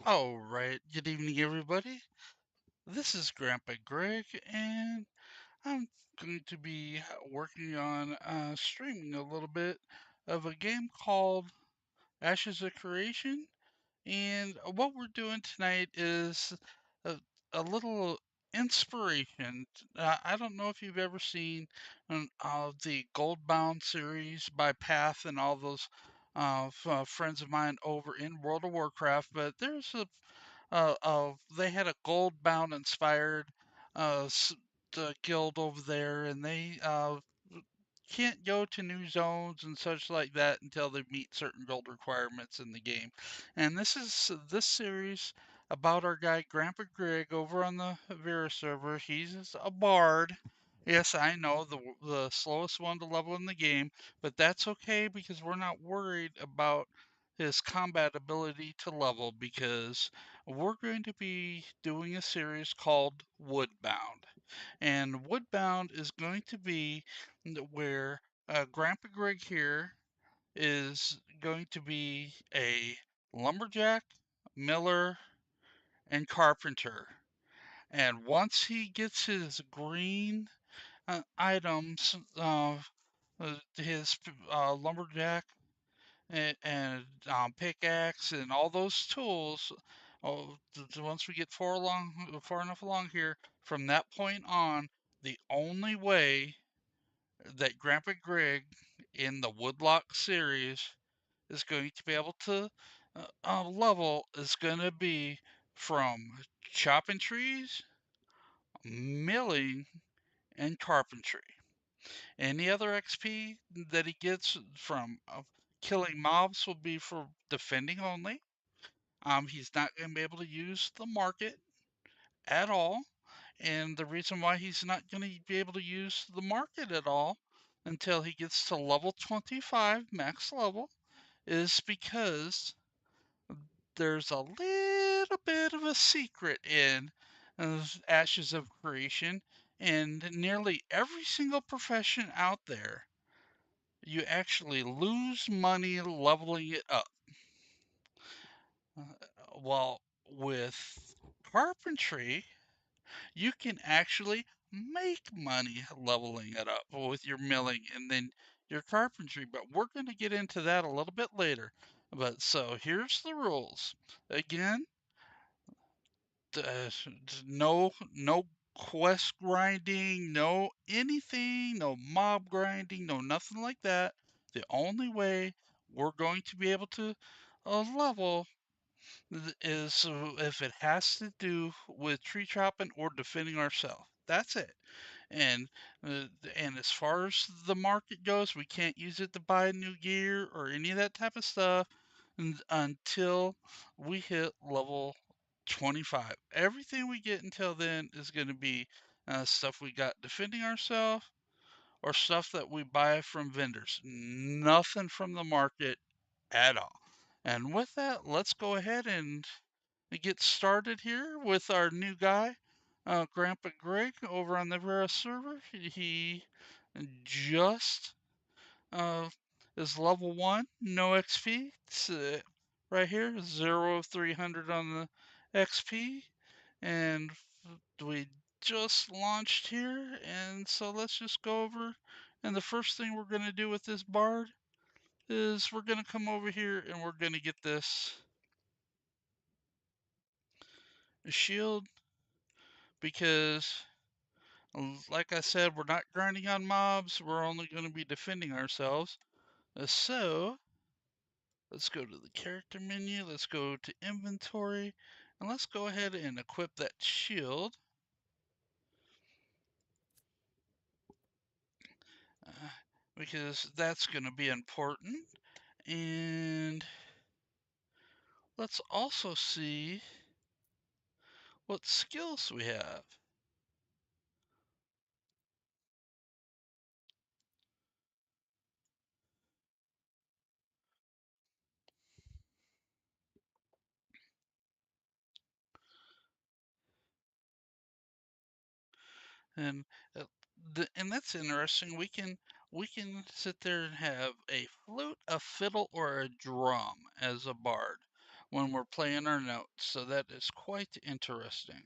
All right, good evening, everybody. This is Grandpa Greg, and I'm going to be working on streaming a little bit of a game called Ashes of Creation. And what we're doing tonight is a, a little inspiration. I don't know if you've ever seen the Goldbound series by Path and all those friends of mine over in World of Warcraft, but there's they had a Goldbound inspired guild over there, and they can't go to new zones and such like that until they meet certain gold requirements in the game. And this series about our guy Grandpa Greg over on the Vera server. He's a bard. Yes, I know the slowest one to level in the game, but that's okay because we're not worried about his combat ability to level because we're going to be doing a series called Woodbound. And Woodbound is going to be where Grandpa Greg here is going to be a lumberjack, miller, and carpenter. And once he gets his green items, his lumberjack and pickaxe and all those tools, once we get far enough along here, from that point on, the only way that Grandpa Greg in the Woodlocked series is going to be able to level is going to be from chopping trees, milling, and carpentry. Any other XP that he gets from killing mobs will be for defending only. He's not going to be able to use the market at all. And the reason why he's not going to be able to use the market at all until he gets to level 25 max level is because there's a little bit of a secret in Ashes of Creation. And nearly every single profession out there, you actually lose money leveling it up. Uh, While with carpentry, you can actually make money leveling it up with your milling and then your carpentry. But we're going to get into that a little bit later. But so here's the rules. Again, no quest grinding, no anything, no mob grinding, no nothing like that. The only way we're going to be able to level is if it has to do with tree chopping or defending ourselves. That's it. And uh, and as far as the market goes, we can't use it to buy new gear or any of that type of stuff until we hit level 25. Everything we get until then is going to be stuff we got defending ourselves or stuff that we buy from vendors. Nothing from the market at all. And with that, let's go ahead and get started here with our new guy, Grandpa Greg, over on the Vera server. He just uh, is level 1, no XP. It's right here, 0 of 300 on the XP. And we just launched here. And so let's just go over. And the first thing we're going to do with this bard is we're going to come over here and we're going to get this shield because like I said, we're not grinding on mobs. We're only going to be defending ourselves. So let's go to the character menu. Let's go to inventory. And let's go ahead and equip that shield. Uh, because that's going to be important. And let's also see what skills we have. And and that's interesting. We can sit there and have a flute, a fiddle, or a drum as a bard. when we're playing our notes. So that is quite interesting.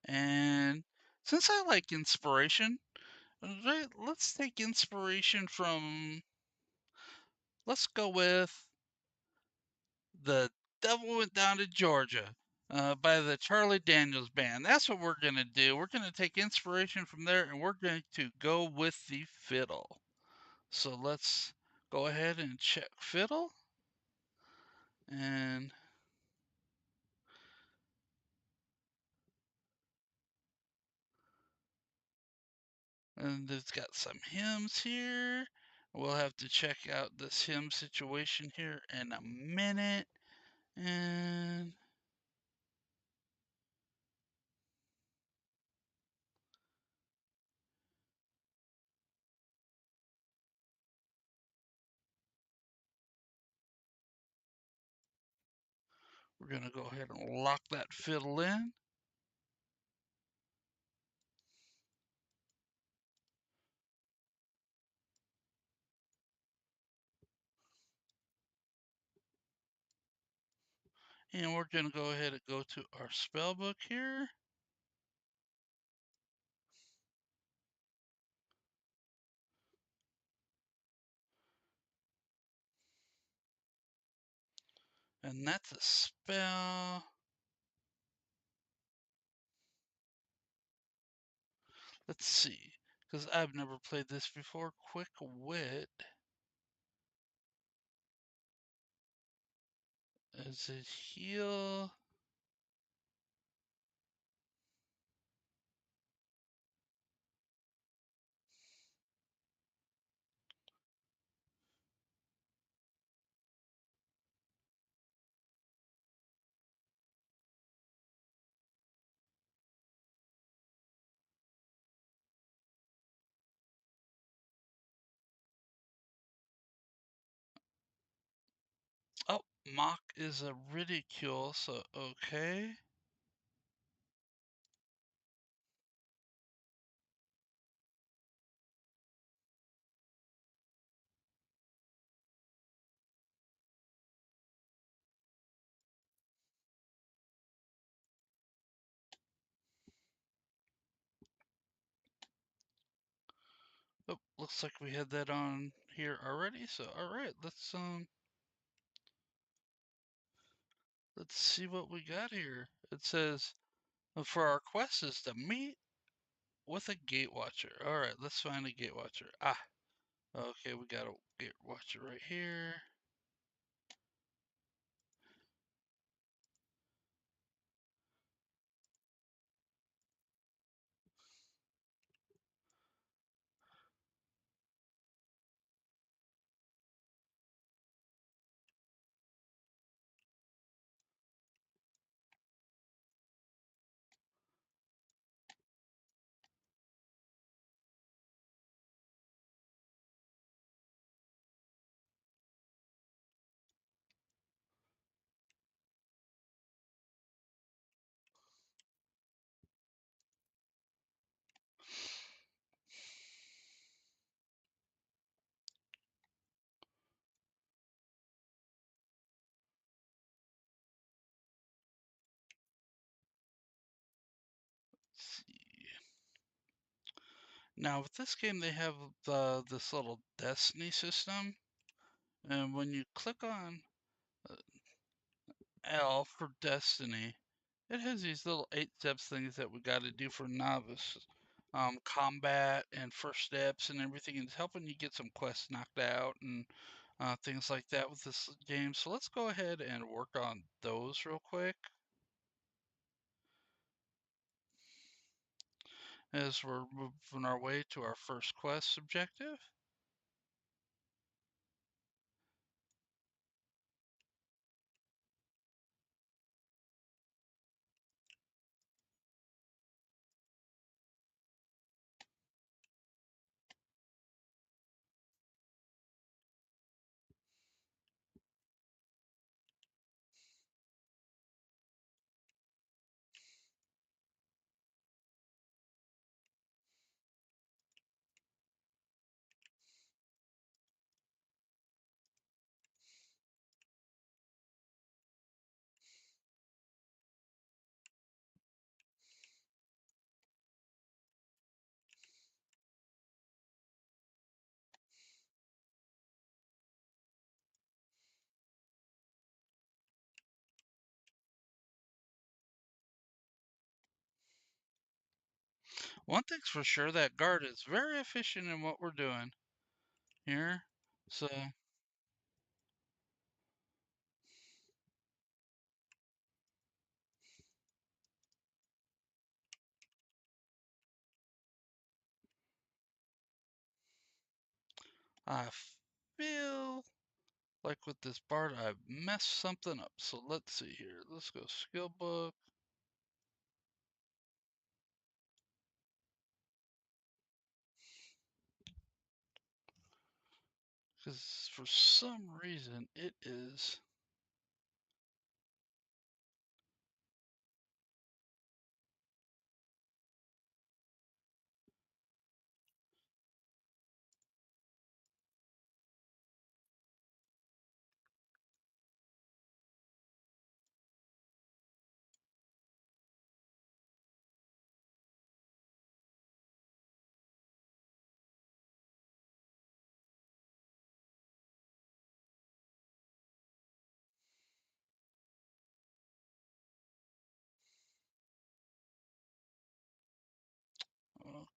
And since I like inspiration, let's take inspiration from, let's go with The Devil Went Down to Georgia by the Charlie Daniels Band. That's what we're going to do. We're going to take inspiration from there and we're going to go with the fiddle. So let's go ahead and check fiddle. And it's got some hymns here. We'll have to check out this hymn situation here in a minute. And we're going to go ahead and lock that fiddle in. And we're going to go ahead and go to our spell book here. And that's a spell. Let's see, because I've never played this before. Quick Wit. Is it heal? Oh, mock is a ridicule, so okay. Oh, looks like we had that on here already. So all right, let's see what we got here. It says for our quest is to meet with a gate watcher. All right, let's find a gate watcher. Ah, okay, we got a gate watcher right here. Let's see. Now with this game, they have this little destiny system, and when you click on uh, L for destiny, it has these little 8 steps things that we got to do for novice. Combat and first steps and everything, and it's helping you get some quests knocked out and things like that with this game. So let's go ahead and work on those real quick as we're moving our way to our first quest objective. One thing's for sure, that guard is very efficient in what we're doing here. So, I feel like with this Bard, I've messed something up. So let's see here. Let's go skill book. Because for some reason it is.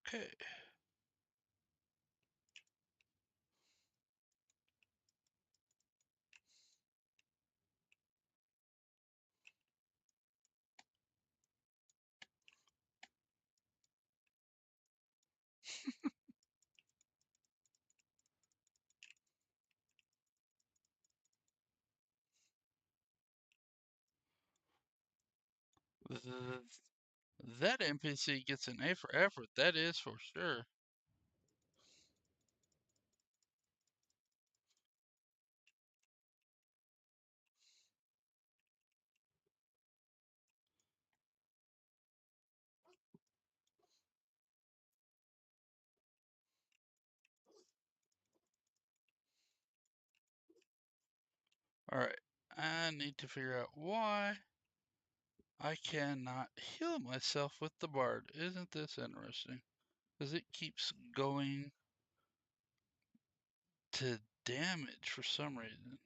Okay. That NPC gets an A for effort. That is for sure. Alright. I need to figure out why I cannot heal myself with the Bard. Isn't this interesting? Because it keeps going to damage for some reason.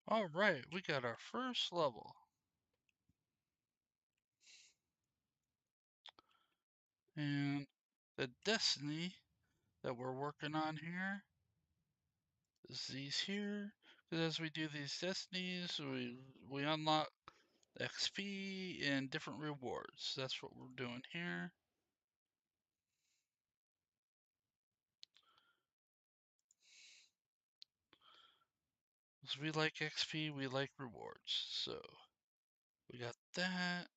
Alright, we got our first level. And the destiny that we're working on here is these here. Because as we do these destinies, we unlock XP and different rewards. That's what we're doing here. Because we like XP, we like rewards. So we got that.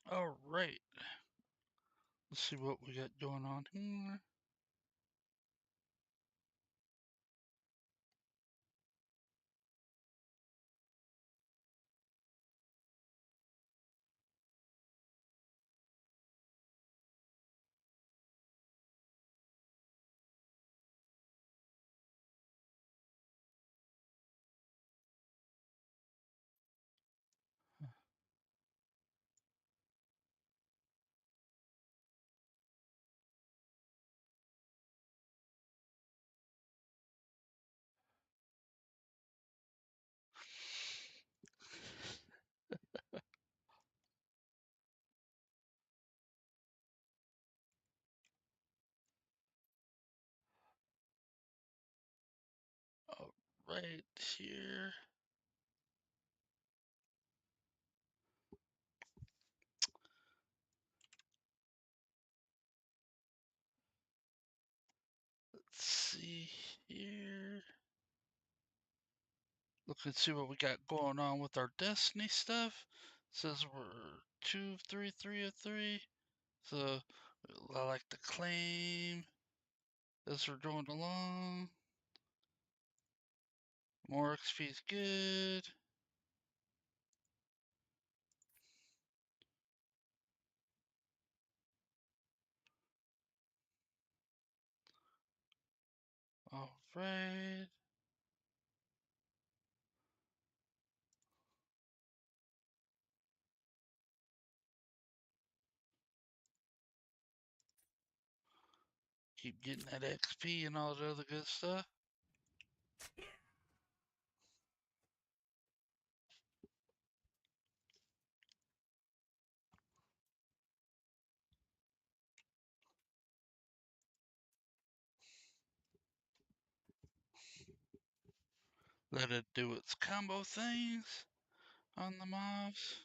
All right. Let's see what we got going on here. All right, here. Let's see here. Look and see what we got going on with our Destiny stuff. Says we're 2 of 3, 3 of 3. So I like to claim as we're going along. More XP is good. All right. Keep getting that XP and all the other good stuff. Let it do its combo things on the mobs.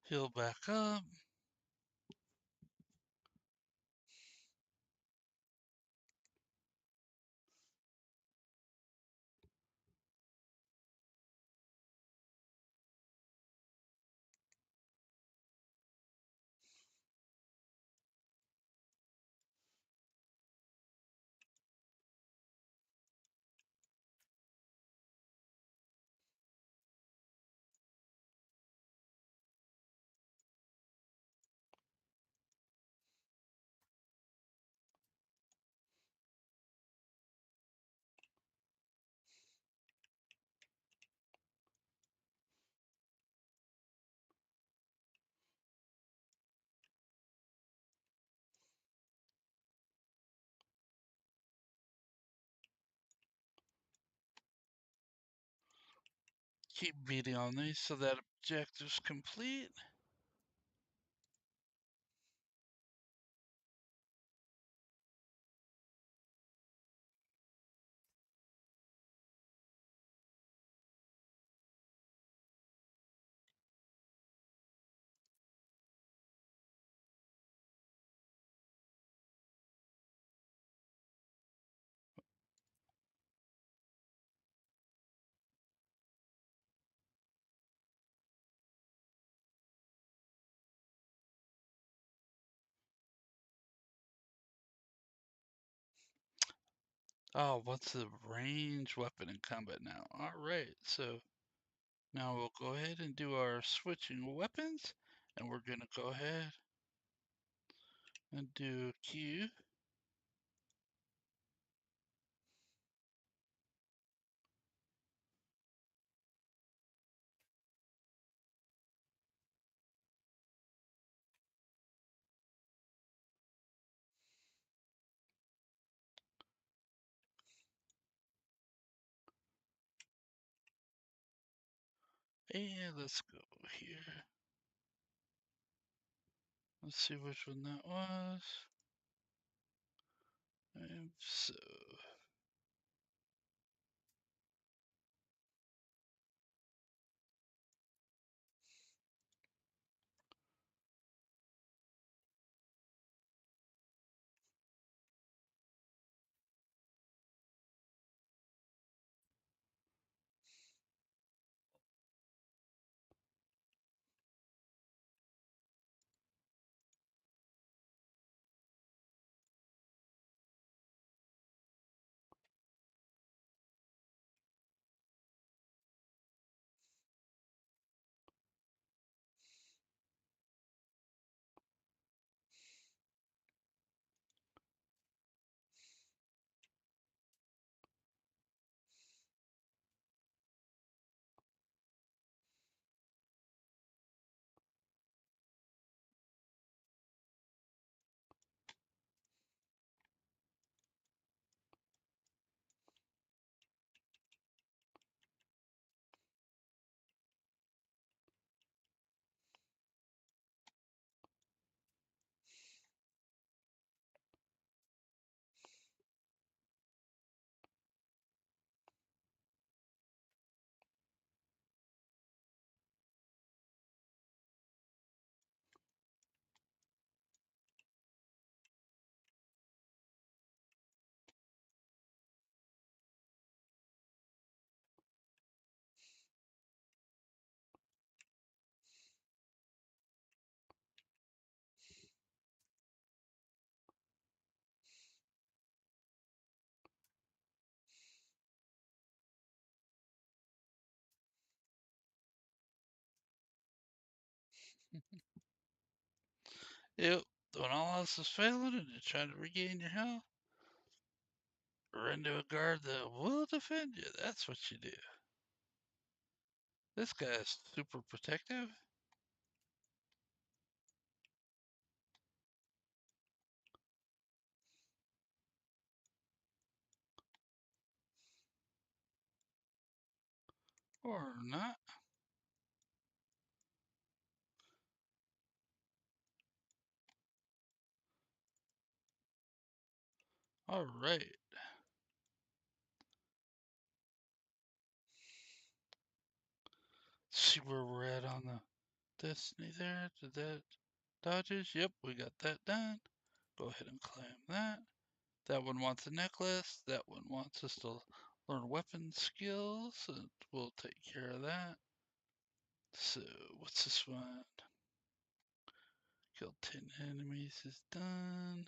Heal back up. Keep beating on these so that objective's complete. Oh, what's the range weapon in combat now? All right, so now we'll go ahead and do our switching weapons, and we're gonna go ahead and do Q. And let's go here. Let's see which one that was. And so yep, when all else is failing and you're trying to regain your health, run to a guard that will defend you. That's what you do. This guy's super protective. Or not. Alright. See where we're at on the destiny there. Did that dodges? Yep, we got that done. Go ahead and claim that. That one wants a necklace. That one wants us to learn weapon skills. And we'll take care of that. So, what's this one? Kill 10 enemies is done.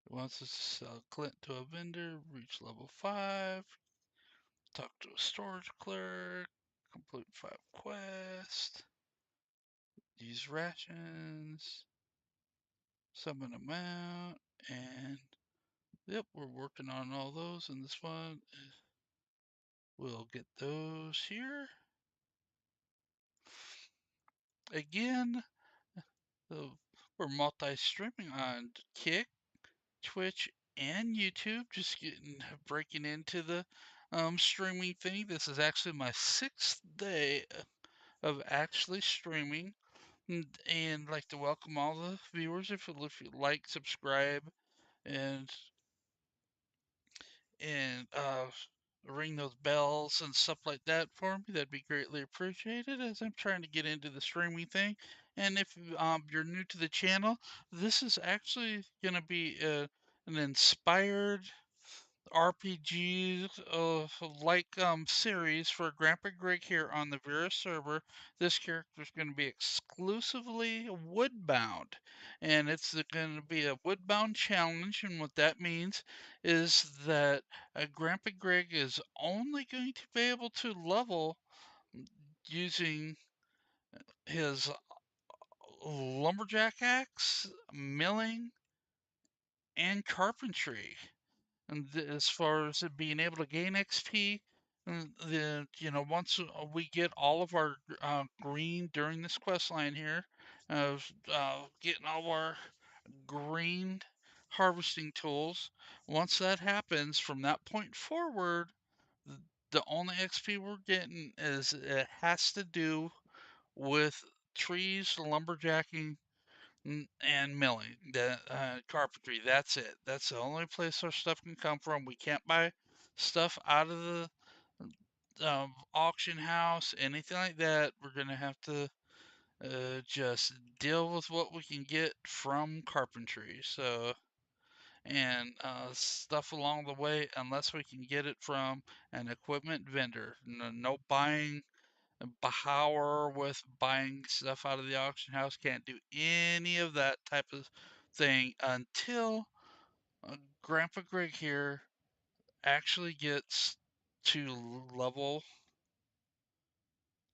It wants us to sell Clint to a vendor, reach level 5, talk to a storage clerk, complete 5 quests, use rations, summon a mount, and yep, we're working on all those. And this one, we'll get those here. Again, we're multi-streaming on Kick, Twitch, and YouTube. Just breaking into the streaming thing. This is actually my 6th day of actually streaming, and like to welcome all the viewers. If you like, subscribe, and and ring those bells and stuff like that for me. That'd be greatly appreciated as I'm trying to get into the streaming thing. And if you're new to the channel, this is actually going to be an inspired RPG like series for Grandpa Greg here on the Vera server. This character is going to be exclusively Woodbound, and it's going to be a Woodbound challenge. And what that means is that Grandpa Greg is only going to be able to level using his lumberjack axe, milling, and carpentry. And as far as it being able to gain XP, once we get all of our green during this quest line here, getting all our green harvesting tools. Once that happens, from that point forward, The only XP we're getting is it has to do with trees, lumberjacking, and milling, the carpentry. That's it. That's the only place our stuff can come from. We can't buy stuff out of the auction house, anything like that. We're gonna have to just deal with what we can get from carpentry. So, and stuff along the way, unless we can get it from an equipment vendor. No, no buying power with buying stuff out of the auction house. Can't do any of that type of thing until Grandpa Greg here actually gets to level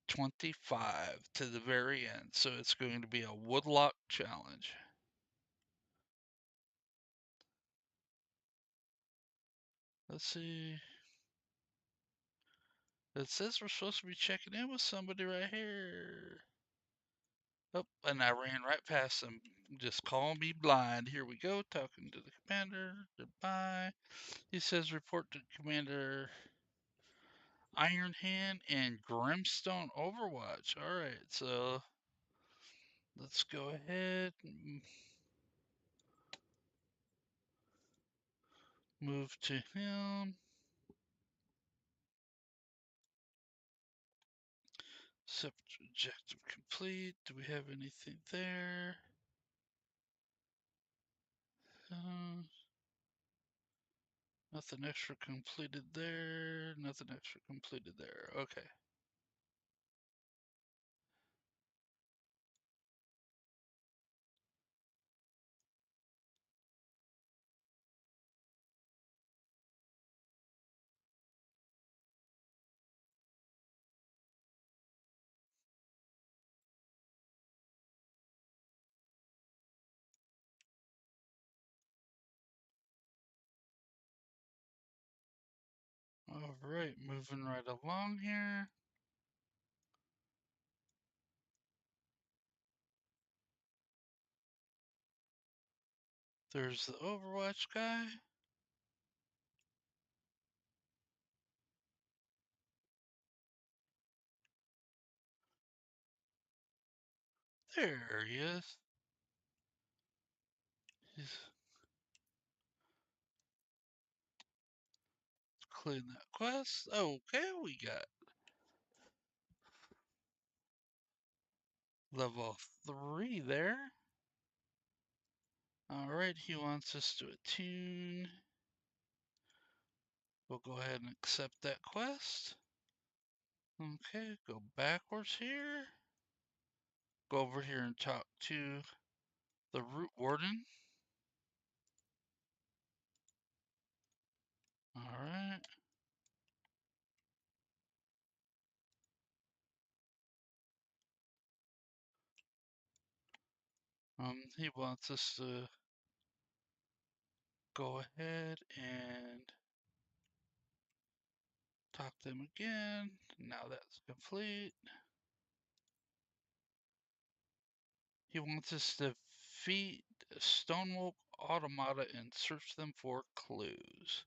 25 to the very end. So it's going to be a Woodlock challenge. Let's see. It says we're supposed to be checking in with somebody right here. Oh, and I ran right past them. Just call me blind. Here we go, talking to the commander. Goodbye. He says report to Commander Iron Hand and Grimstone Overwatch. Alright, so let's go ahead and move to him. Separate objective complete. Do we have anything there? Uh, Nothing extra completed there. Nothing extra completed there. Okay. Alright, moving right along here. There's the Overwatch guy. There he is. He's clearing that quest. Okay, we got level 3 there. Alright, he wants us to attune. We'll go ahead and accept that quest. Okay, go backwards here. Go over here and talk to the root warden. Alright. He wants us to go ahead and talk to him again. Now that's complete. He wants us to defeat Stonewoke Automata and search them for clues.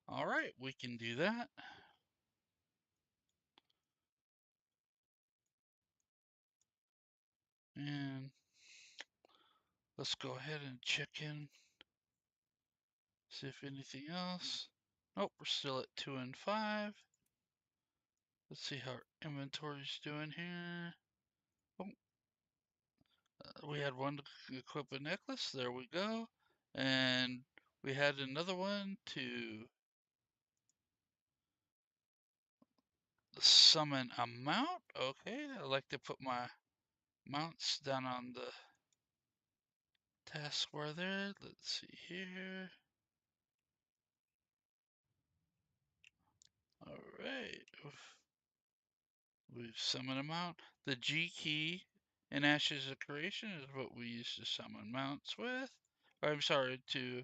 Alright, we can do that. And let's go ahead and check in. See if anything else. Nope, we're still at 2 and 5. Let's see how our inventory's doing here. Oh, we had one to equip a necklace. There we go. And we had another one to summon a mount. Okay, I like to put my mounts down on the taskbar there. Let's see here. Alright. We've summoned a mount. The G key in Ashes of Creation is what we use to summon mounts with. I'm sorry, to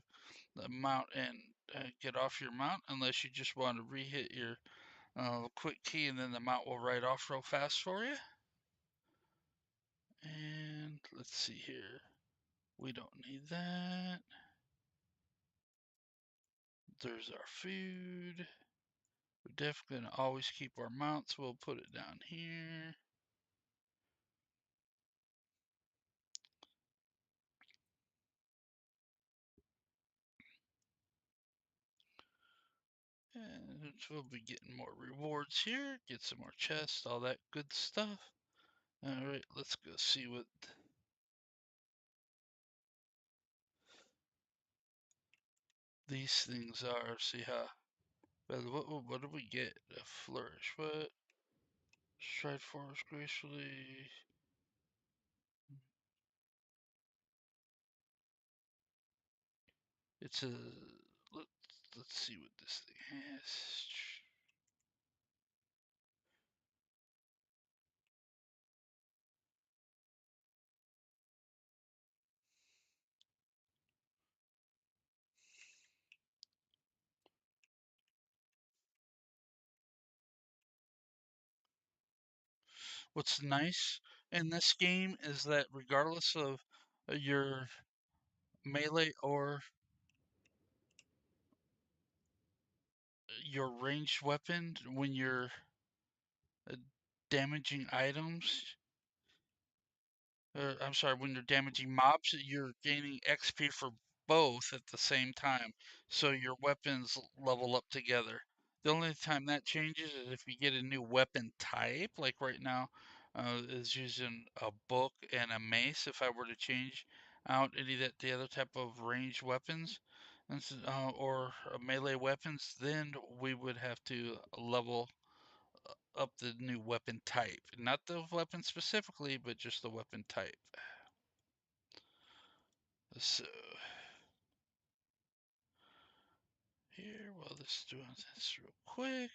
mount and get off your mount, unless you just want to re-hit your quick key and then the mount will ride off real fast for you. And let's see here. We don't need that. There's our food. We're definitely gonna always keep our mounts. We'll put it down here. And we'll be getting more rewards here. Get some more chests, all that good stuff. Alright, let's go see what these things are. See how. Well, what do we get? A flourish. What? Stride forest gracefully. It's a. Let, let's see what this thing has. What's nice in this game is that regardless of your melee or your ranged weapon, when you're uh, damaging items, I'm sorry, when you're damaging mobs, you're gaining XP for both at the same time. So your weapons level up together. The only time that changes is if you get a new weapon type, like right now, is using a book and a mace. If I were to change out any that the other type of ranged weapons, or melee weapons, then we would have to level up the new weapon type. Not the weapon specifically, but just the weapon type. So here, while this is doing this real quick,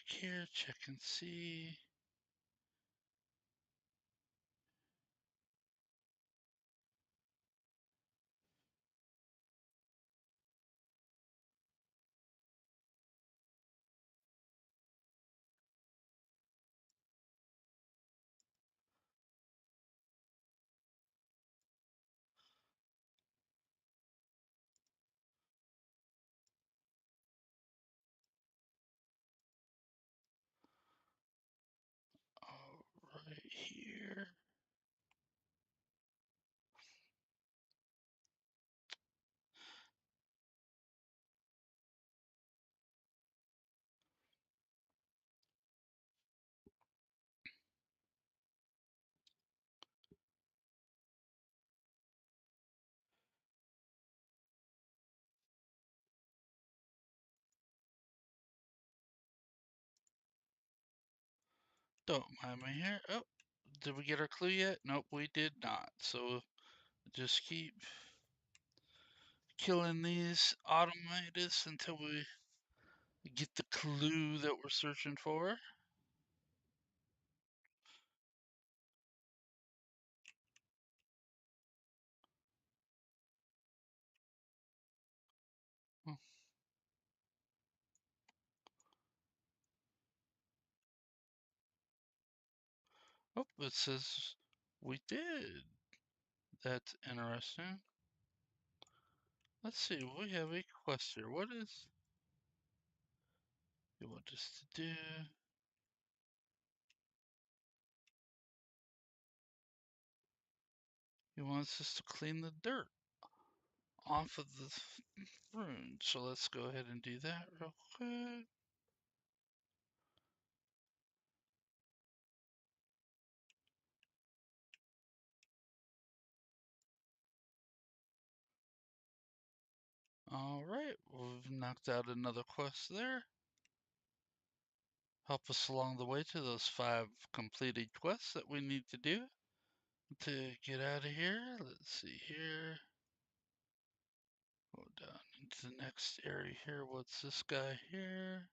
here, check and see. All right, here. Don't mind me here. Oh, did we get our clue yet? Nope, we did not. So just keep killing these automatus until we get the clue that we're searching for. Oh, oh, it says we did. That's interesting. Let's see, we have a quest here. What is you want us to do? He wants us to clean the dirt off of the rune. So let's go ahead and do that real quick. All right, we've knocked out another quest there. Help us along the way to those 5 completed quests that we need to do to get out of here. Let's see here. Go down into the next area here. What's this guy here?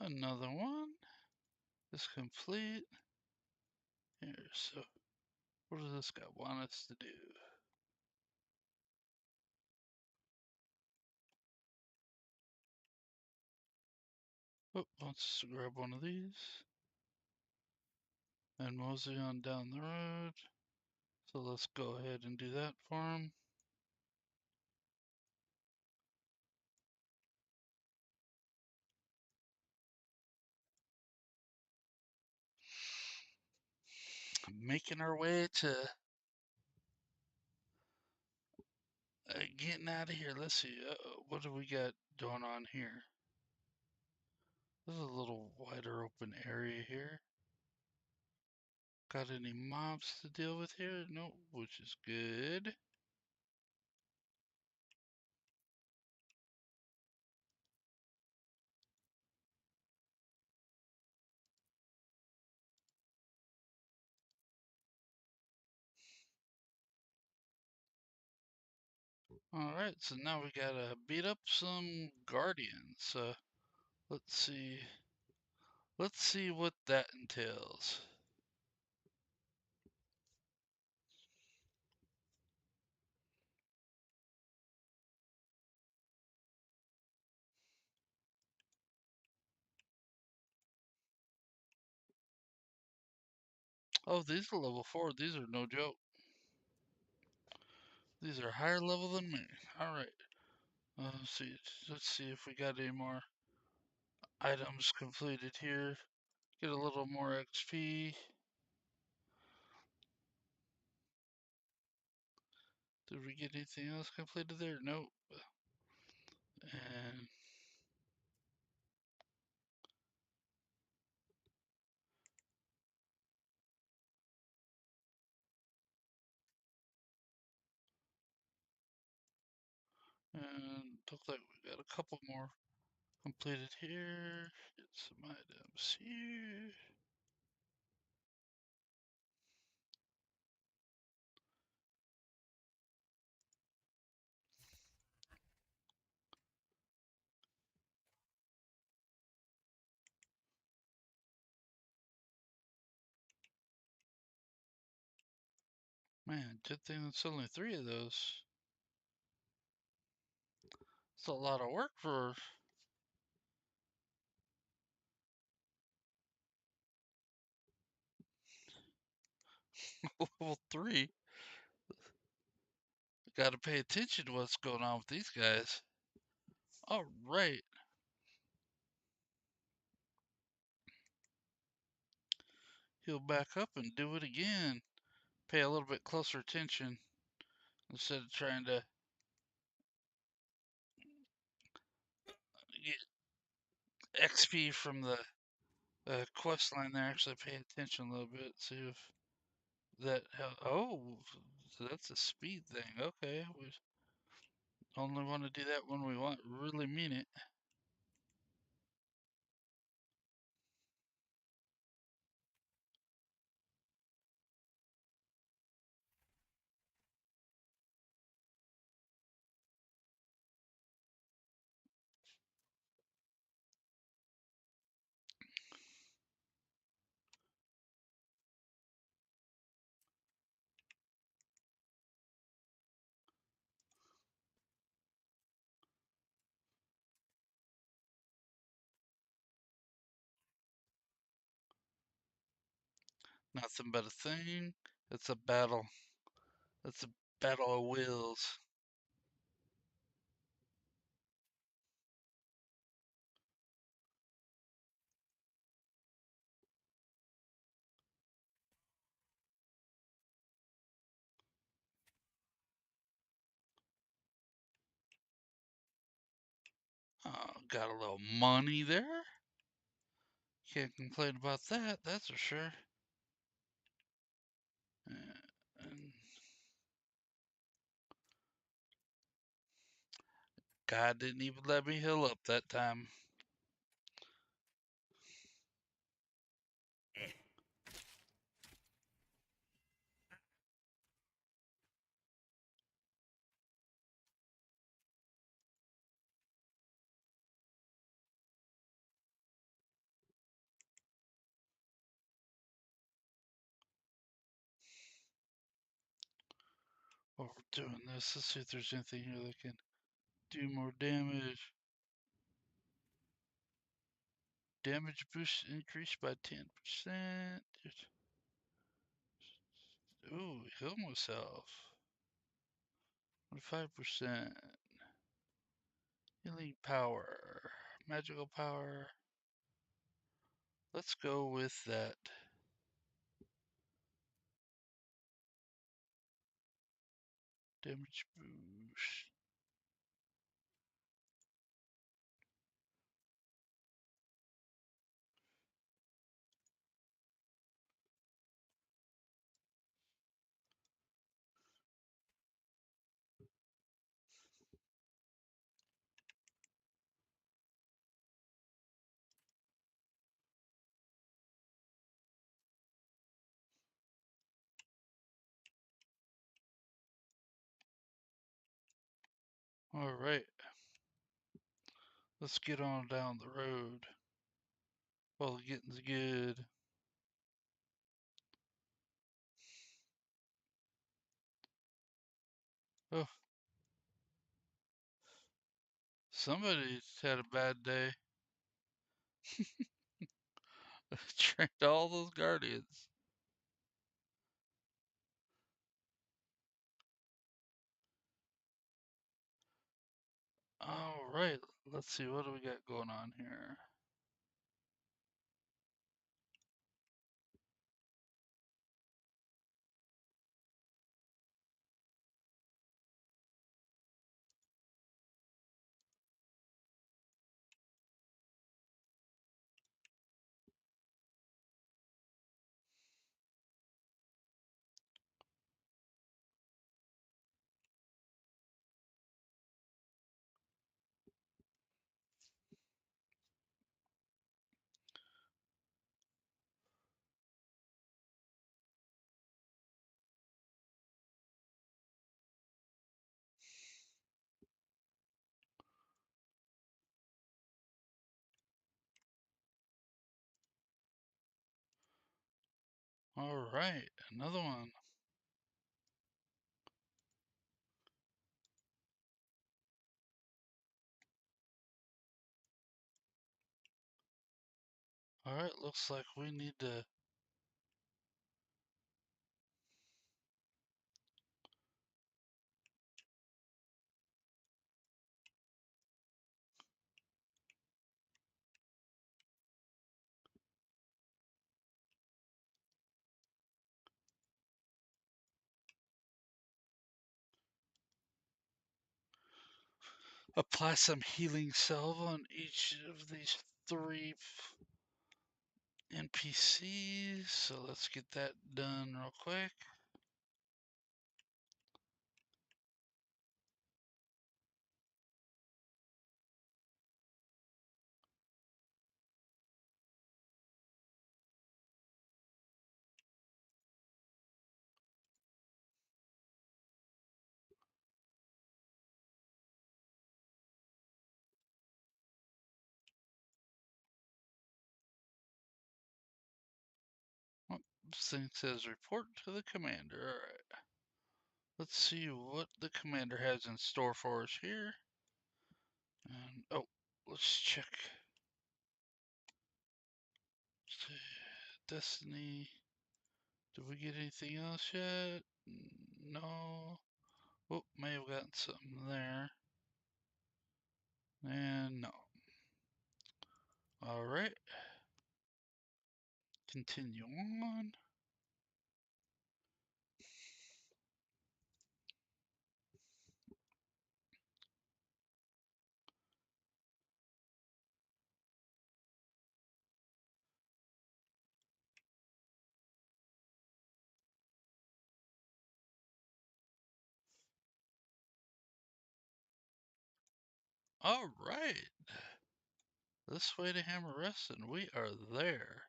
Another one. is complete. Here, so what does this guy want us to do? Oh, wants us to grab one of these and mosey on down the road. So let's go ahead and do that for him. Making our way to getting out of here. Let's see. What do we got going on here? This is a little wider open area here. Got any mobs to deal with here? Nope, which is good. Alright, so now we gotta beat up some guardians. Let's see. Let's see what that entails. Oh, these are level 4. These are no joke. These are higher level than me. Alright. Let's see. Let's see if we got any more items completed here. Get a little more XP. Did we get anything else completed there? Nope. And looks like we got a couple more completed here. Get some items here. Man, good thing it's only 3 of those. It's a lot of work for level 3. Gotta pay attention to what's going on with these guys. Alright. He'll back up and do it again. Pay a little bit closer attention instead of trying to get XP from the quest line there. Actually pay attention a little bit. See if that oh, so that's a speed thing. Okay, we only want to do that when we really mean it. Nothing but a thing. It's a battle. It's a battle of wills. Got a little money there. Can't complain about that, that's for sure. And God didn't even let me heal up that time. While we're doing this, let's see if there's anything here that can do more damage. Damage boost increased by 10%. Ooh, heal myself. 25%. Healing power. Magical power. Let's go with that. Damage boost. Alright. Let's get on down the road. While the getting's good. Oh, somebody's had a bad day. Trained all those guardians. Alright, let's see, what do we got going on here? Alright, another one. Alright, looks like we need to apply some healing salve on each of these three NPCs. So let's get that done real quick. Oh, this thing says report to the commander. Alright. Let's see what the commander has in store for us here. And oh, let's check. Destiny. Did we get anything else yet? No. Oh, may have gotten something there. And no. Alright. Continue on. Alright. This way to Hammer Rest, and we are there.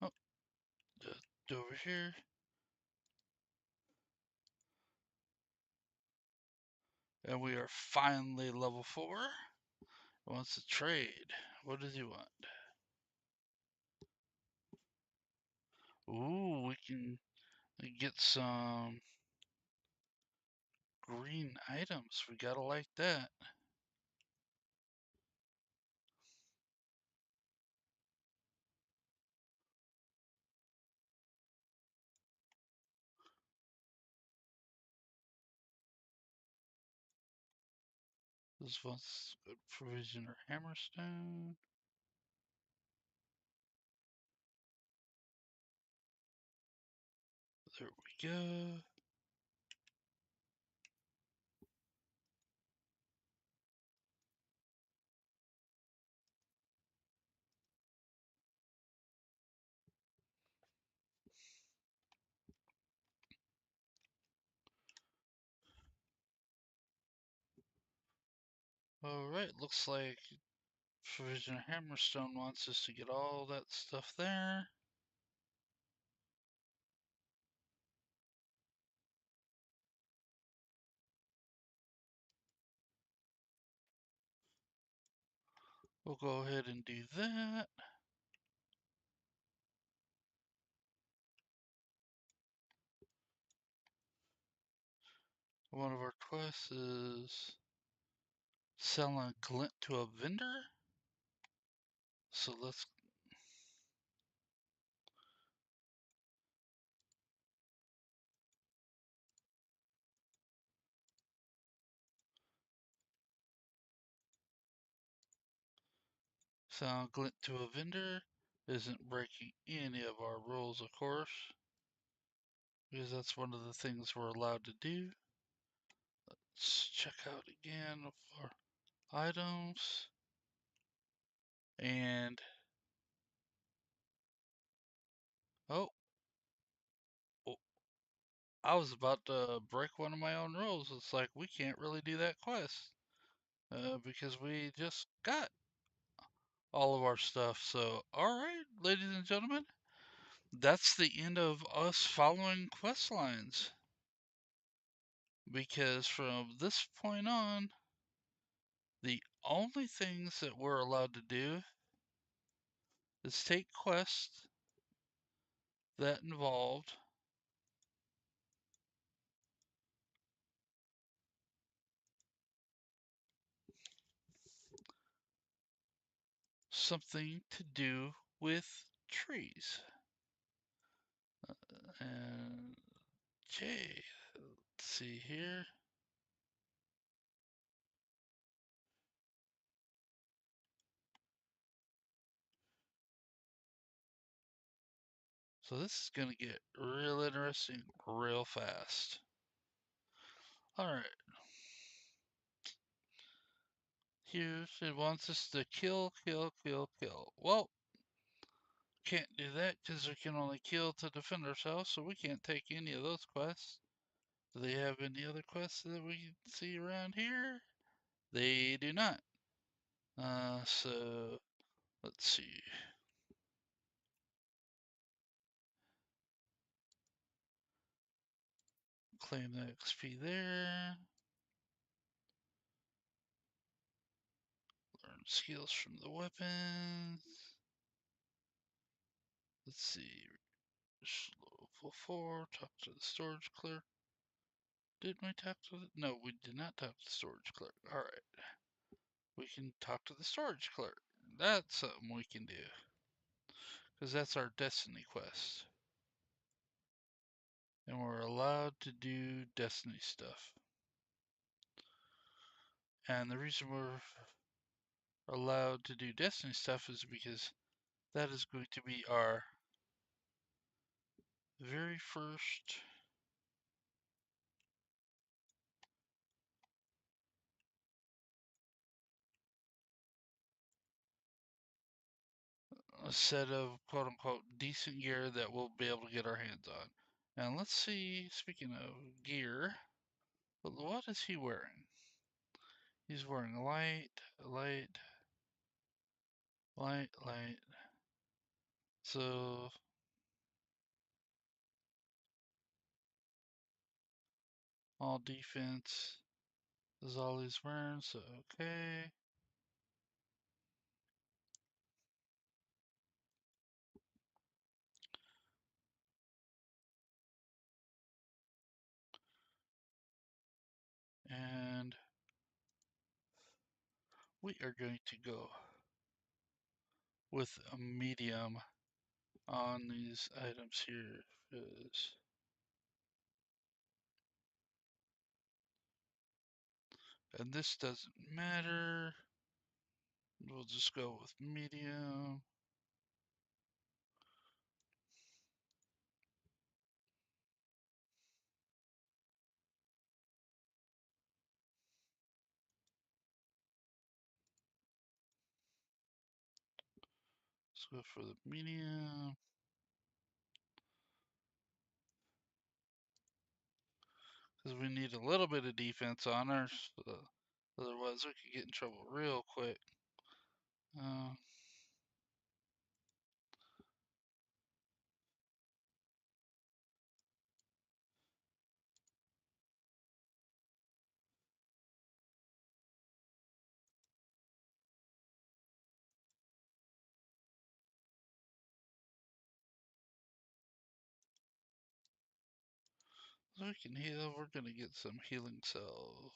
Oh, just over here. And we are finally level 4. Wants to trade. What does he want? Ooh, we can and get some green items. We gotta like that. This one's good provision or hammerstone. There we go. Alright, looks like provision or hammerstone wants us to get all that stuff there. We'll go ahead and do that. One of our quests is selling a glint to a vendor. So let's sell a glint to a vendor. Isn't breaking any of our rules, of course, because that's one of the things we're allowed to do. Let's check out again of our items. And oh, oh, I was about to break one of my own rules. It's like we can't really do that quest because we just got all of our stuff. So, all right, ladies and gentlemen, that's the end of us following quest lines. Because from this point on, the only things that we're allowed to do is take quests that involved something to do with trees. And okay, let's see here. So this is going to get real interesting real fast. All right. Here it wants us to kill, kill, kill, kill. Well, can't do that because we can only kill to defend ourselves, so we can't take any of those quests. Do they have any other quests that we can see around here? They do not. So let's see. Claim the XP there. Learn skills from the weapons. Let's see. Level 4. Talk to the storage clerk. Did we talk to the... No, we did not talk to the storage clerk. Alright. We can talk to the storage clerk. That's something we can do. Because that's our destiny quest. And we're allowed to do destiny stuff. And the reason we're allowed to do destiny stuff is because that is going to be our very first set of quote unquote decent gear that we'll be able to get our hands on. And let's see, speaking of gear, what is he wearing? He's wearing light, light, light, light. So all defense is all he's wearing, so okay. And we are going to go with a medium on these items here. And this doesn't matter. We'll just go with medium. Let's go for the medium. Because we need a little bit of defense on her. So otherwise, we could get in trouble real quick. Uh, so we can heal. We're going to get some healing cells.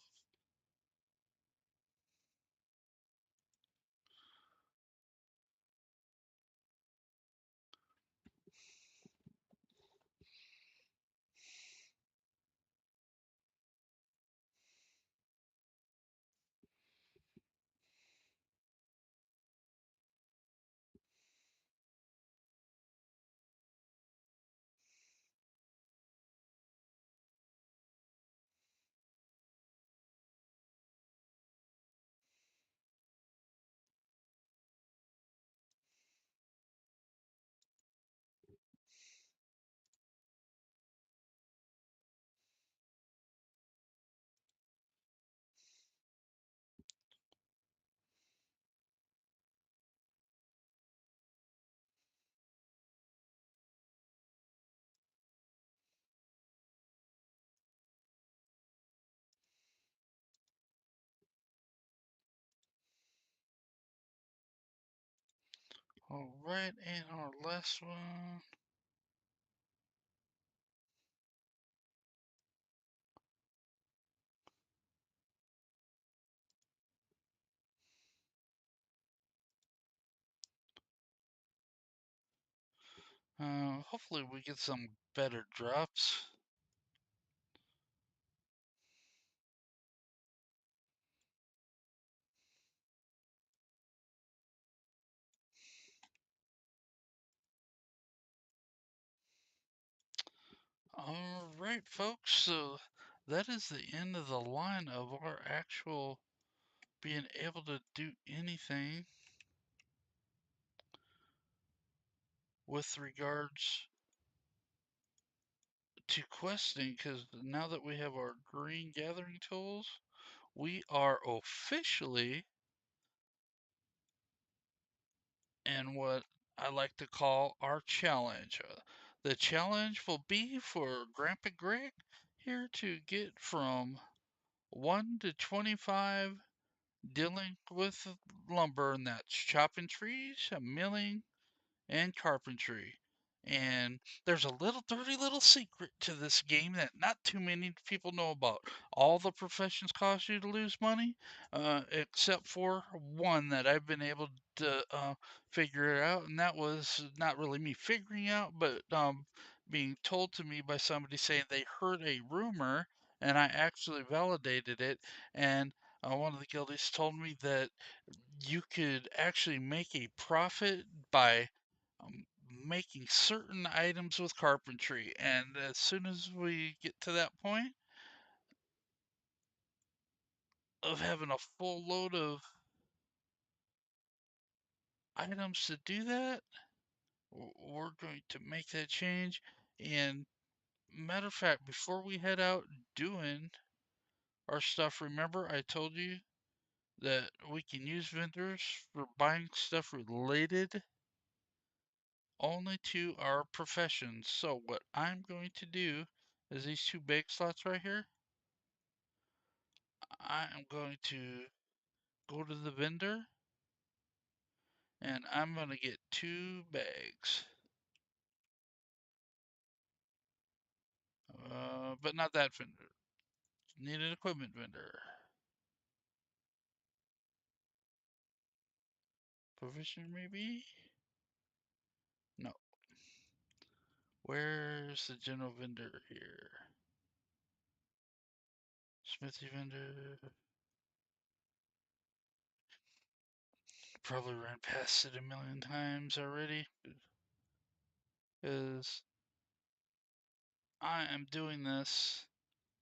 All right, and our last one. Hopefully we get some better drops. All right, folks. So that is the end of the line of our actual being able to do anything with regards to questing. Because now that we have our green gathering tools, we are officially in what I like to call our challenge. The challenge will be for Grandpa Greg here to get from 1 to 25 dealing with lumber, and that's chopping trees, milling, and carpentry. And there's a little dirty little secret to this game that not too many people know about. All the professions cause you to lose money, except for one that I've been able to figure it out, and that was not really me figuring out, but being told to me by somebody saying they heard a rumor, and I actually validated it. And one of the guildies told me that you could actually make a profit by um, making certain items with carpentry. And as soon as we get to that point of having a full load of items to do that, we're going to make that change. And matter of fact, before we head out doing our stuff, remember I told you that we can use vendors for buying stuff related only to our professions. So what I'm going to do is these two bake slots right here. I am going to go to the vendor and I'm going to get 2 bags. But not that vendor. Need an equipment vendor. Provision maybe? No. Where's the general vendor here? Smithy vendor. Probably ran past it a million times already. Because I am doing this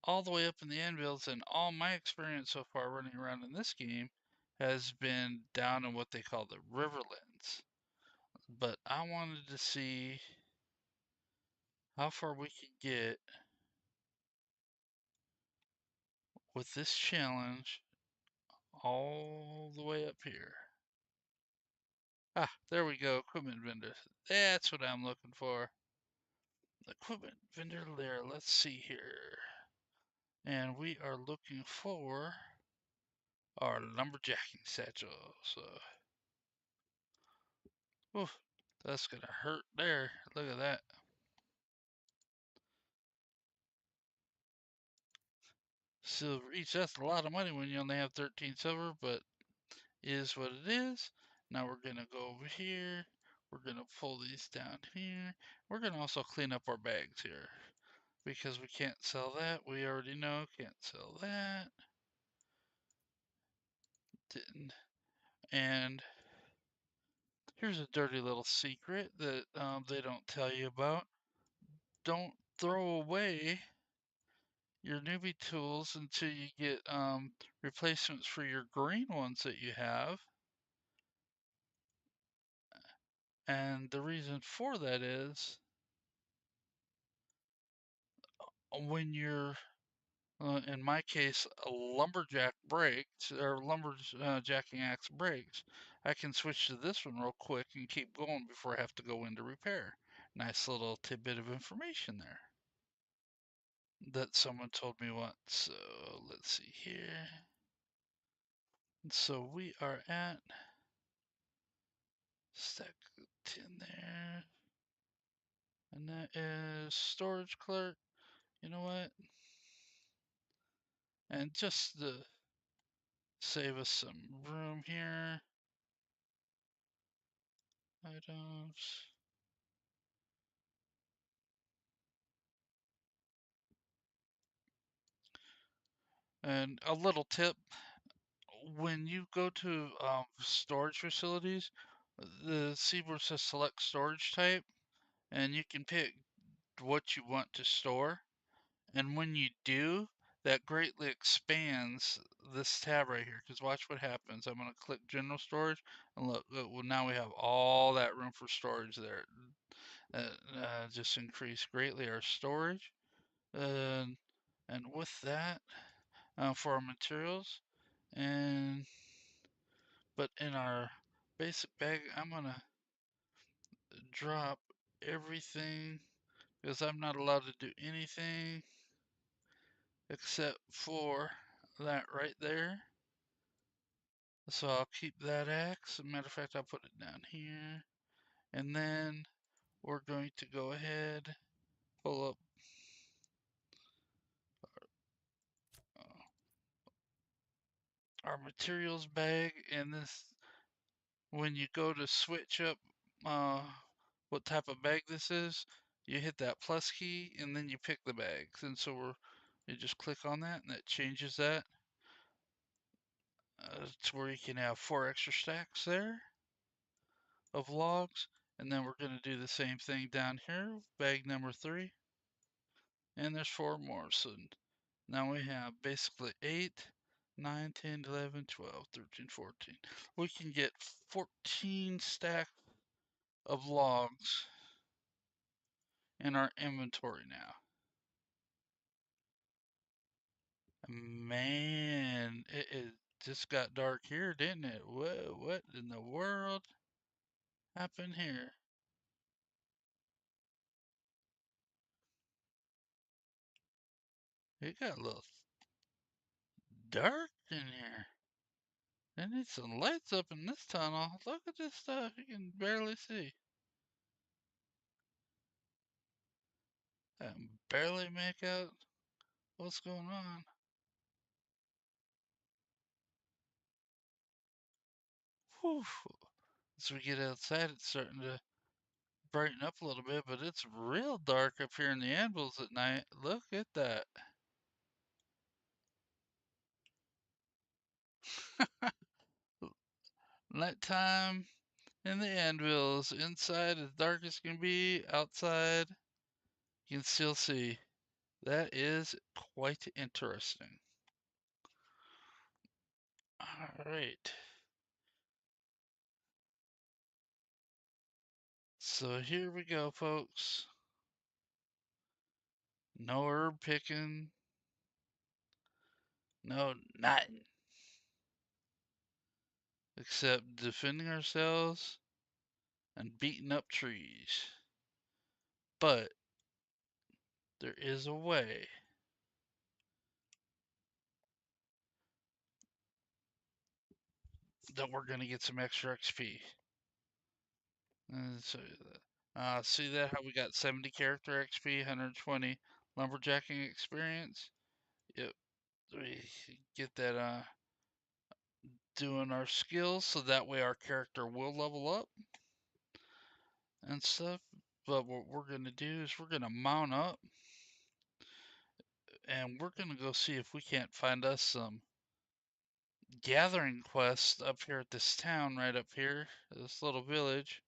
all the way up in the anvils, and all my experience so far running around in this game has been down in what they call the riverlands. But I wanted to see how far we could get with this challenge all the way up here. Ah, there we go, equipment vendor. That's what I'm looking for. Equipment vendor there, let's see here. And we are looking for our lumberjacking satchel. So, oof, that's gonna hurt there. Look at that. Silver each. That's a lot of money when you only have 13 silver, but is what it is. Now we're gonna go over here. We're gonna pull these down here. We're gonna also clean up our bags here because we can't sell that. We already know can't sell that. Didn't. And here's a dirty little secret that they don't tell you about. Don't throw away your newbie tools until you get replacements for your green ones that you have. And the reason for that is when you're, in my case, a lumberjack breaks or lumberjacking axe breaks, I can switch to this one real quick and keep going before I have to go into repair. Nice little tidbit of information there that someone told me once. So let's see here. So we are at stack 10 there. And that is storage clerk. You know what? And just to save us some room here, items. And a little tip, when you go to storage facilities, the Seaboard says select storage type, and you can pick what you want to store. And when you do, that greatly expands this tab right here. Because watch what happens. I'm going to click general storage, and look, well, now we have all that room for storage there. Just increased greatly our storage. And with that, for our materials, and but in our basic bag, I'm gonna drop everything because I'm not allowed to do anything except for that right there. So I'll keep that axe. As a matter of fact, I'll put it down here. And then we're going to go ahead, pull up our materials bag. And this, when you go to switch up uh, what type of bag this is, you hit that plus key and then you pick the bags. And so you just click on that and that changes that to where you can have 4 extra stacks there of logs. And then we're going to do the same thing down here, bag number 3. And there's 4 more. So now we have basically 8, 9, 10, 11, 12, 13, 14. We can get 14 stacks of logs in our inventory now. Man, it just got dark here, didn't it? What in the world happened here? It got a little dark in here. I need some lights up in this tunnel. Look at this stuff. You can barely see. I can barely make out what's going on. Whew. As we get outside, it's starting to brighten up a little bit, but it's real dark up here in the anvils at night. Look at that. Nighttime in the anvils. Inside as dark as can be. Outside, you can still see. That is quite interesting. All right. So here we go, folks. No herb picking. No, nothing. Except defending ourselves and beating up trees. But there is a way that we're going to get some extra XP. So, see that how we got 70 character XP, 120 lumberjacking experience? Yep, we get that doing our skills so that way our character will level up and stuff. But what we're going to do is we're going to mount up and we're going to go see if we can't find us some gathering quests up here at this town right up here, this little village.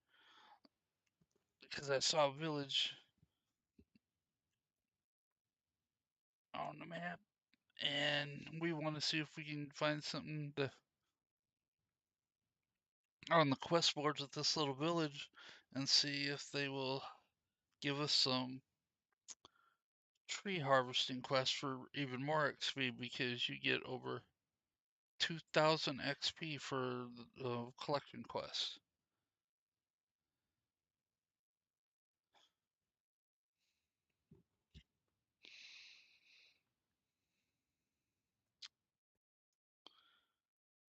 Because I saw a village on the map and we want to see if we can find something to on the quest boards at this little village and see if they will give us some tree harvesting quests for even more XP because you get over 2000 XP for the collection quest.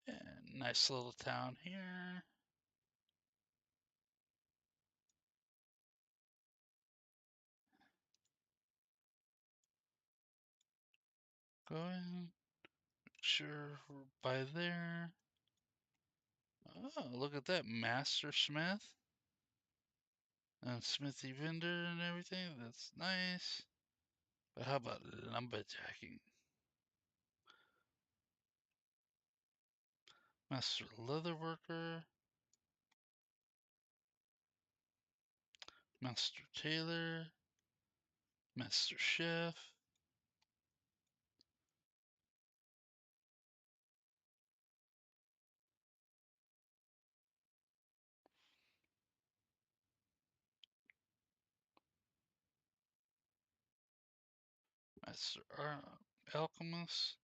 And nice little town here. Going, sure we're by there. Oh, look at that, Master Smith and Smithy Vendor and everything. That's nice. But how about lumberjacking? Master Leatherworker, Master Tailor, Master Chef. Master Alchemist,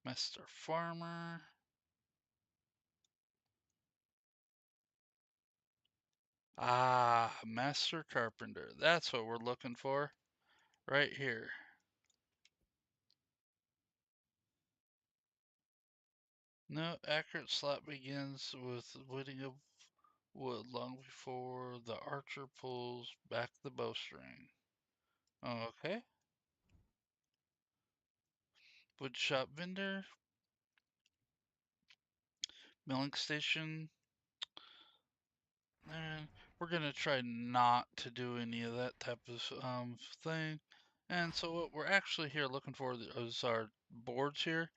Master Farmer. Ah, Master Carpenter. That's what we're looking for right here. No, accurate slot begins with wooding of wood long before the archer pulls back the bowstring. Okay. Wood shop vendor, milling station. And we're gonna try not to do any of that type of thing. And so what we're actually here looking for is our boards here.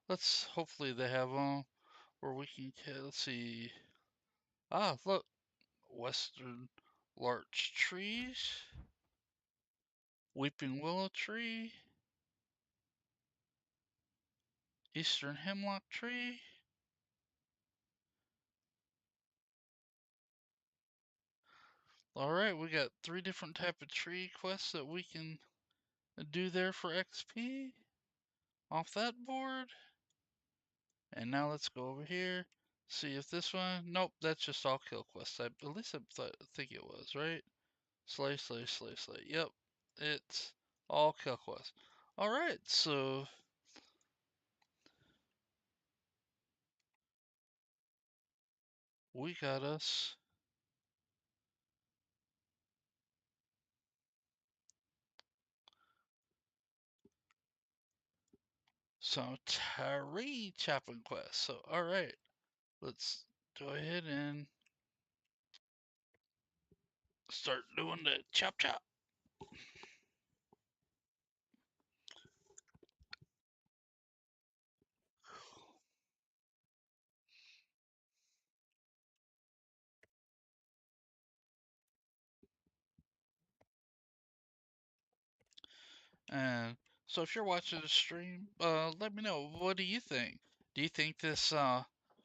Let's hopefully they have them where we can let's see. Ah, look, western larch trees, weeping willow tree, eastern hemlock tree. All right, we got 3 different type of tree quests that we can do there for XP off that board. And now let's go over here, see if this one, nope, that's just all kill quests. At least I think it was, right? Slay, slay, slay, slay. Yep, it's all kill quests. All right, so we got us some tree chopping quests. So, all right, let's go ahead and start doing the chop chop. And so if you're watching the stream, let me know. What do you think? Do you think this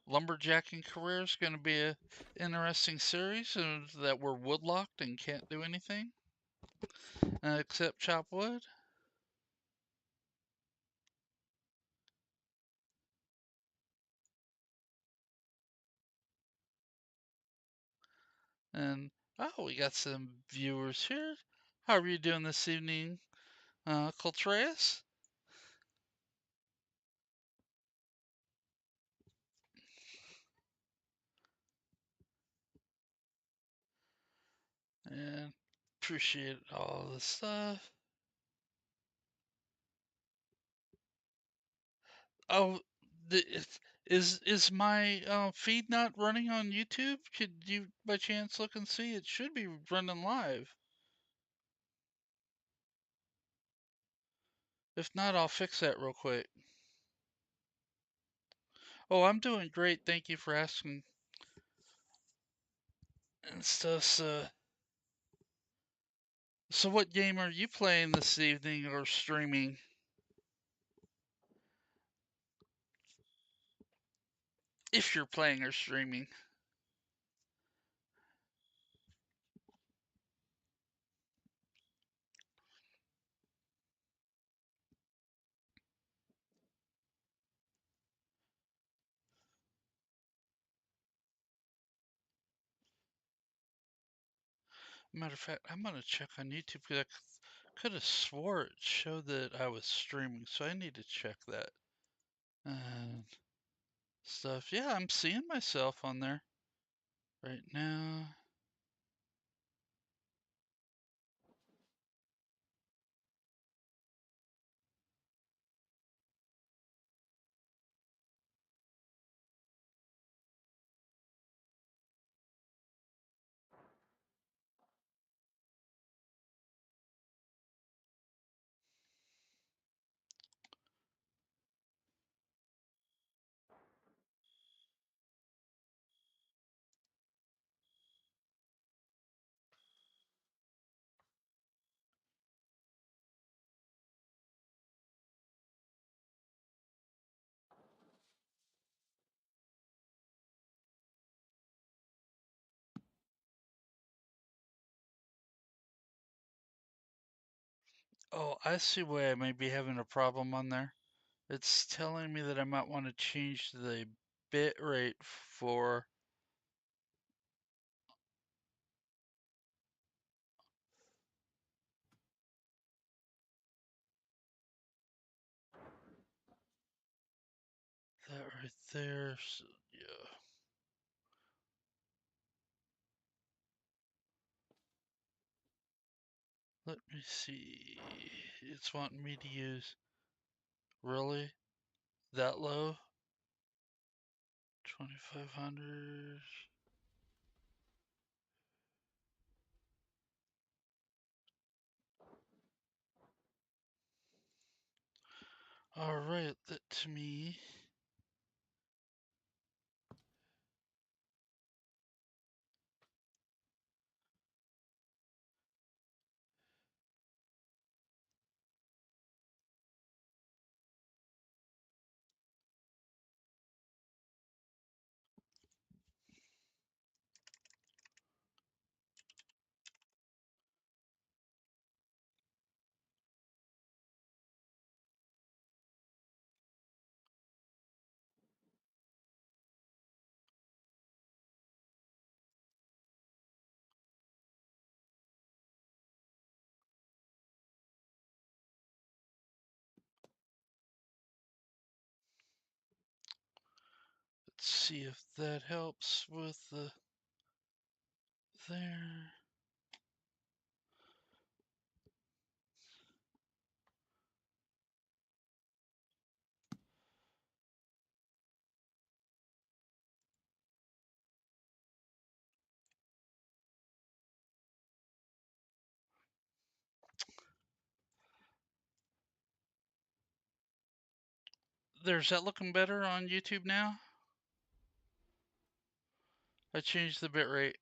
lumberjacking career is going to be a interesting series, and that we're woodlocked and can't do anything except chop wood? And oh, we got some viewers here. How are you doing this evening, Coltreas? And appreciate all the stuff. Oh, is my feed not running on YouTube? Could you by chance look and see? It should be running live. If not, I'll fix that real quick. Oh, I'm doing great. Thank you for asking and stuff. So what game are you playing this evening or streaming? If you're playing or streaming. Matter of fact, I'm gonna check on YouTube because I could have swore it showed that I was streaming, so I need to check that. And stuff. Yeah, I'm seeing myself on there right now. Oh, I see why I may be having a problem on there. It's telling me that I might want to change the bit rate for that right there. So, yeah. Let me see. It's wanting me to use really that low? 2500. All right, that to me. Let's see if that helps with the there. There's that looking better on YouTube now? I changed the bitrate.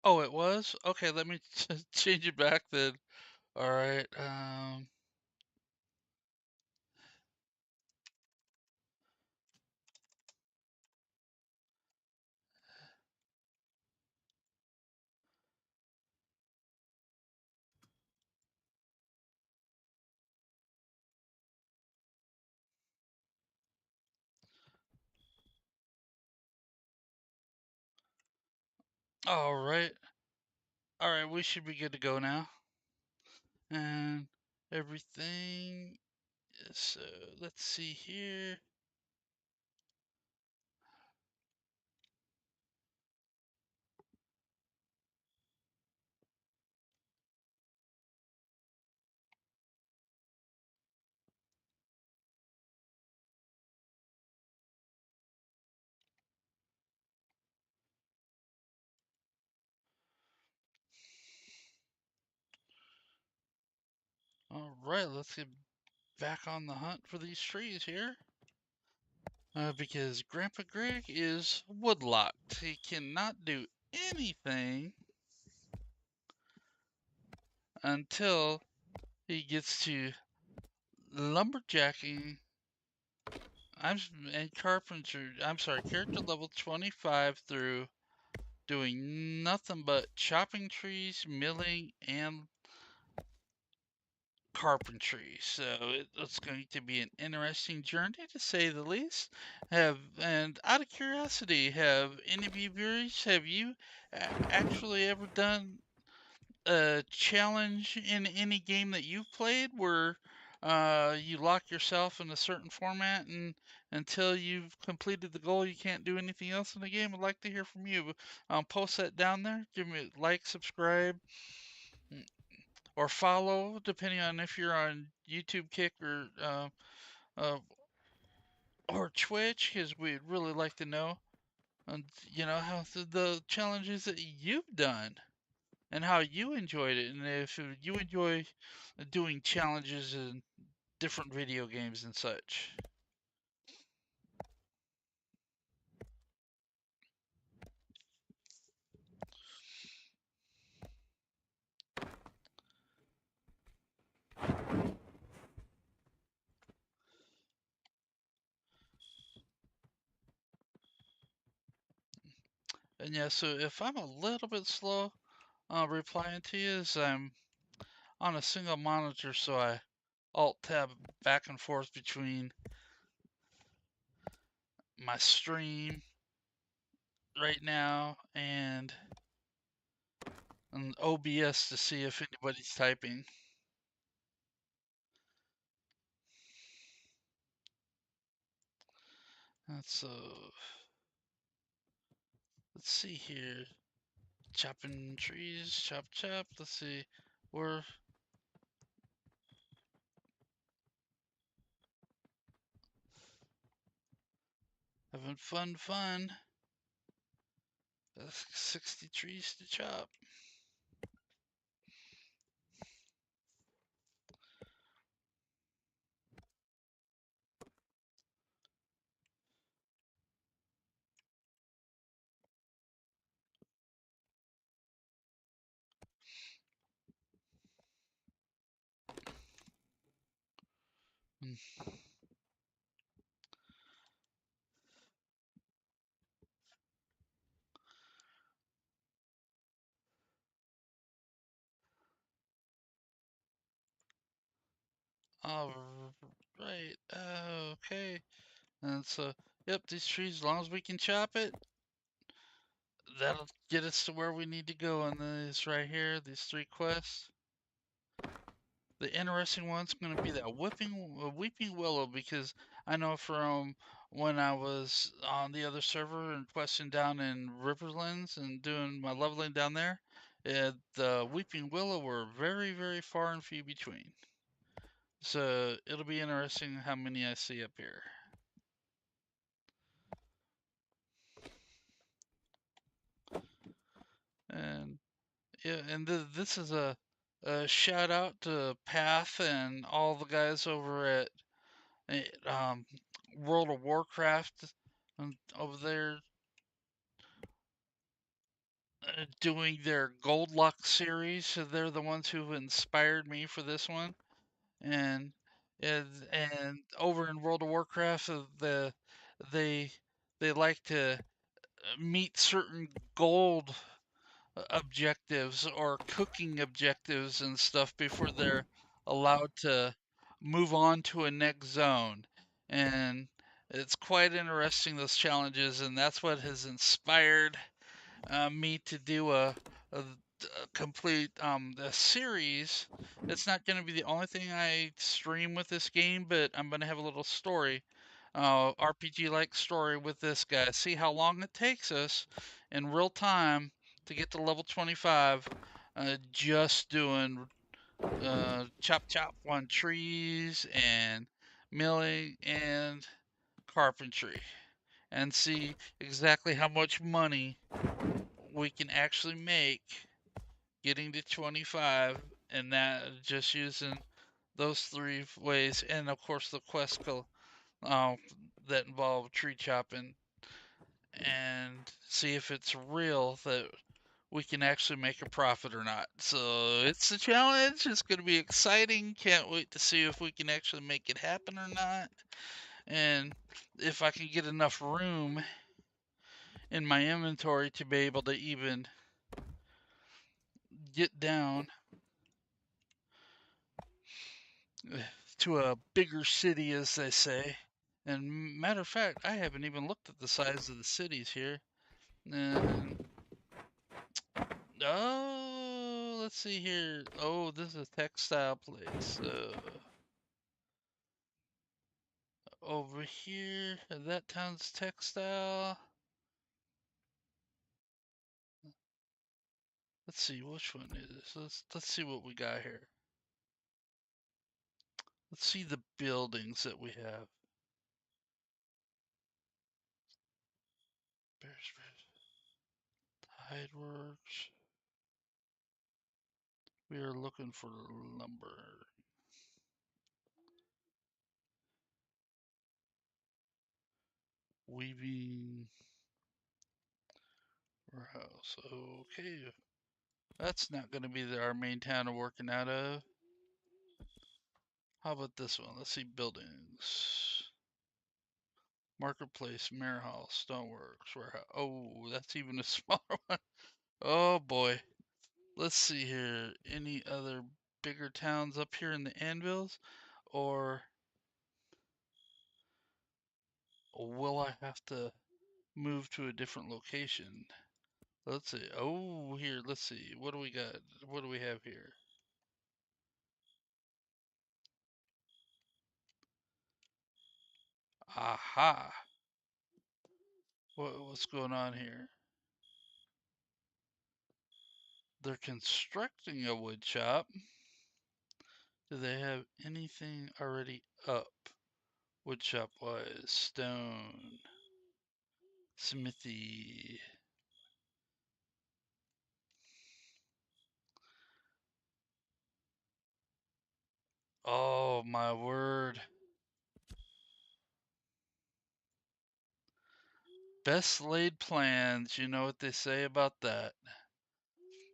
Oh, it was? Okay, let me change it back then. All right. All right. All right, we should be good to go now. And everything is, let's see here. All right, let's get back on the hunt for these trees here. Because Grandpa Greg is woodlocked. He cannot do anything until he gets to lumberjacking. And carpenter. I'm sorry, character level 25 through doing nothing but chopping trees, milling, and carpentry. So it's going to be an interesting journey to say the least. And out of curiosity, have any of you viewers, have you actually ever done a challenge in any game that you've played where you lock yourself in a certain format and until you've completed the goal you can't do anything else in the game? I'd like to hear from you. Post that down there. Give me a like, subscribe, or follow, depending on if you're on YouTube, Kick, uh, or Twitch, because we'd really like to know, how the challenges that you've done and how you enjoyed it, and if you enjoy doing challenges in different video games and such. And yeah, so if I'm a little bit slow replying to you, is I'm on a single monitor, so I alt tab back and forth between my stream right now and OBS to see if anybody's typing. That's let's see here. Chopping trees, chop chop. Let's see. We're having fun. 60 trees to chop. Mm. All right. Okay. And so, yep, these trees, as long as we can chop it, that'll get us to where we need to go on this right here, these 3 quests. the interesting one's going to be that Weeping Willow, because I know from when I was on the other server and questing down in Riverlands and doing my leveling down there, the Weeping Willow were very, very far and few between. So it'll be interesting how many I see up here. And yeah, and this is a shout out to Path and all the guys over at World of Warcraft over there doing their Goldlocked series. So they're the ones who inspired me for this one. And and over in World of Warcraft, they they like to meet certain gold objectives or cooking objectives and stuff before they're allowed to move on to a next zone. And it's quite interesting, those challenges, and that's what has inspired me to do a complete the series. It's not going to be the only thing I stream with this game, but I'm going to have a little story, RPG like story with this guy. See how long it takes us in real time to get to level 25, just doing chop chop on trees and milling and carpentry, and see exactly how much money we can actually make getting to 25, and that just using those three ways, and of course the quest uh, that involve tree chopping, and see if it's real that we can actually make a profit or not. So it's a challenge. It's going to be exciting. Can't wait to see if we can actually make it happen or not, and if I can get enough room in my inventory to be able to even get down to a bigger city, as they say. And matter of fact, I haven't even looked at the size of the cities here. And oh, let's see here. Oh, this is a textile place. Over here, that town's textile. Let's see which one is this. Let's see what we got here. Let's see the buildings that we have. Bears, Tideworks. We are looking for lumber. Weaving warehouse. Okay, that's not going to be our main town we're working out of. How about this one? Let's see buildings. Marketplace, Mayor Hall, Stoneworks, Warehouse. Oh, that's even a smaller one. Oh boy. Let's see here. Any other bigger towns up here in the Anvils? Or will I have to move to a different location? Let's see. Oh, here, let's see. What do we got? What do we have here? Aha. What's going on here? They're constructing a wood shop. Do they have anything already up? Wood shop wise, stone, smithy. Oh my word. Best laid plans, you know what they say about that.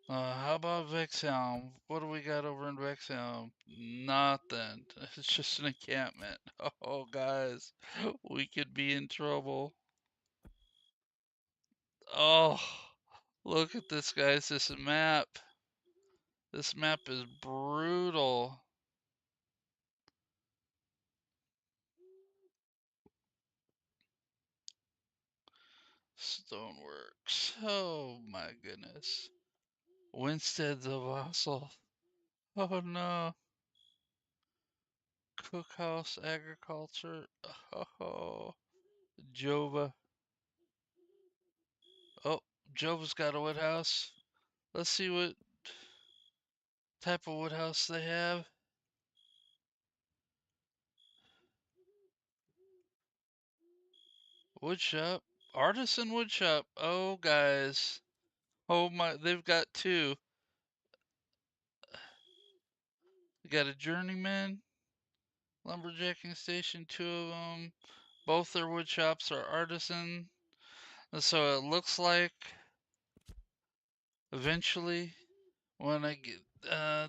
How about Vexhelm? What do we got over in Vexhelm? Nothing. It's just an encampment. Oh, guys, we could be in trouble. Oh, look at this, guys. This map. This map is brutal. Stoneworks. Oh my goodness. Winstead's a vassal. Oh no. Cookhouse Agriculture. Oh, Jova. Oh, Jova's got a wood house. Let's see what type of wood house they have. Wood shop. Artisan wood shop. Oh, guys. Oh my, they've got two. They got a journeyman lumberjacking station, two of them. Both their wood shops are artisan. So it looks like eventually when I get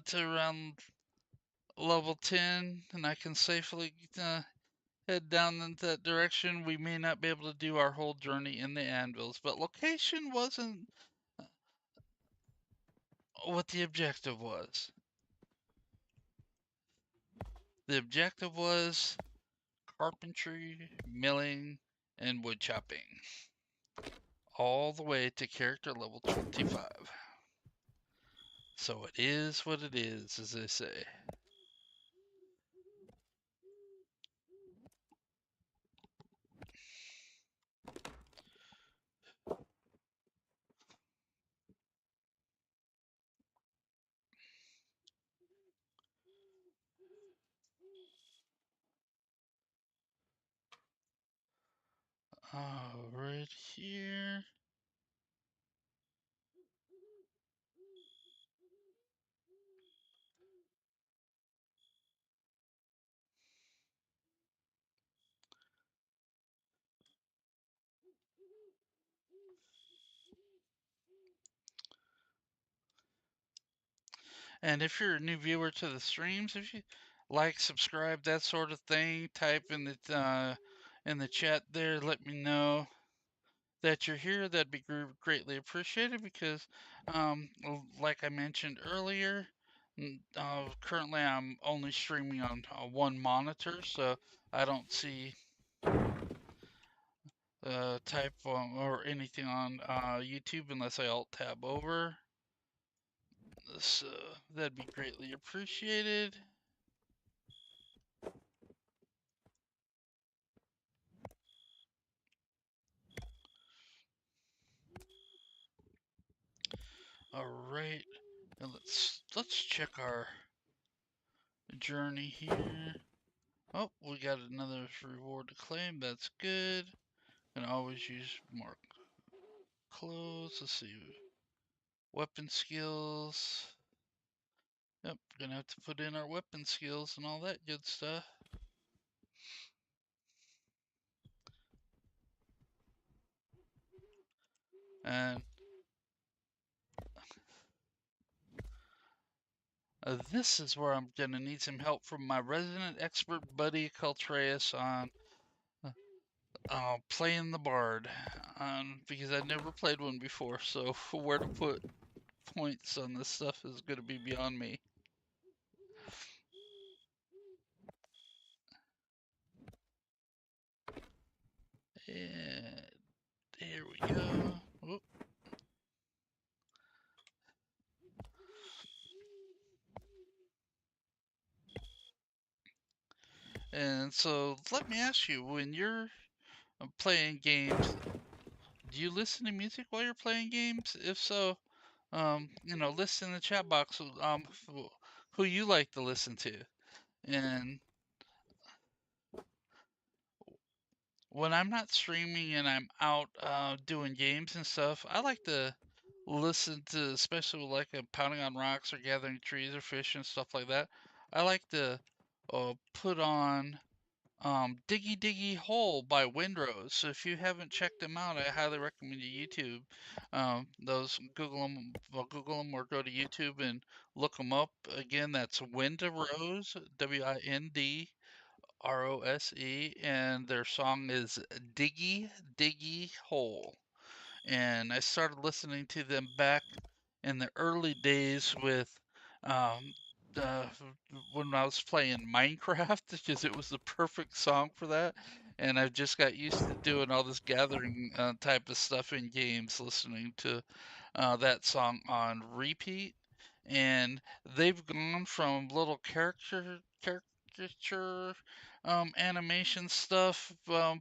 to around level 10 and I can safely head down in that direction, we may not be able to do our whole journey in the anvils. But location wasn't what the objective was. The objective was carpentry, milling, and wood chopping. All the way to character level 25. So it is what it is, as they say. Right here. And if you're a new viewer to the streams, if you like, subscribe, that sort of thing, type in the chat there, let me know that you're here. That'd be greatly appreciated because, like I mentioned earlier, currently I'm only streaming on one monitor, so I don't see type or anything on YouTube unless I alt tab over. So that'd be greatly appreciated. All right, and let's check our journey here. Oh, we got another reward to claim. That's good. Can always use more clothes. Let's see. Weapon skills. Yep, gonna have to put in our weapon skills and all that good stuff. And this is where I'm gonna need some help from my resident expert buddy Caltreus on playing the bard, because I've never played one before. So where to put points on this stuff is gonna be beyond me. And there we go. Whoop. And so let me ask you, when you're playing games, do you listen to music while you're playing games? If so, list in the chat box who you like to listen to. And when I'm not streaming and I'm out doing games and stuff, I like to listen to, especially like pounding on rocks or gathering trees or fish and stuff like that. I like to put on Diggy Diggy Hole by Windrose. So if you haven't checked them out, I highly recommend you YouTube. Those Google them or go to YouTube and look them up. Again, that's Windrose, Windrose, and their song is Diggy Diggy Hole. And I started listening to them back in the early days with um, uh, when I was playing Minecraft because it was the perfect song for that. And I've just got used to doing all this gathering type of stuff in games, listening to that song on repeat. And they've gone from little caricature animation stuff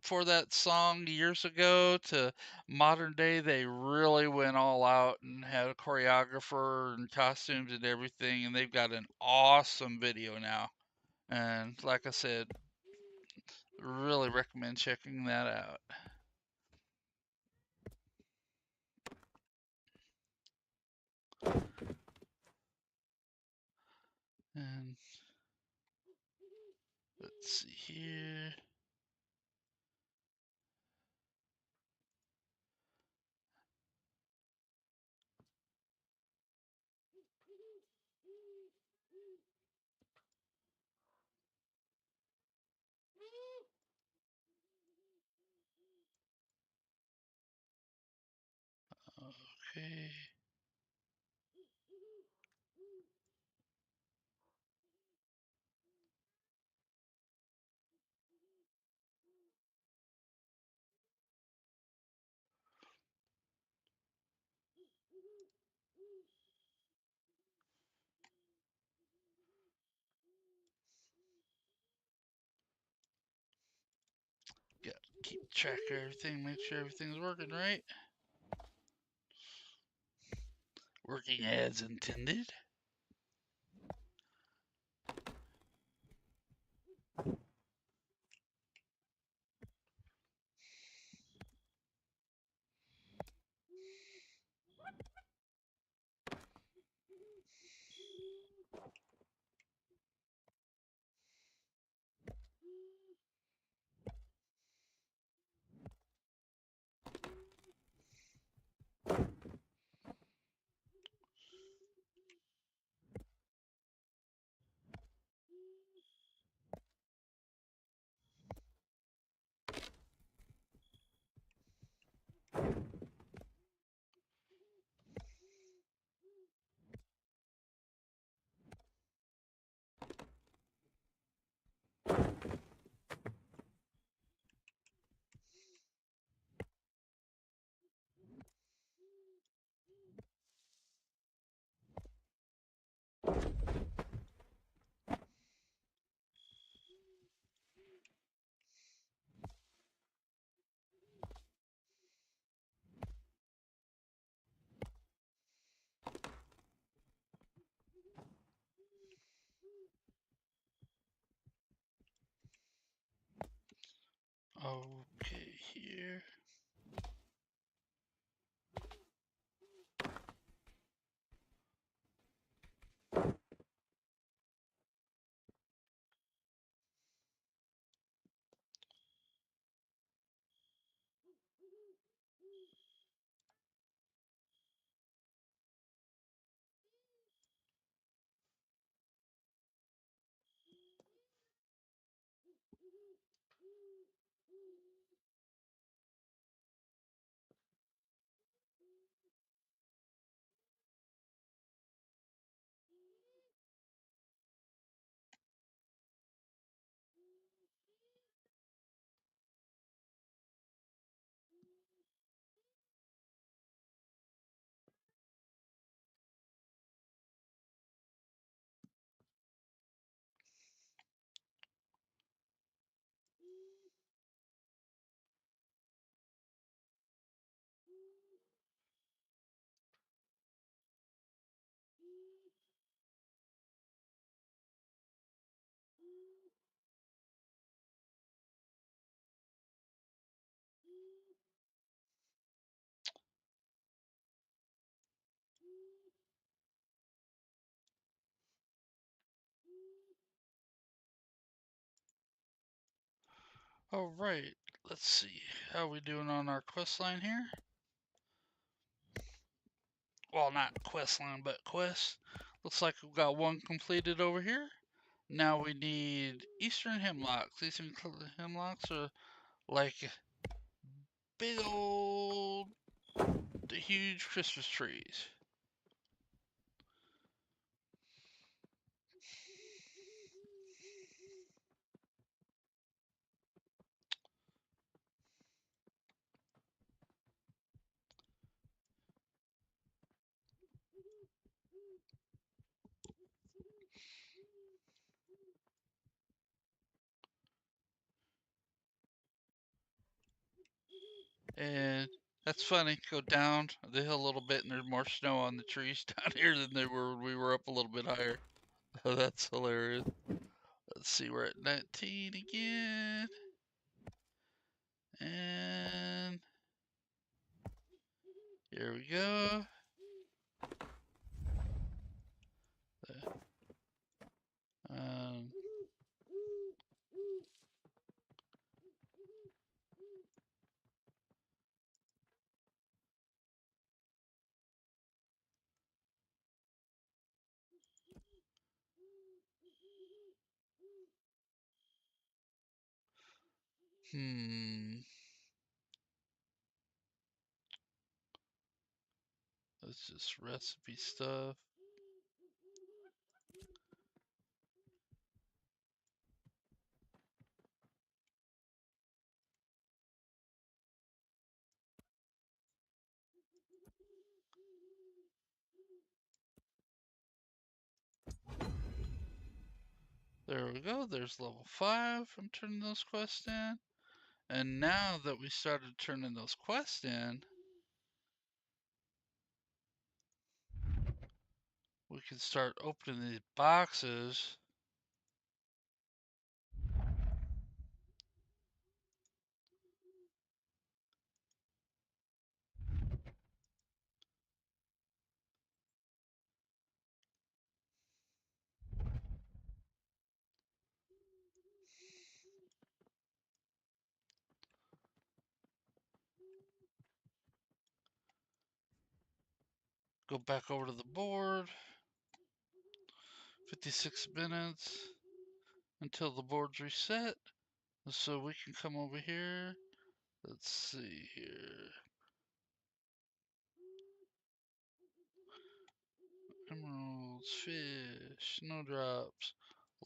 for that song years ago to modern day. They really went all out and had a choreographer and costumes and everything, and they've got an awesome video now. And like I said, really recommend checking that out. And let's see here. Okay. Got to keep track of everything, make sure everything's working right. Working as intended. Okay, here. All right, let's see how we doing on our quest line here. Well, not quest line, but quest. Looks like we've got one completed over here. Now we need Eastern Hemlocks. Eastern Hemlocks are like big old, huge Christmas trees. And that's funny. Go down the hill a little bit, and there's more snow on the trees down here than there were when we were up a little bit higher. Oh, that's hilarious. Let's see, we're at 19 again. And here we go. Um, hmm. That's just recipe stuff. There we go. There's level 5 from turning those quests in. And now that we started turning those quests in, we can start opening these boxes. Go back over to the board. 56 minutes until the board's reset. So we can come over here. Let's see here. Emeralds, fish, snowdrops,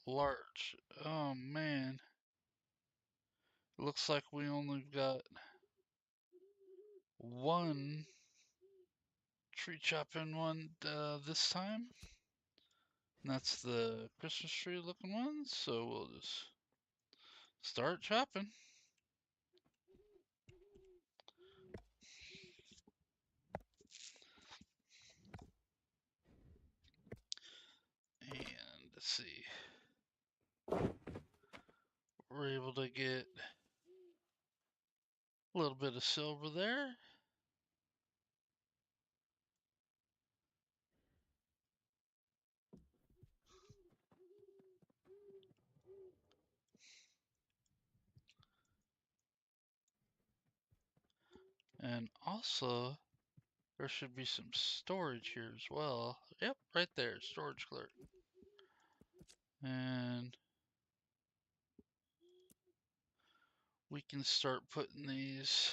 larch. Oh man. It looks like we only got one tree chopping one this time. And that's the Christmas tree looking one. So we'll just start chopping. And let's see. We're able to get a little bit of silver there. And also, there should be some storage here as well. Yep, right there, storage clerk. And we can start putting these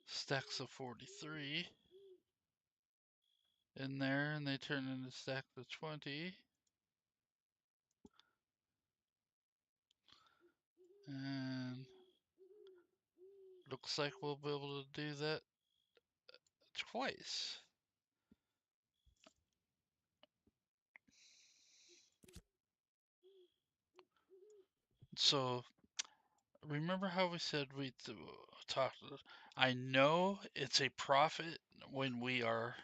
stacks of 43 in there, and they turn into stacks of 20. And looks like we'll be able to do that twice. So remember how we said we talked? I know it's a profit when we are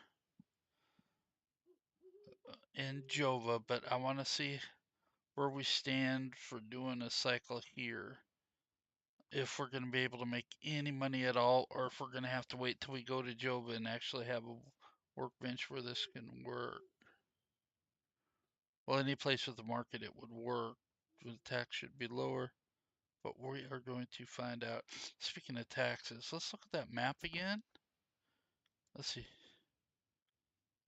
in Jova, but I want to see where we stand for doing a cycle here. If we're going to be able to make any money at all, or if we're going to have to wait till we go to Jova and actually have a workbench where this can work. Well, any place with the market it would work. The tax should be lower, but we are going to find out. Speaking of taxes, let's look at that map again. Let's see.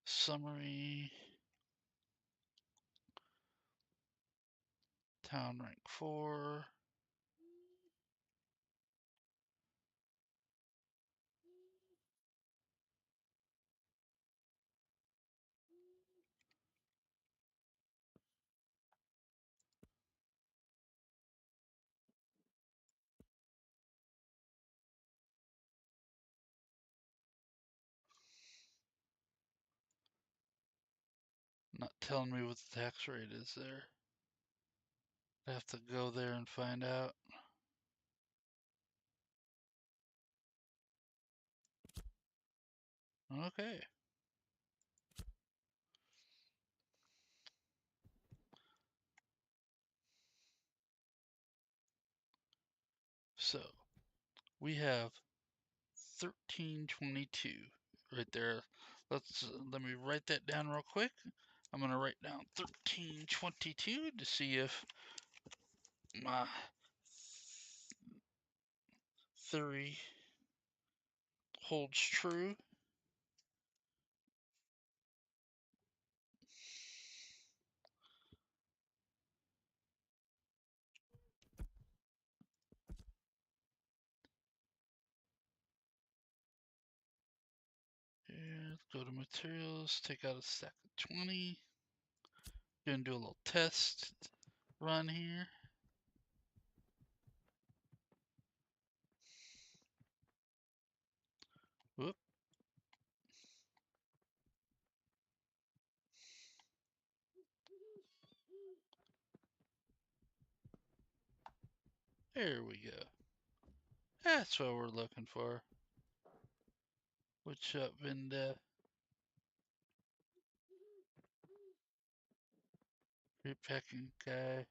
Summary. Town rank 4. Not telling me what the tax rate is there. I have to go there and find out. Okay. So we have 1322 right there. Let me write that down real quick. I'm gonna write down 1322 to see if my theory holds true. Here, let's go to materials, take out a stack of 20. Gonna do a little test run here. Whoop. There we go. That's what we're looking for. What's up, Vinda? Repacking guy.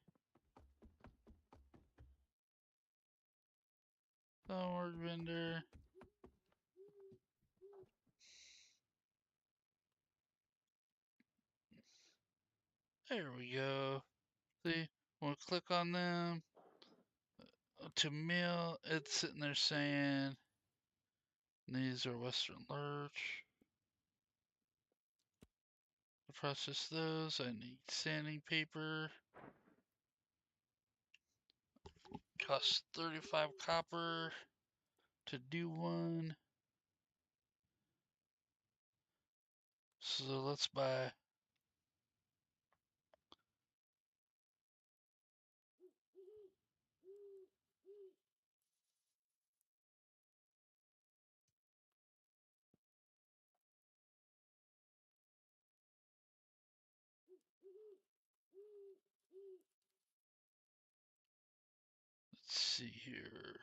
Downward vendor. There we go. See, we'll click on them to mill. It's sitting there saying these are Western Lurch. To process those, I need sanding paper. Costs 35 copper to do one. So let's buy. Let's see here.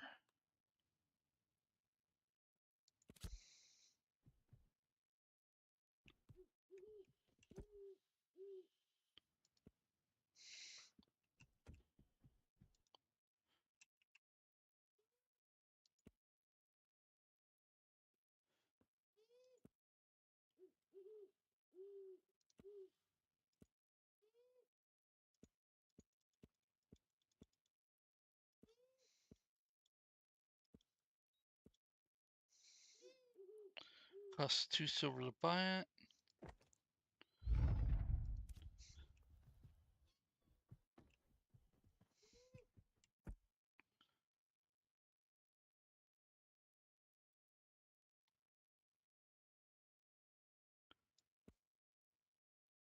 Costs 2 silver to buy it.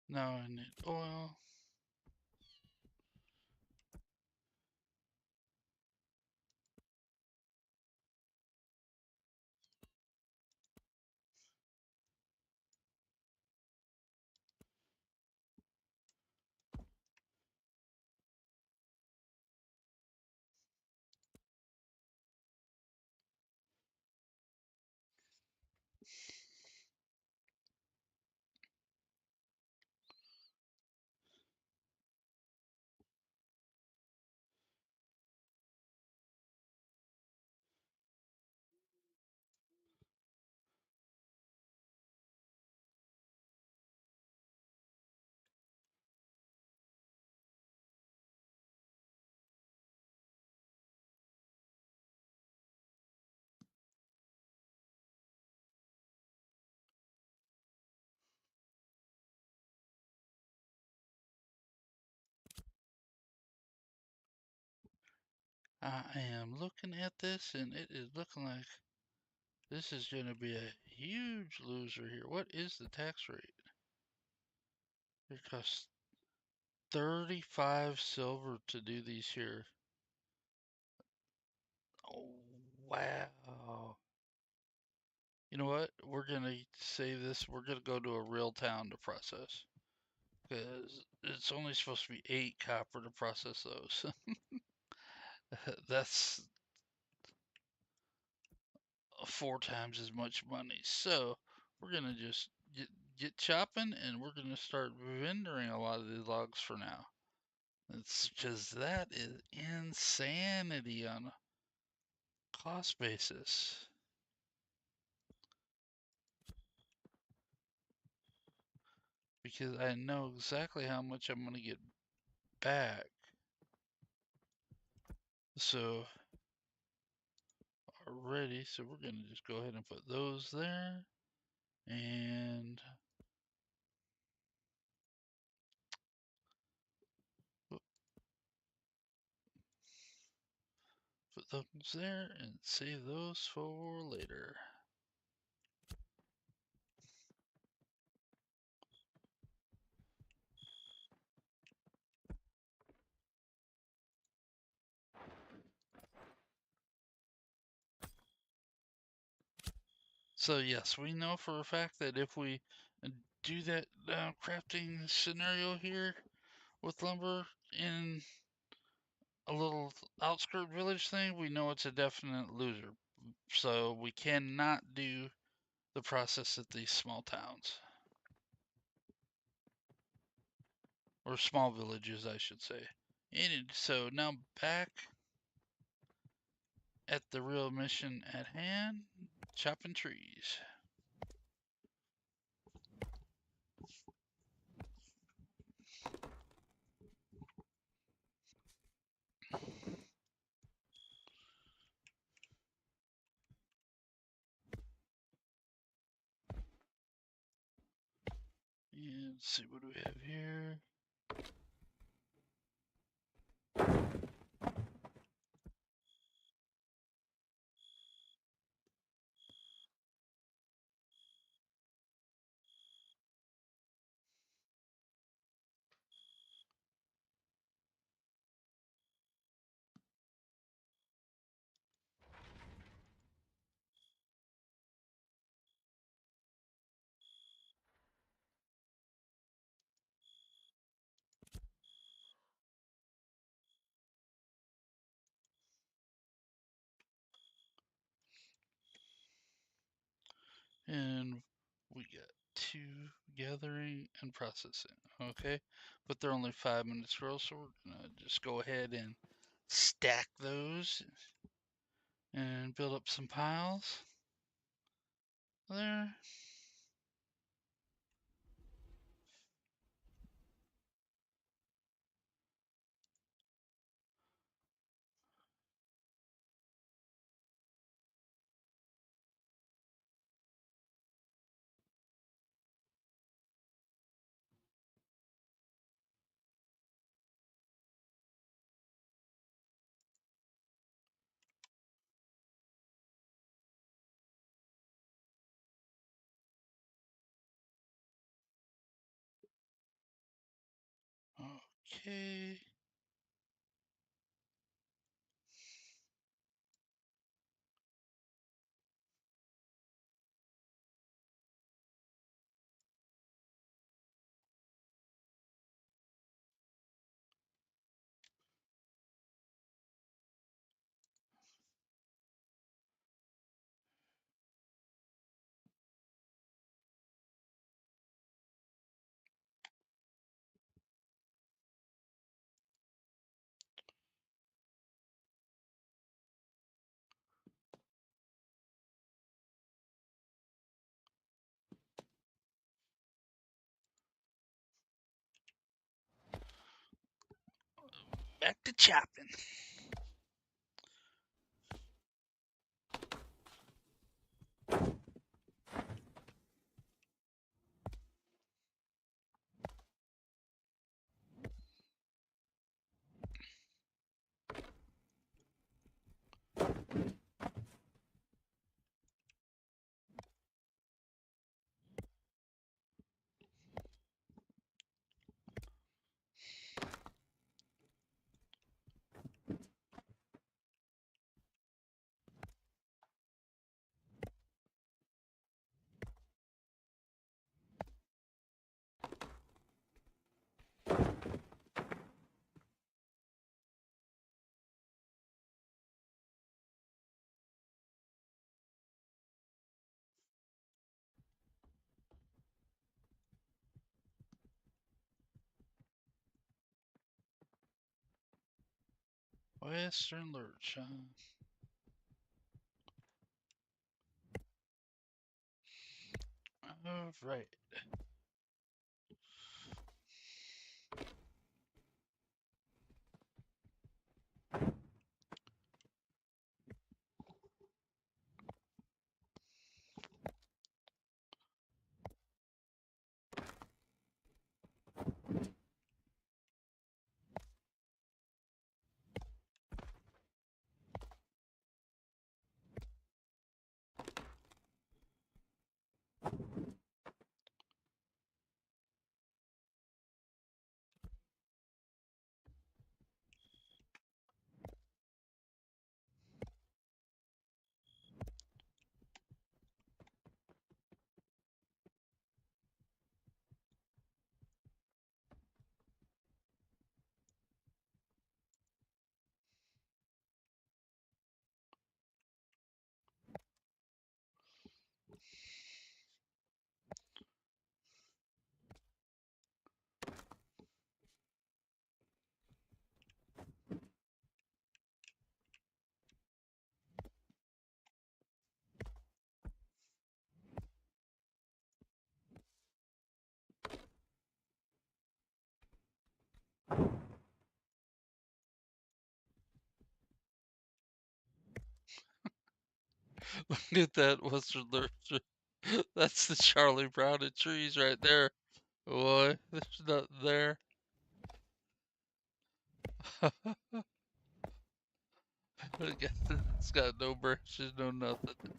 Now I need oil. I am looking at this and it is looking like this is going to be a huge loser here. What is the tax rate? It costs 35 silver to do these here. Oh, wow. You know what? We're going to save this. We're going to go to a real town to process. because it's only supposed to be 8 copper to process those. That's 4 times as much money. So we're gonna just get chopping, and we're gonna start vendoring a lot of these logs for now. It's just that is insanity on a cost basis. Because I know exactly how much I'm gonna get back. So already, so we're gonna just go ahead and put those there, and put those there and save those for later. So yes, we know for a fact that if we do that crafting scenario here with lumber in a little outskirt village thing, we know it's a definite loser. So we cannot do the process at these small towns. Or small villages, I should say. And so now back at the real mission at hand, chopping trees. And let's see, what do we have here? And we got 2 gathering and processing. Okay, but they're only 5-minute scrolls, so we're gonna just go ahead and stack those and build up some piles there. Okay. Back to chopping. Western Lurch, huh? All right. Look at that Western Lurch. That's the Charlie Brown and trees right there. Boy, there's nothing there. It's got no branches, no nothing.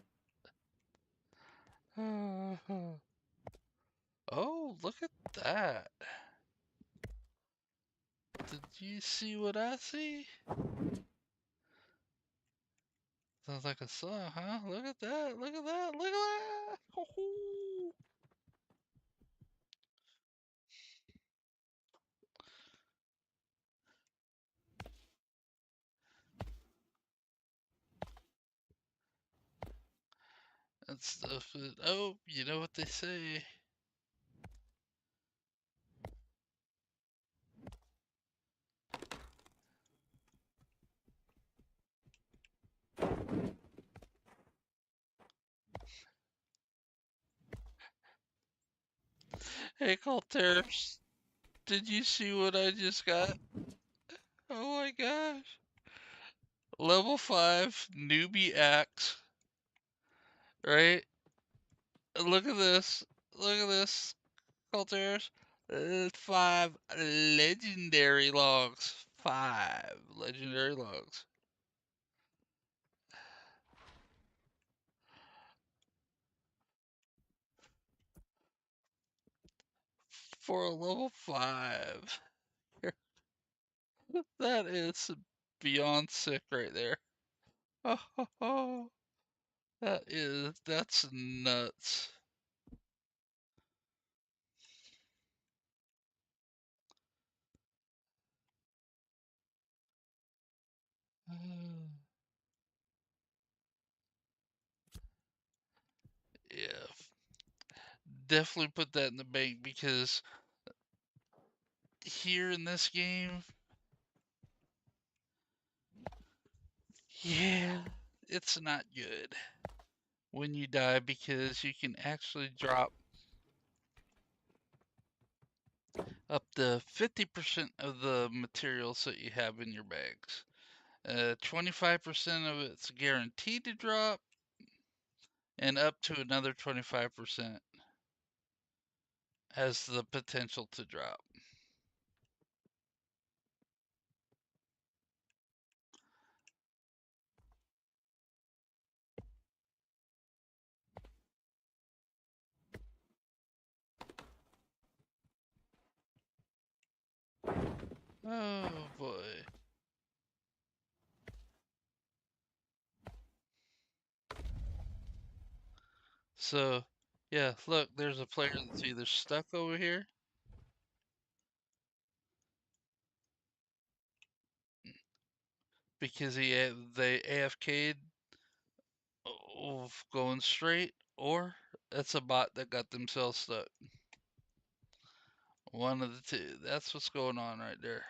Oh, look at that. Did you see what I see? Sounds like a song, huh? Look at that, look at that, look at that! Hoo-hoo. That stuff is, oh, you know what they say. Hey, Calteris, did you see what I just got? Oh my gosh. Level 5 newbie axe, right? Look at this. Look at this, Calteris. 5 legendary logs. 5 legendary logs. For a level 5. That is beyond sick right there. Oh, that's nuts. Yeah, definitely put that in the bank because here in this game, yeah, it's not good when you die because you can actually drop up to 50% of the materials that you have in your bags. 25% of it's guaranteed to drop, and up to another 25% has the potential to drop. Oh boy. So, yeah, look, there's a player that's either stuck over here because they AFK'd going straight, or it's a bot that got themselves stuck. One of the two. That's what's going on right there.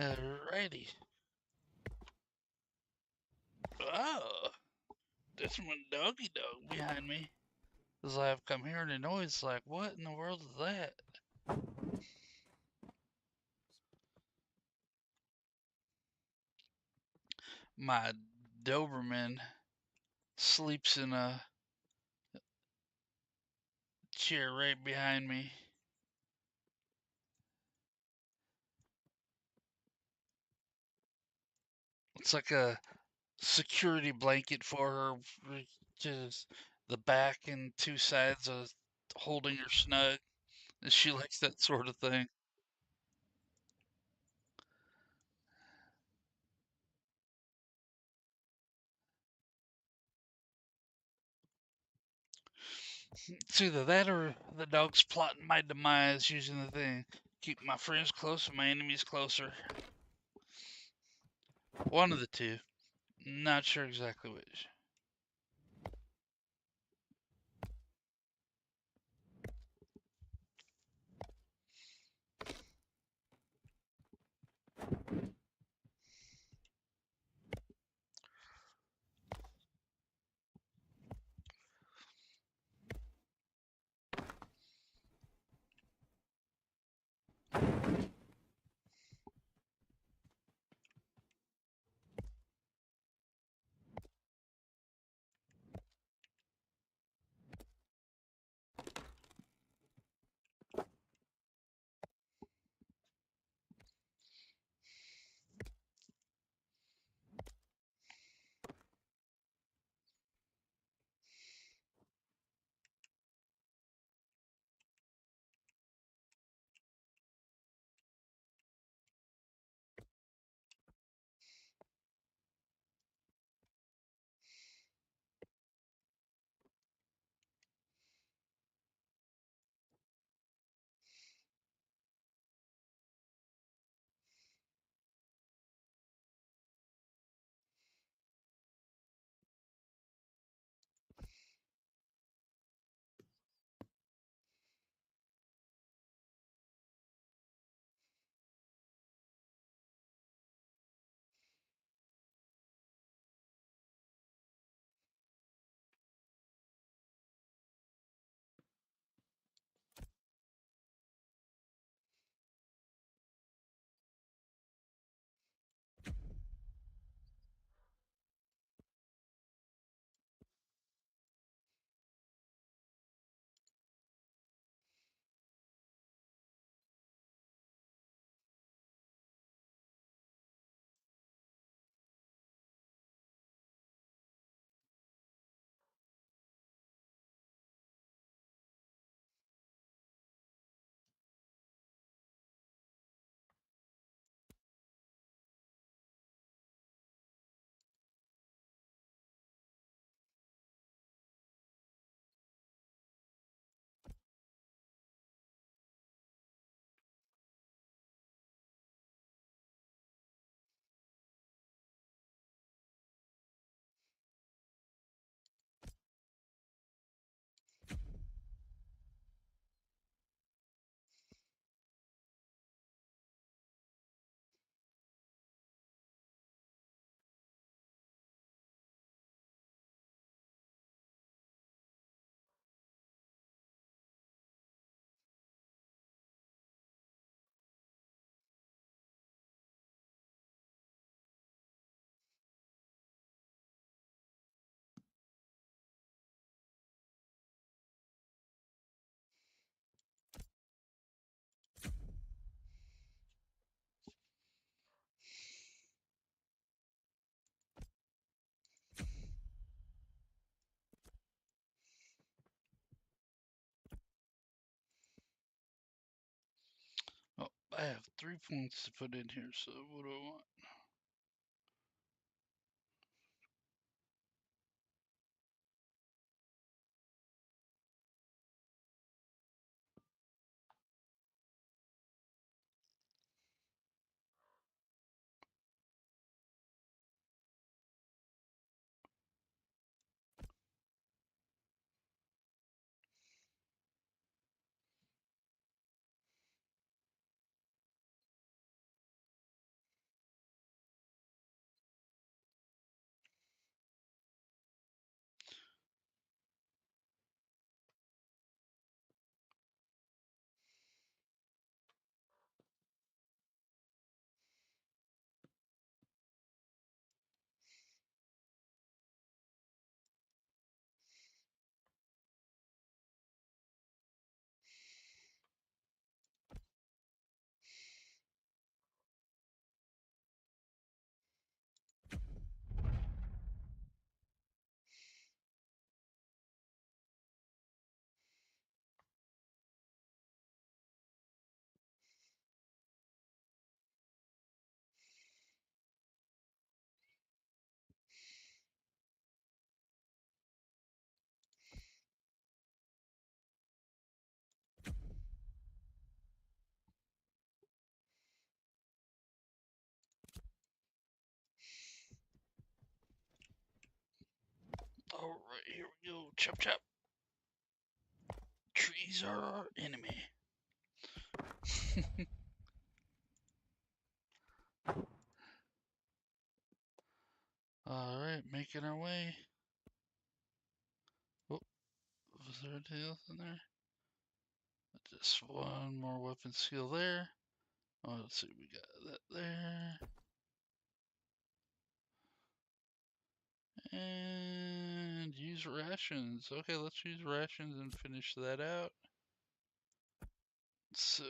Alrighty. Oh, there's one doggy dog behind me. As I've come hearing a noise like, what in the world is that? My Doberman sleeps in a chair right behind me. It's like a security blanket for her, just the back and two sides of holding her snug. And she likes that sort of thing. It's either that or the dog's plotting my demise using the thing. Keep my friends close and my enemies closer. One of the two. Not sure exactly which. Oh, I have 3 points to put in here, so what do I want? Chop chop. Trees are our enemy. Alright, making our way. Oh, was there anything else in there? Just one more weapon skill there. Oh, let's see, we got that there. And use rations. Okay, let's use rations and finish that out. So,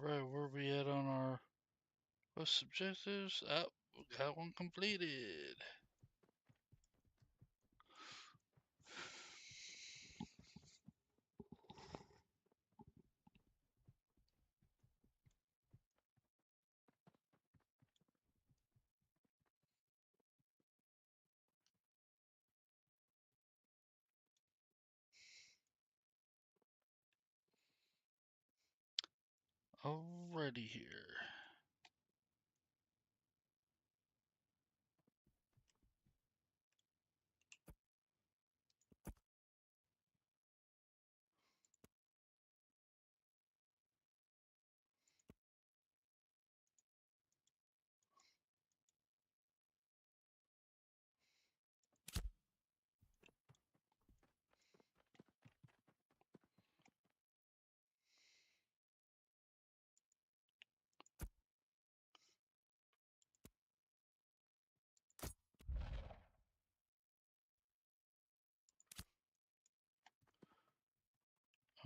alright, where we at on our quest objectives? Oh, we got one completed. Alrighty here.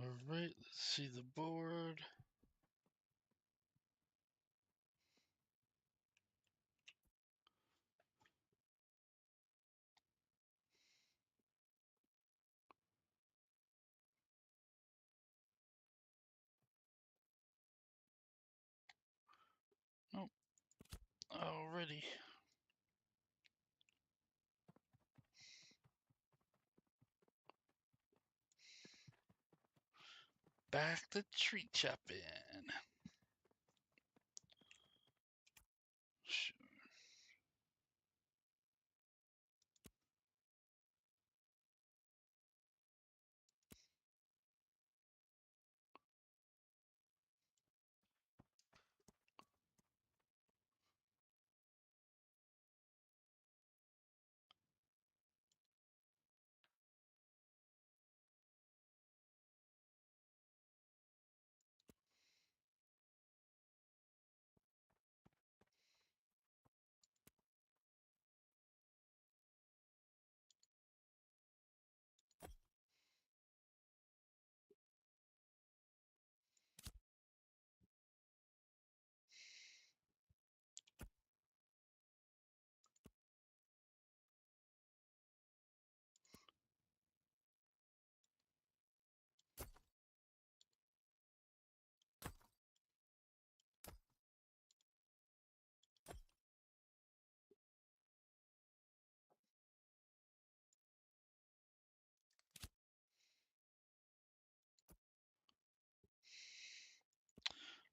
Alright, let's see the board. Nope. Alrighty. Back to tree chopping.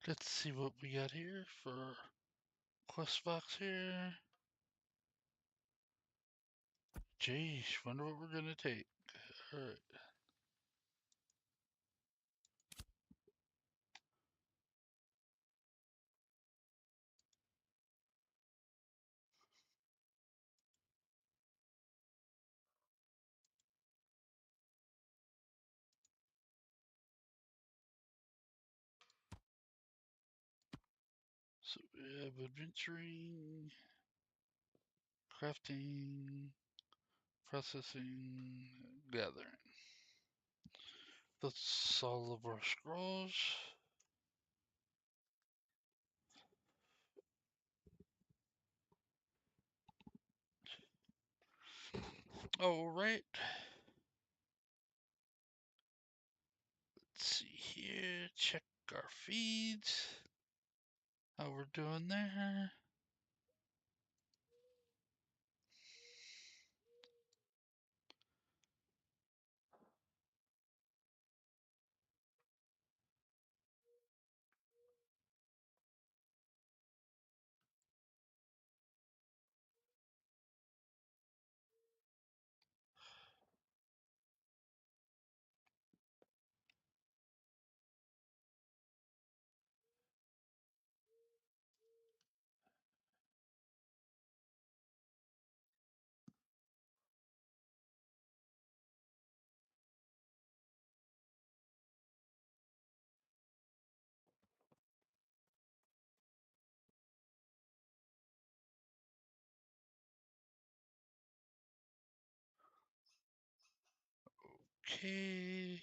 Let's see what we got here for quest box here. Geez, wonder what we're gonna take. All right. So we have adventuring, crafting, processing, gathering. That's all of our scrolls. All right. Let's see here. Check our feeds. How we're doing there. Okay.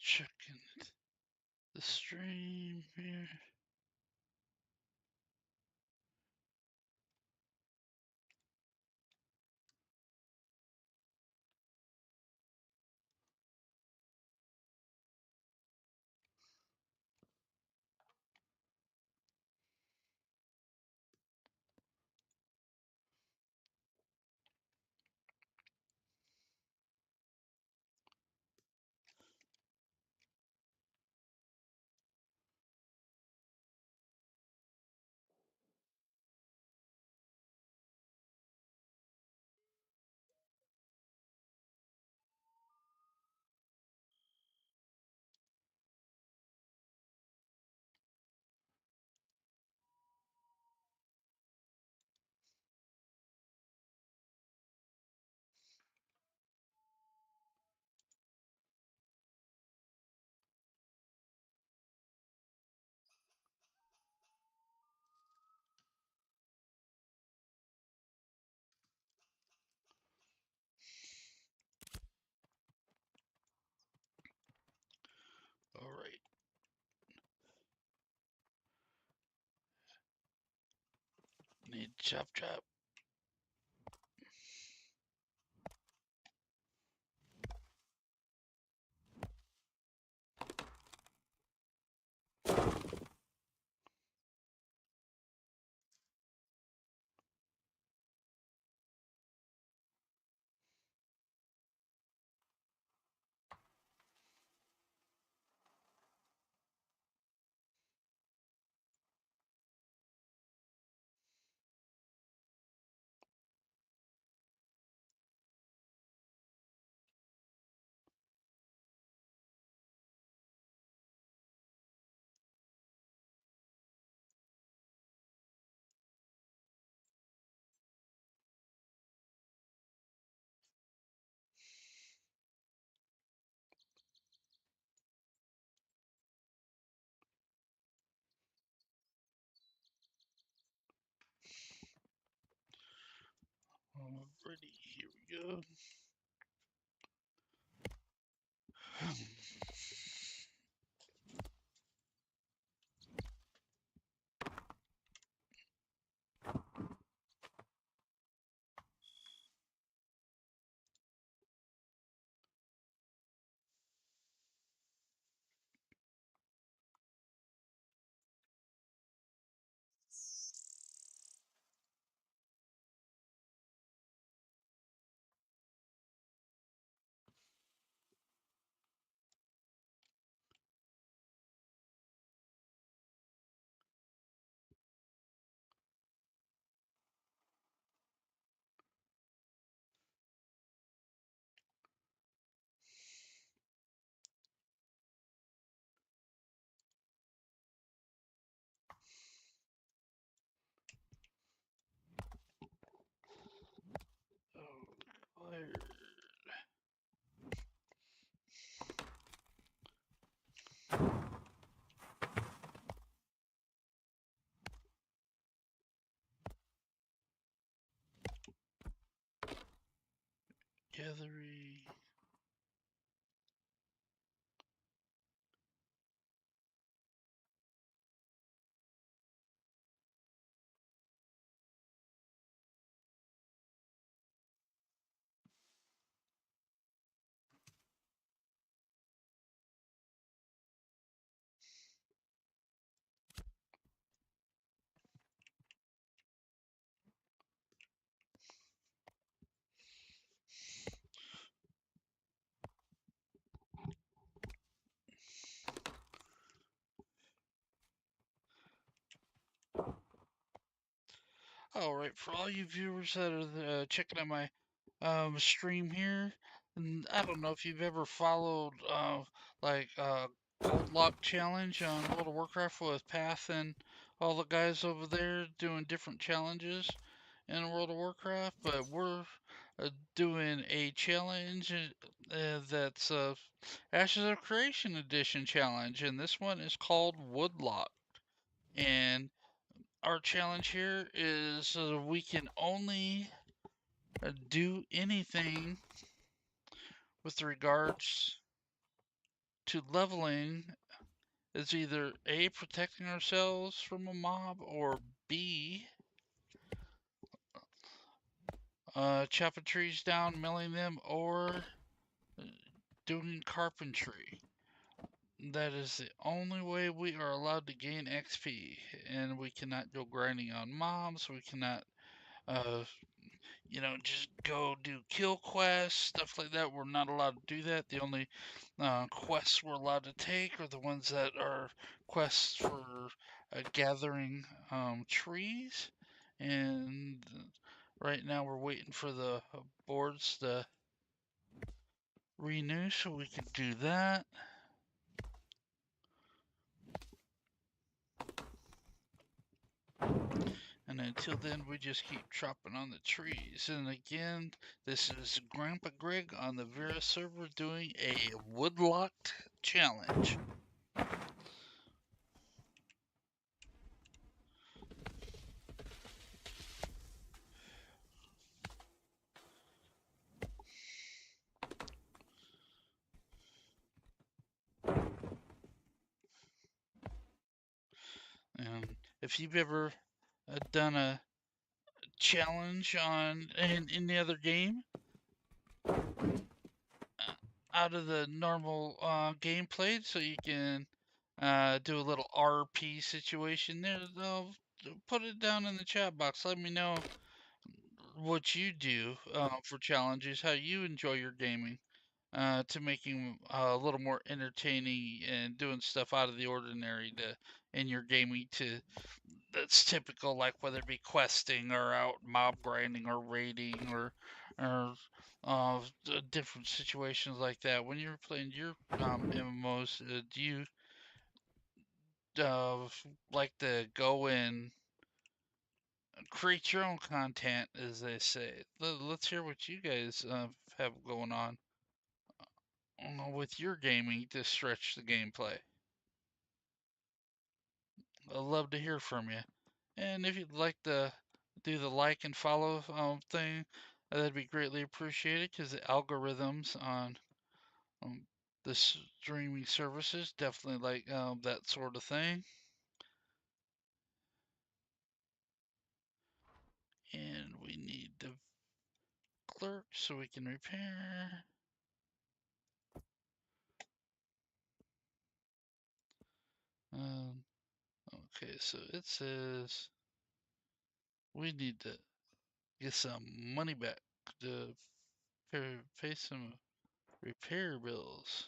Checking the stream here. All right. Need chop chop. Ready, here we go. Oh, gathering. All right, for all you viewers that are checking out my stream here, and I don't know if you've ever followed like Goldlocked challenge on World of Warcraft with Path and all the guys over there doing different challenges in World of Warcraft, but we're doing a challenge that's Ashes of Creation Edition challenge, and this one is called Woodlocked. And our challenge here is we can only do anything with regards to leveling is either A, protecting ourselves from a mob, or B, chopping trees down, milling them, or doing carpentry. That is the only way we are allowed to gain XP, and we cannot go grinding on mobs, we cannot uh, just go do kill quests, stuff like that. We're not allowed to do that. The only quests we're allowed to take are the ones that are quests for gathering trees. And right now we're waiting for the boards to renew so we can do that. And until then, we just keep chopping on the trees. And again, this is Grandpa Greg on the Vera server doing a Woodlocked challenge. And if you've ever done a challenge on in any other game, out of the normal gameplay, so you can do a little RP situation there, put it down in the chat box. Let me know what you do for challenges, how you enjoy your gaming, to making a little more entertaining and doing stuff out of the ordinary to in your gaming to that's typical, like whether it be questing or out mob grinding or raiding or different situations like that. When you're playing your MMOs, do you uh, like to go and create your own content, as they say? Let's hear what you guys have going on with your gaming to stretch the gameplay. I'd love to hear from you. And if you'd like to do the like and follow thing, That'd be greatly appreciated because the algorithms on um, the streaming services definitely like that sort of thing. And we need the clerk so we can repair. Um, okay, so it says we need to get some money back to pay some repair bills.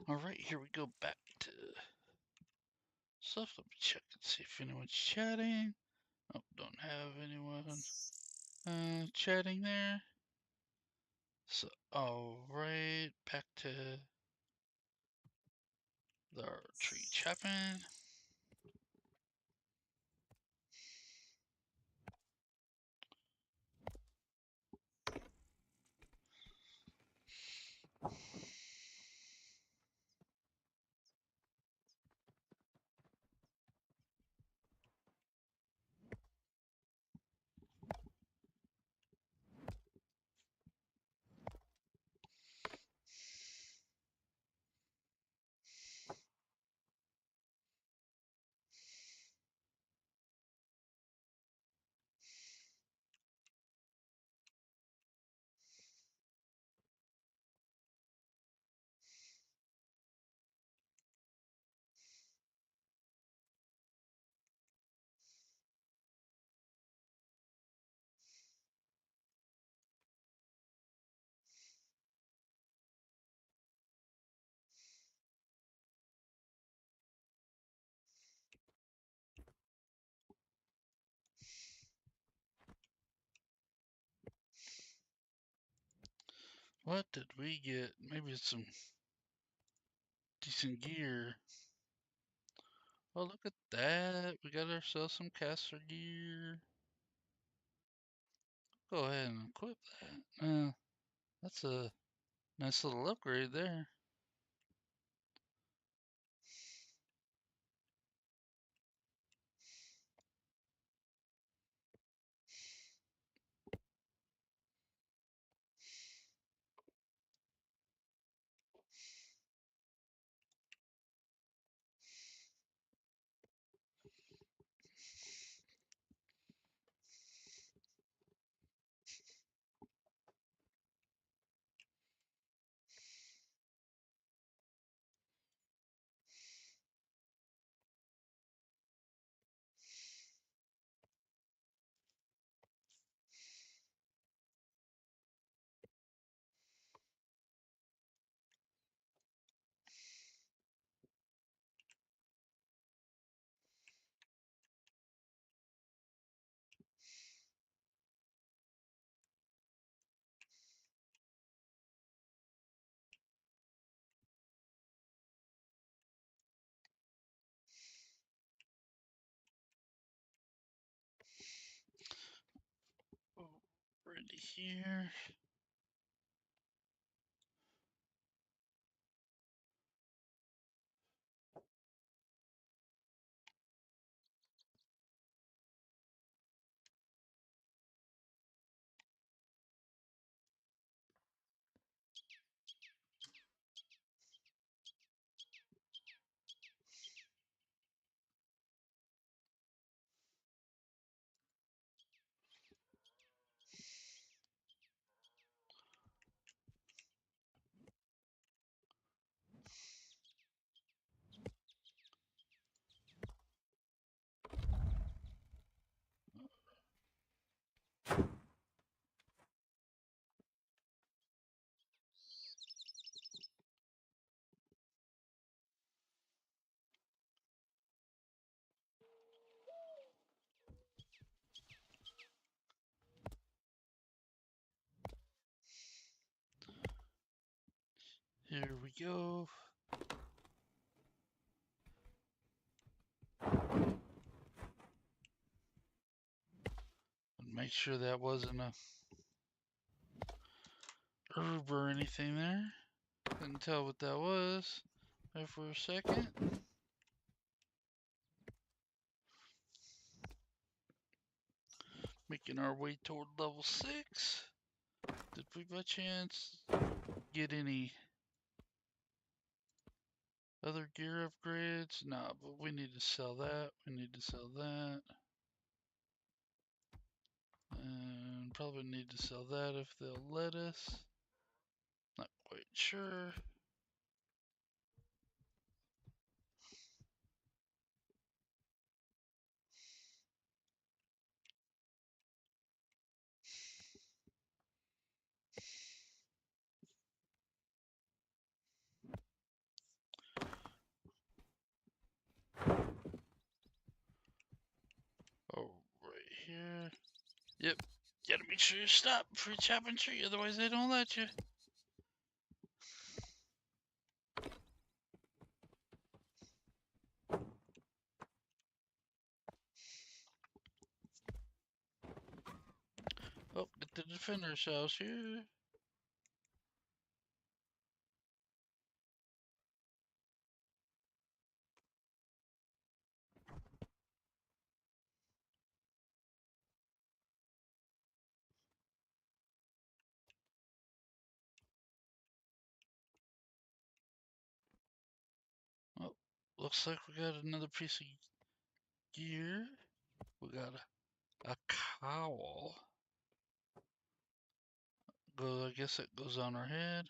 All right, here we go back to stuff. Let me check and see if anyone's chatting. Oh, don't have anyone chatting there. So, all right, back to our tree chopping. What did we get? Maybe some decent gear. Oh, look at that. We got ourselves some caster gear. Go ahead and equip that. That's a nice little upgrade there. Ready here. we go. And make sure that wasn't a herb or anything there. Couldn't tell what that was there for a second. Making our way toward level 6. Did we by chance get any other gear upgrades? Nah, but we need to sell that. We need to sell that. And probably need to sell that if they'll let us. Not quite sure. Oh, right here. Yep. Gotta make sure you stop before you chop a tree, otherwise they don't let you. Oh, get the defender's house here. Oh, looks like we got another piece of gear. We got a cowl. I guess it goes on our head.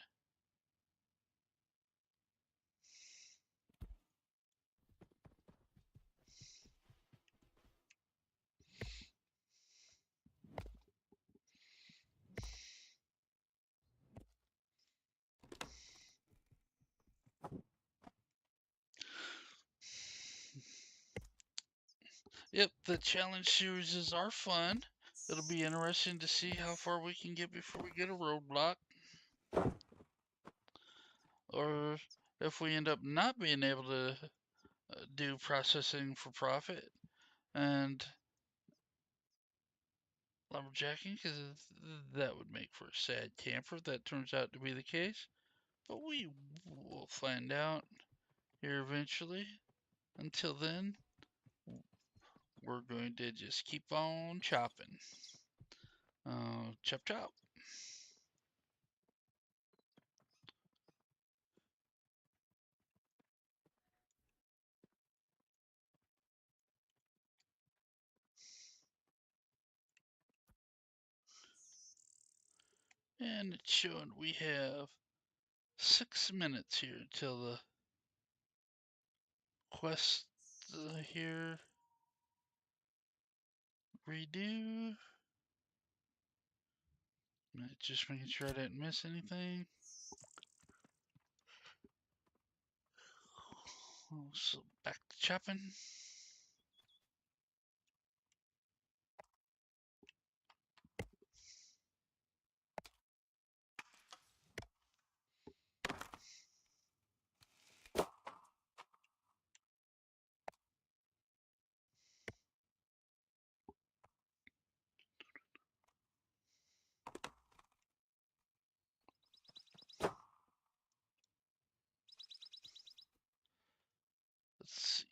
Yep, the challenge series are fun. It'll be interesting to see how far we can get before we get a roadblock. Or if we end up not being able to do processing for profit and lumberjacking, because that would make for a sad camper if that turns out to be the case. But we will find out here eventually. Until then, we're going to just keep on chopping. Chop chop. And it's showing we have 6 minutes here till the quest here redo. Just making sure I didn't miss anything. So back to chopping. Let's see.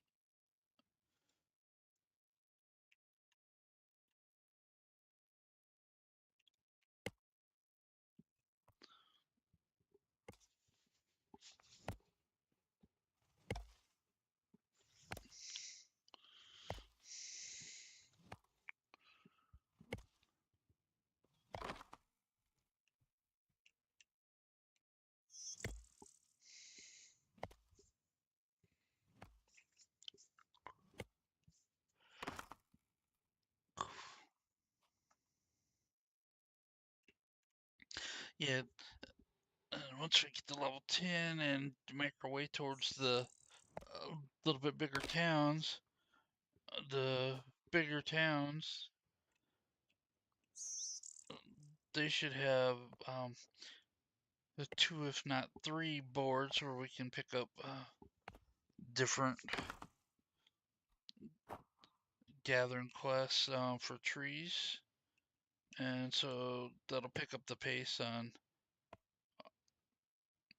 Yeah, once we get to level 10 and make our way towards the little bit bigger towns, the bigger towns, they should have 2, if not 3 boards where we can pick up different gathering quests for trees. And so that'll pick up the pace on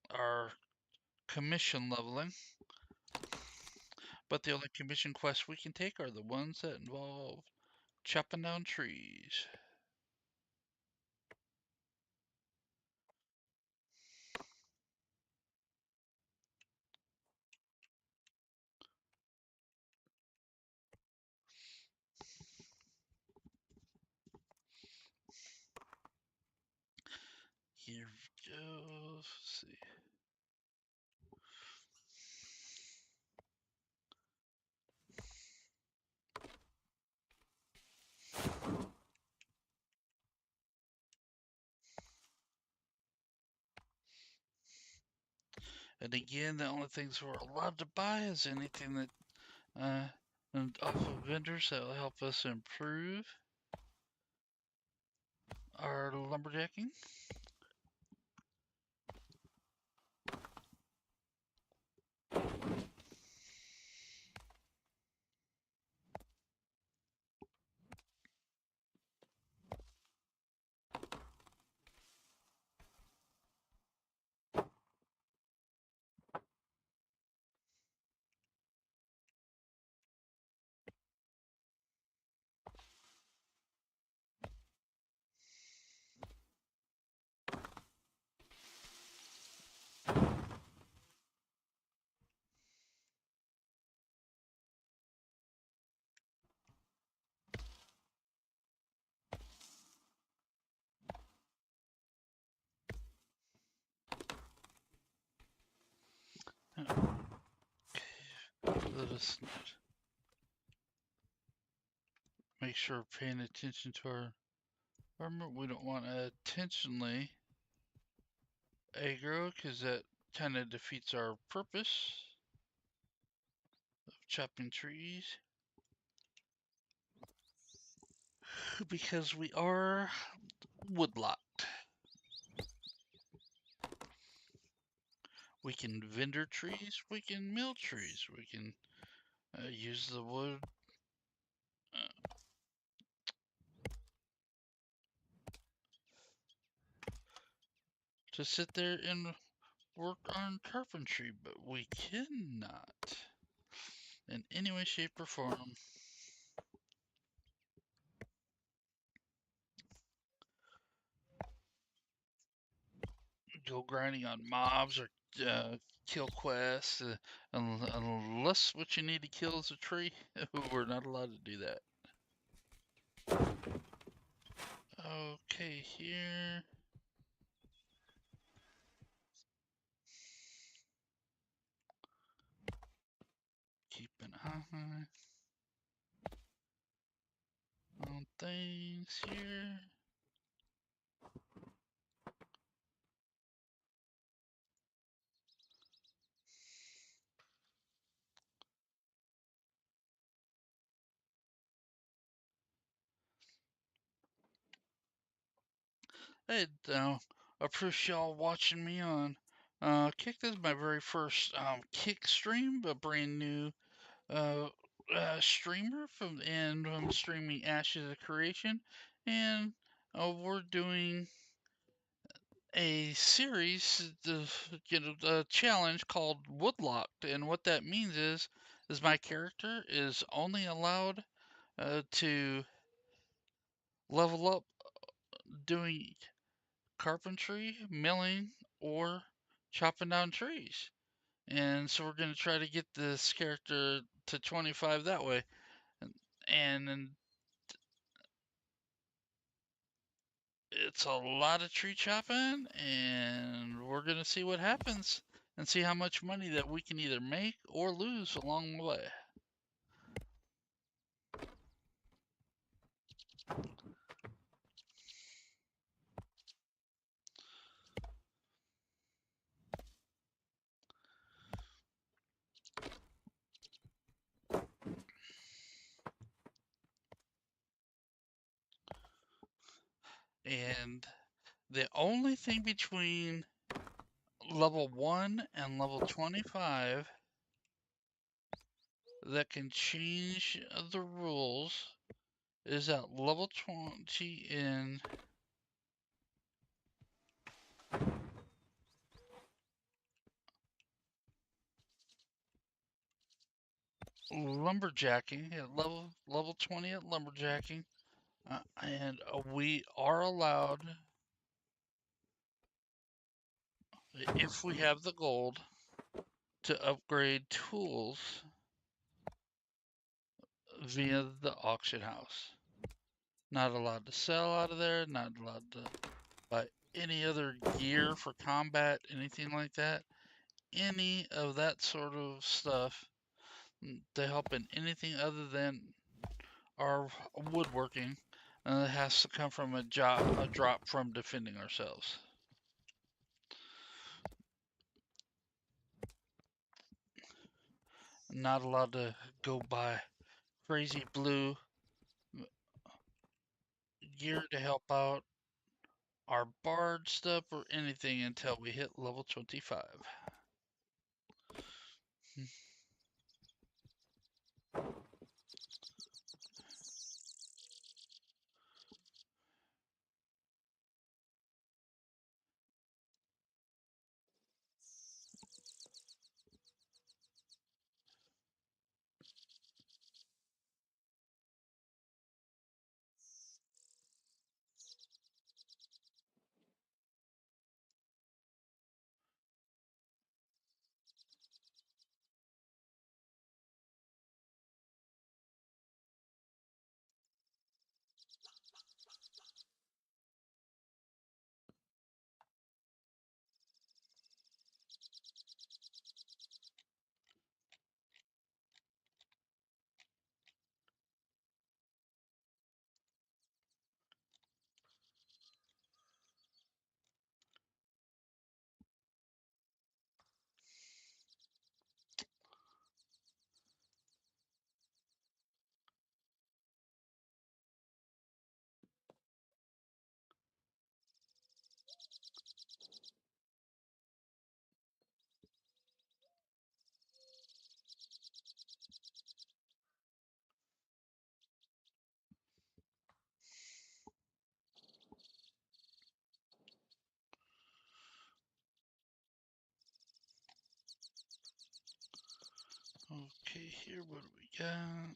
our commission leveling. But the only commission quests we can take are the ones that involve chopping down trees. Here we go. Let's see. And again, the only things we're allowed to buy is anything that and off of vendors that will help us improve our lumberjacking. Let us make sure we're paying attention to our armor. We don't want to intentionally aggro because that kind of defeats our purpose of chopping trees. Because we are woodlocked. We can vendor trees, we can mill trees, we can use the wood to sit there and work on carpentry, but we cannot in any way, shape, or form go grinding on mobs or kill quests unless what you need to kill is a tree. We're not allowed to do that. Okay, here. Keep an eye on things here. Hey, appreciate y'all watching me on Kick. This is my very first Kick stream, a brand new uh, streamer and I'm streaming Ashes of Creation, and we're doing a series, a challenge called Woodlocked, and what that means is my character is only allowed to level up doing carpentry, milling, or chopping down trees. And so we're going to try to get this character to 25 that way. And it's a lot of tree chopping, and we're going to see what happens and see how much money that we can either make or lose along the way. And the only thing between level 1 and level 25 that can change the rules is at level 20 in lumberjacking, at level 20 at lumberjacking, and we are allowed, if we have the gold, to upgrade tools via the auction house. Not allowed to sell out of there, not allowed to buy any other gear for combat, anything like that. Any of that sort of stuff to help in anything other than our woodworking has to come from a drop from defending ourselves. Not allowed to go buy crazy blue gear to help out our bard stuff or anything until we hit level 25. Okay, here, what do we got?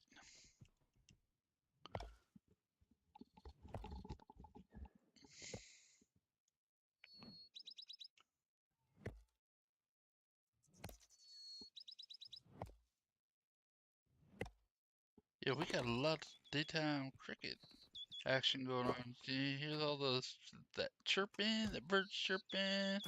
Yeah, we got a lot of daytime cricket action going on. Do you hear all those, that chirping, that birds chirping?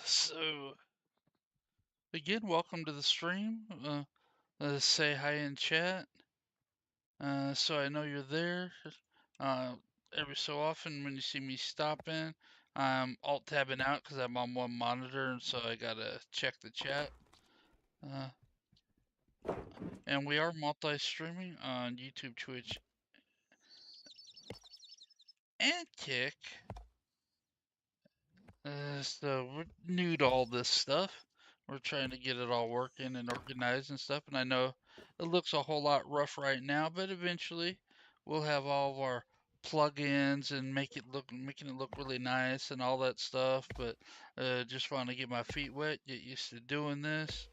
So, again, welcome to the stream. Say hi in chat, so I know you're there. Uh, every so often when you see me stop in, I'm alt tabbing out because I'm on one monitor, and so I gotta check the chat. Uh, and we are multi-streaming on YouTube, Twitch, and Kick. So we're new to all this stuff. We're trying to get it all working and organized and stuff. And I know it looks a whole lot rough right now, but eventually we'll have all of our plugins and making it look really nice and all that stuff. But just want to get my feet wet, get used to doing this,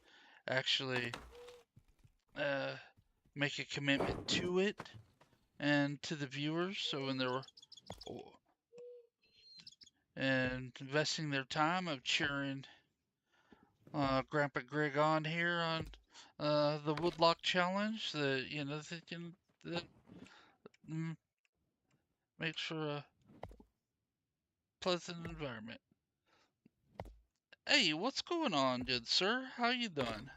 actually uh, make a commitment to it and to the viewers. So when they're and investing their time of cheering Grandpa Greg on here on the Woodlock Challenge, that thinking that mm, makes for a pleasant environment. Hey, what's going on, good sir? How you doing?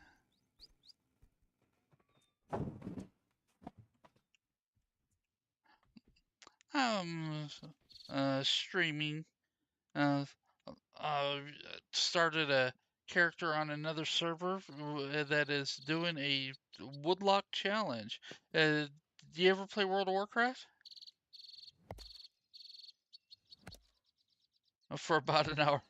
I'm streaming. Uh, uh, Started a character on another server that is doing a Woodlock challenge. Do you ever play World of Warcraft? For about an hour.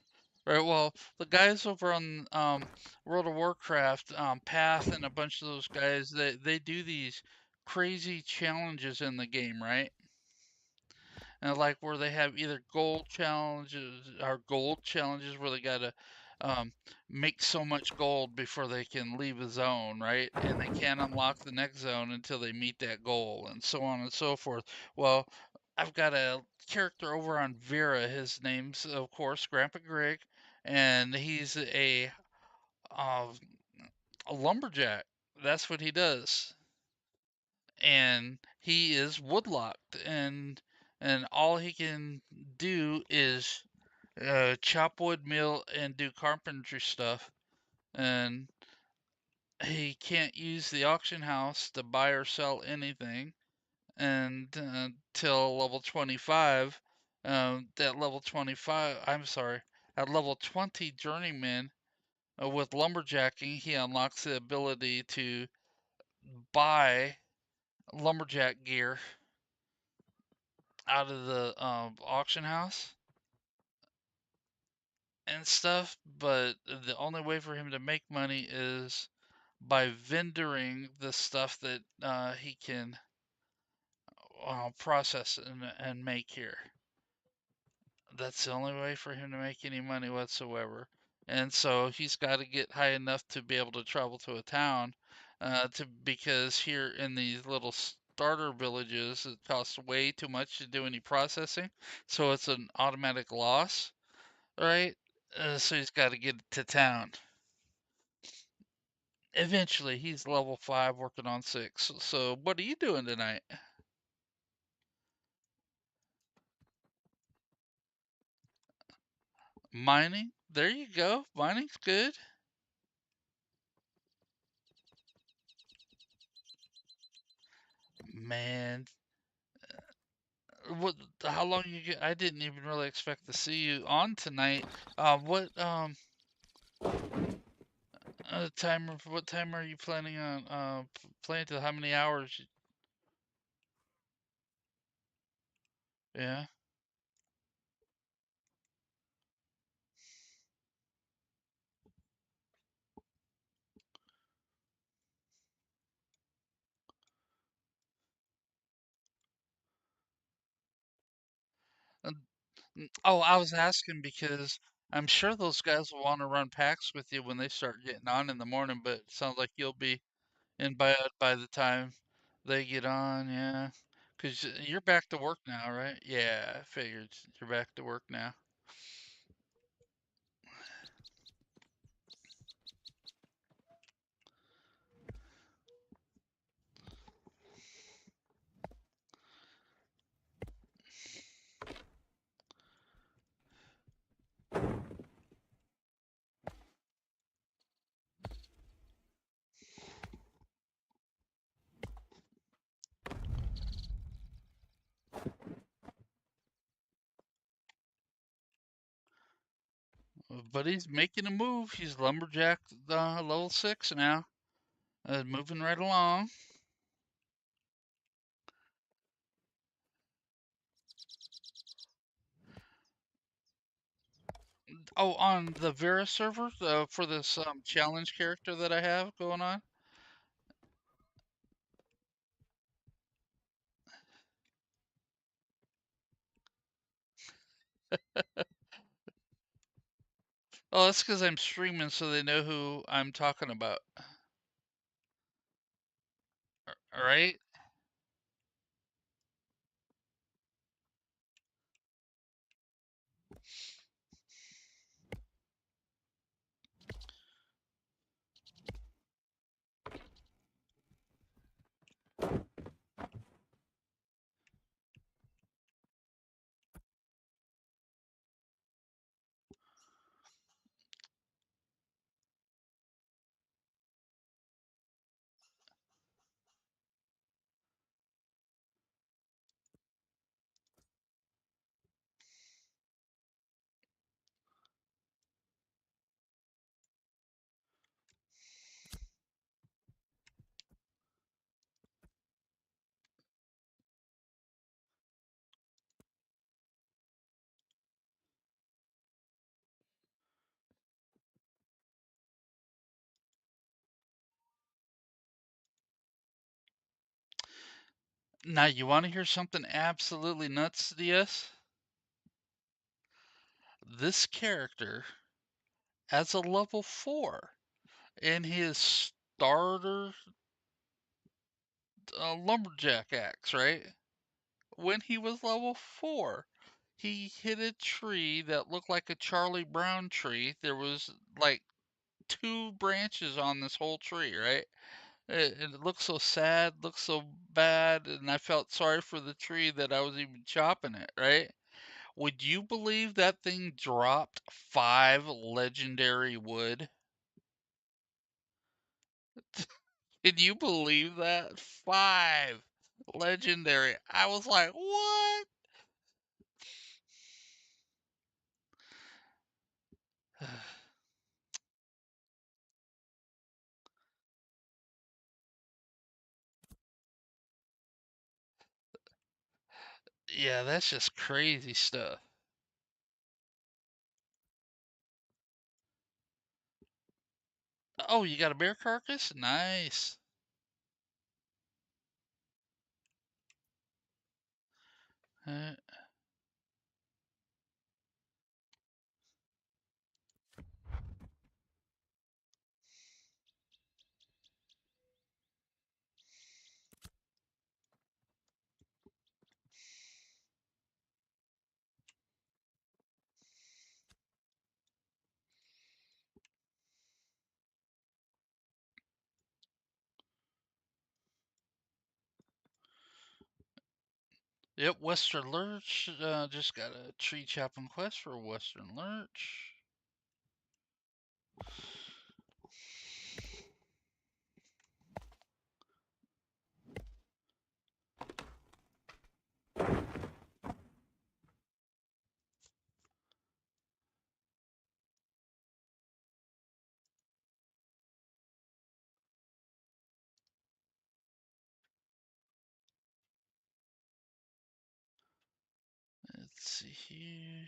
Right. Well, the guys over on World of Warcraft, Path, and a bunch of those guys, they do these crazy challenges in the game, right? And like where they have either gold challenges where they gotta um, make so much gold before they can leave a zone, right? And they can't unlock the next zone until they meet that goal, and so on and so forth. Well, I've got a character over on Vera. His name's, of course, Grandpa Greg, and he's uh, a lumberjack. That's what he does, and he is woodlocked, and all he can do is chop wood, mill, and do carpentry stuff, and he can't use the auction house to buy or sell anything and till level 25. At level 25, I'm sorry, at level 20 journeyman with lumberjacking, he unlocks the ability to buy lumberjack gear out of the auction house and stuff, but the only way for him to make money is by vendoring the stuff that he can process and make here. That's the only way for him to make any money whatsoever. And so he's got to get high enough to be able to travel to a town, because here in these little starter villages, it costs way too much to do any processing. So it's an automatic loss, right? So he's got to get to town. Eventually, he's level 5 working on 6. So what are you doing tonight? Mining? There you go. Mining's good. Man, what? How long you get? I didn't even really expect to see you on tonight. What timer? What time are you planning on playing till? How many hours? Yeah. Uh, Oh, I was asking because I'm sure those guys will want to run packs with you when they start getting on in the morning. But it sounds like you'll be in bed by the time they get on. Yeah. 'Cause you're back to work now, right? Yeah, I figured you're back to work now. But he's making a move. He's lumberjack level 6 now, moving right along. Oh, on the Vera server for this challenge character that I have going on. Oh, that's because I'm streaming so they know who I'm talking about. All right? Now, you want to hear something absolutely nuts, DS? This character has a level 4 in his starter lumberjack axe, right? When he was level 4, he hit a tree that looked like a Charlie Brown tree. There was like two branches on this whole tree, right? It looked so sad, looked so bad, and I felt sorry for the tree that I was even chopping it, right? Would you believe that thing dropped 5 legendary wood? Can you believe that? 5 legendary. I was like, what? Yeah, that's just crazy stuff. Oh, you got a bear carcass? Nice. Uh, yep, Western Lurch. Just got a tree chopping quest for Western Lurch. Let's see here.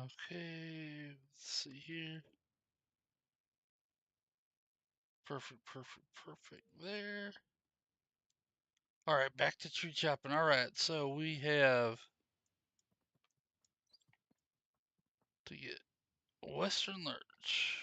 Okay, let's see here. Perfect, perfect, perfect there. All right, back to tree chopping. All right, so we have to get Western Lurch.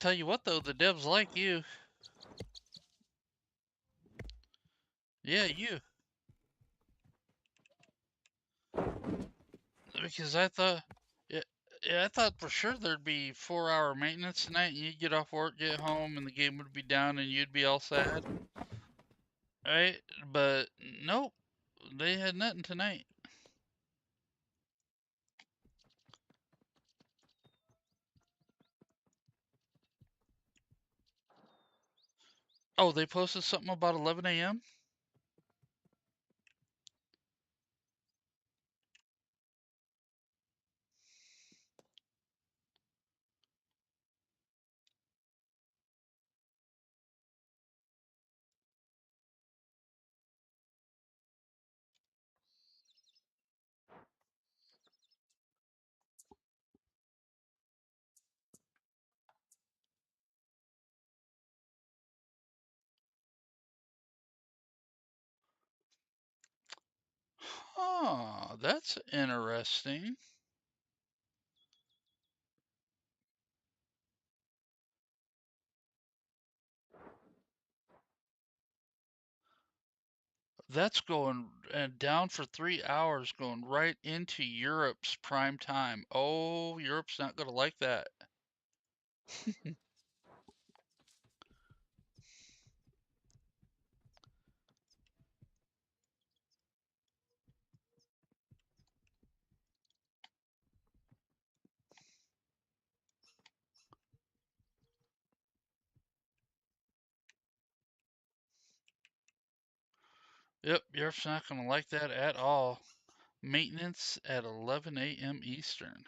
Tell you what though, the devs like you. Yeah, you. Because I thought, yeah, yeah, I thought for sure there'd be 4-hour maintenance tonight, and you'd get off work, get home, and the game would be down, and you'd be all sad, right? But nope, they had nothing tonight. Oh, they posted something about 11 a.m. Huh, that's interesting. That's going down for 3 hours, going right into Europe's prime time. Oh, Europe's not gonna like that. Yep, Europe's not gonna like that at all. Maintenance at 11 a.m. Eastern.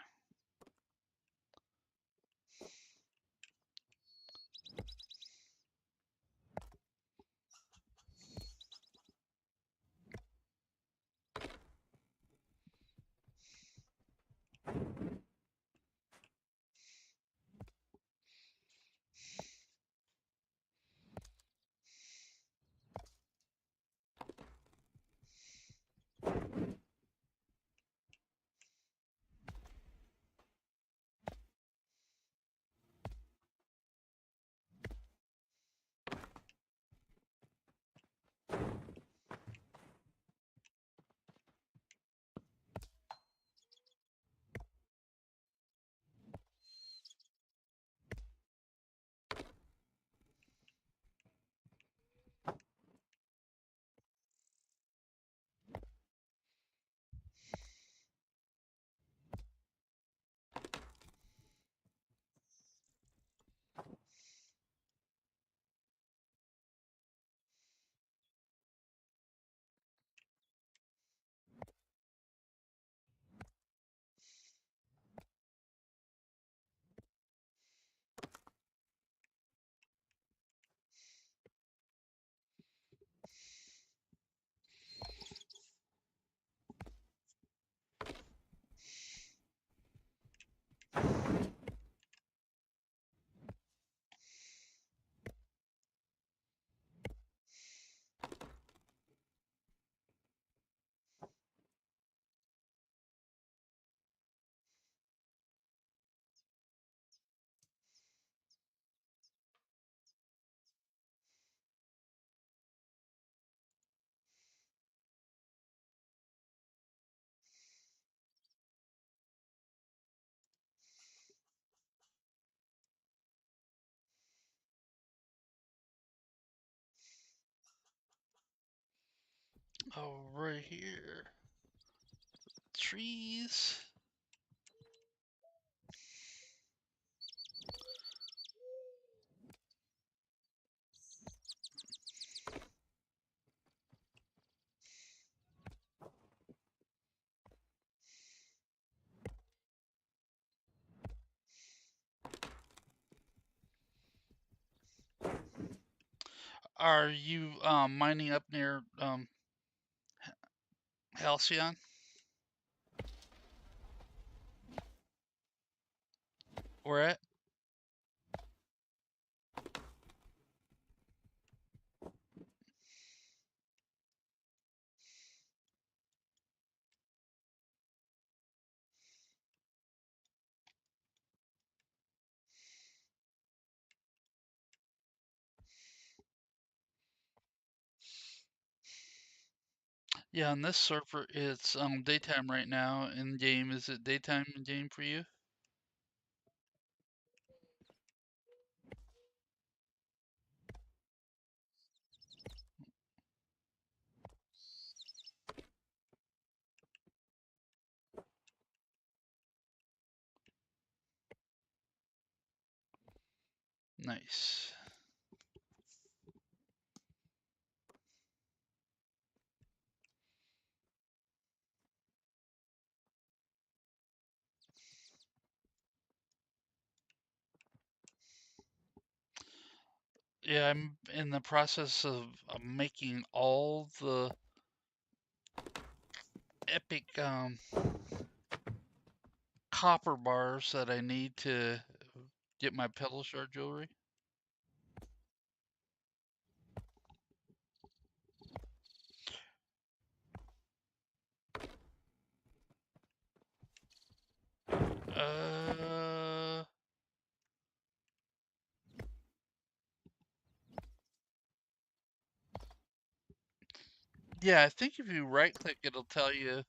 Oh, right here. Trees. Are you mining up near Halcyon? Where at? Yeah, on this server it's daytime right now in game. Is it daytime in game for you? Nice. Yeah, I'm in the process of making all the epic copper bars that I need to get my pedal shard jewelry. Uh, yeah, I think if you right click, it'll tell you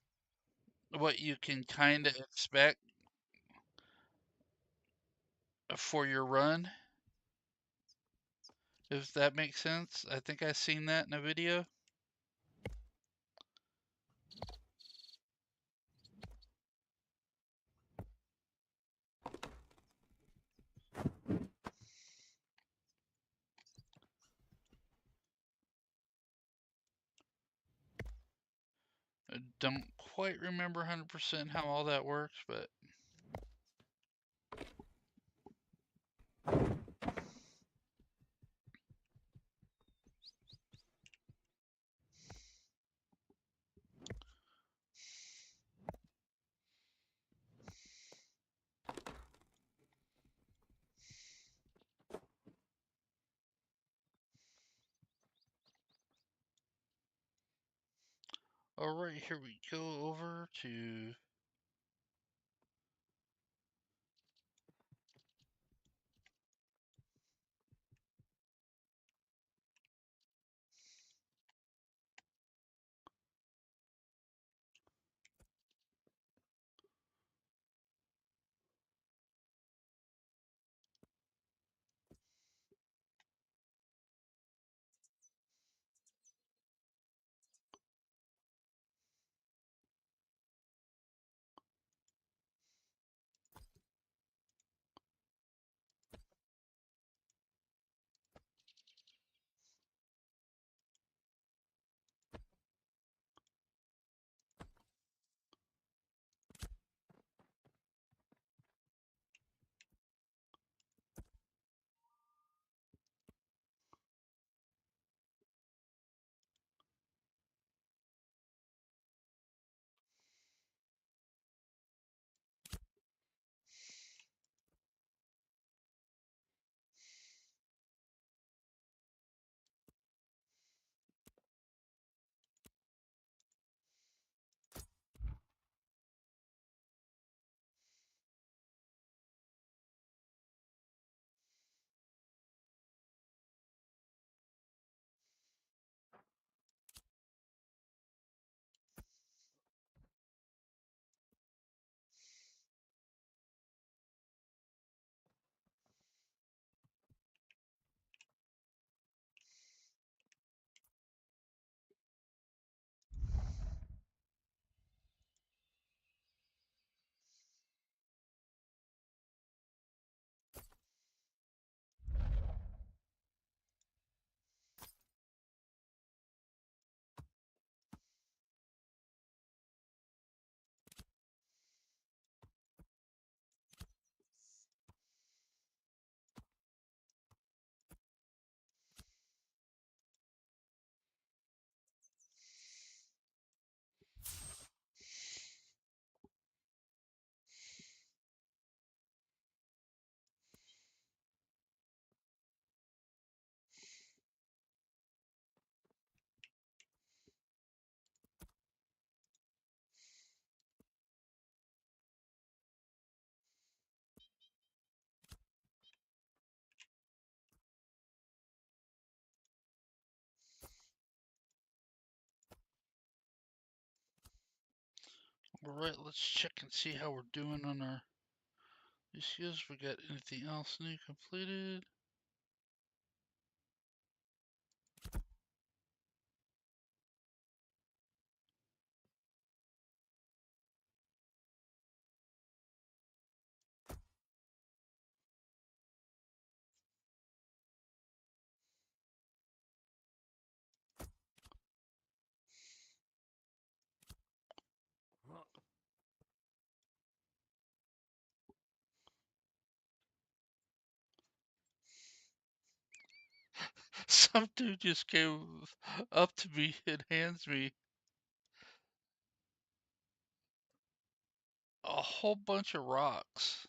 what you can kind of expect for your run, if that makes sense. I think I seen that in a video. I don't quite remember 100% how all that works, but all right, here we go over to Alright, let's check and see how we're doing on our skills. We got anything else new completed? Some dude just came up to me and hands me a whole bunch of rocks.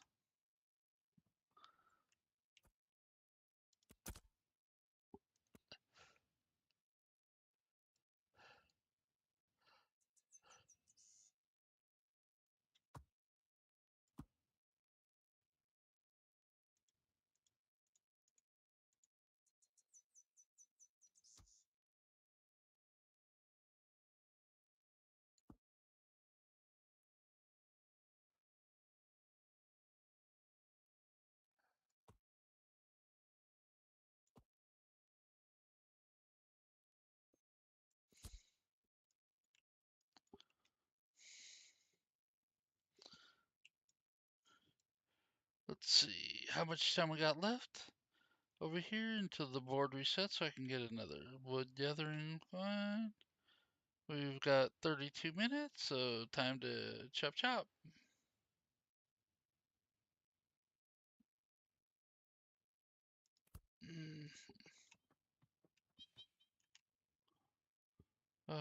Let's see how much time we got left over here until the board resets so I can get another wood gathering one. We've got 32 minutes, so time to chop chop. Mm, uh,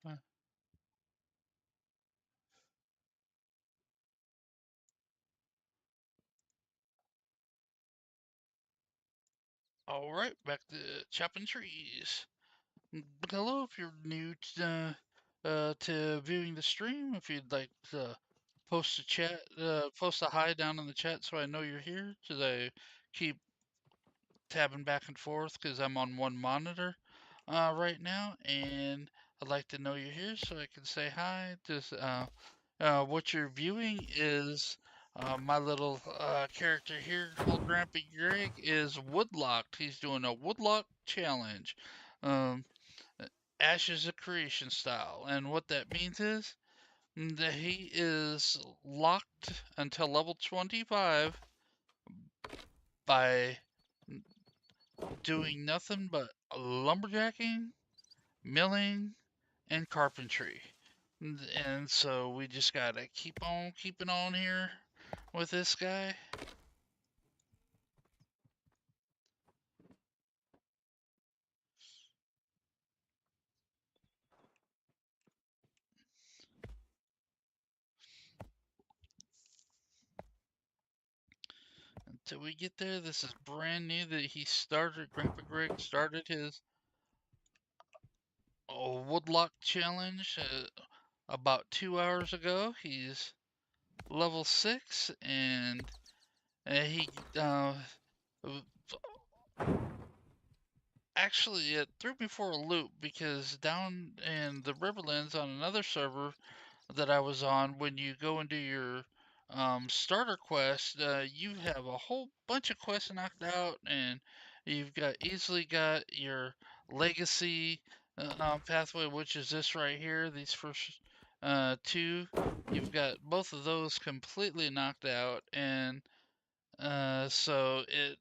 uh. All right, back to chopping trees. But hello, if you're new to viewing the stream, if you'd like to post a hi down in the chat so I know you're here, because I keep tabbing back and forth because I'm on one monitor right now, and I'd like to know you're here so I can say hi. Just what you're viewing is my little character here called Grandpa Greg is Woodlocked. He's doing a Woodlocked challenge. Um, Ashes of Creation style. And what that means is that he is locked until level 25 by doing nothing but lumberjacking, milling, and carpentry. And so we just gotta keep on keeping on here with this guy. Until we get there, this is brand new that he started. Grandpa Greg started his Woodlock challenge about 2 hours ago. He's level 6, and he actually it threw me for a loop because down in the Riverlands on another server that I was on, when you go and do your starter quest, you have a whole bunch of quests knocked out, and you've got easily got your legacy pathway, which is this right here. These first two, you've got both of those completely knocked out, and so it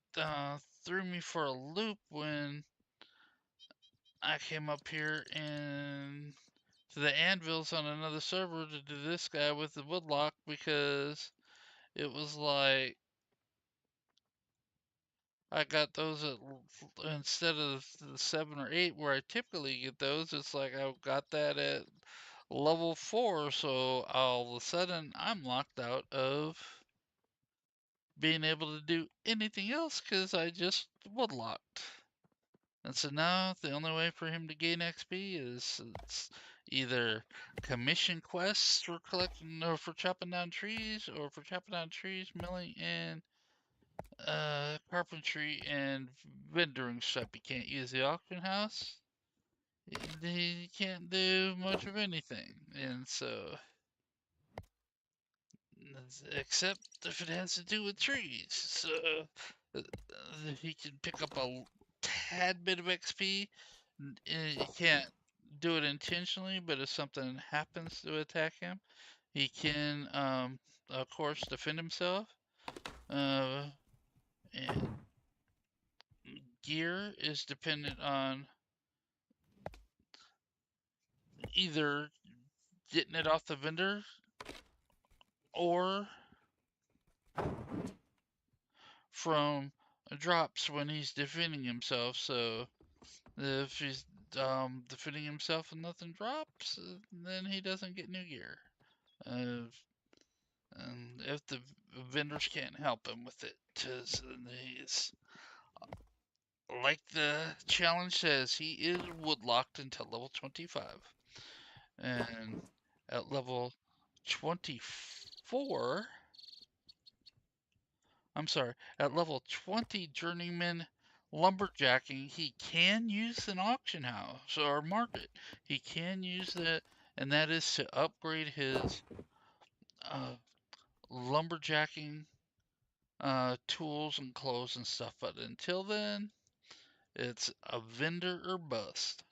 threw me for a loop when I came up here and to the anvils on another server to do this guy with the woodlock because it was like I got those at instead of the 7 or 8 where I typically get those. It's like I got that at level 4, so all of a sudden I'm locked out of being able to do anything else because I just woodlocked. And so now the only way for him to gain XP is it's either commission quests for collecting or for chopping down trees or for chopping down trees, milling, and carpentry and vendoring shop. You can't use the auction house. You can't do much of anything, and so except if it has to do with trees. So he can pick up a tad bit of XP. You can't do it intentionally, but if something happens to attack him, he can, of course, defend himself. Uh, and gear is dependent on either getting it off the vendor or from drops when he's defending himself. So if he's defending himself and nothing drops, then he doesn't get new gear. Uh, and if the vendors can't help him with it, because he's like the challenge says, he is woodlocked until level 25. And at level 24, I'm sorry, at level 20 journeyman lumberjacking, he can use an auction house or market. He can use that, and that is to upgrade his uh, lumberjacking tools and clothes and stuff. But until then, it's a vendor or bust.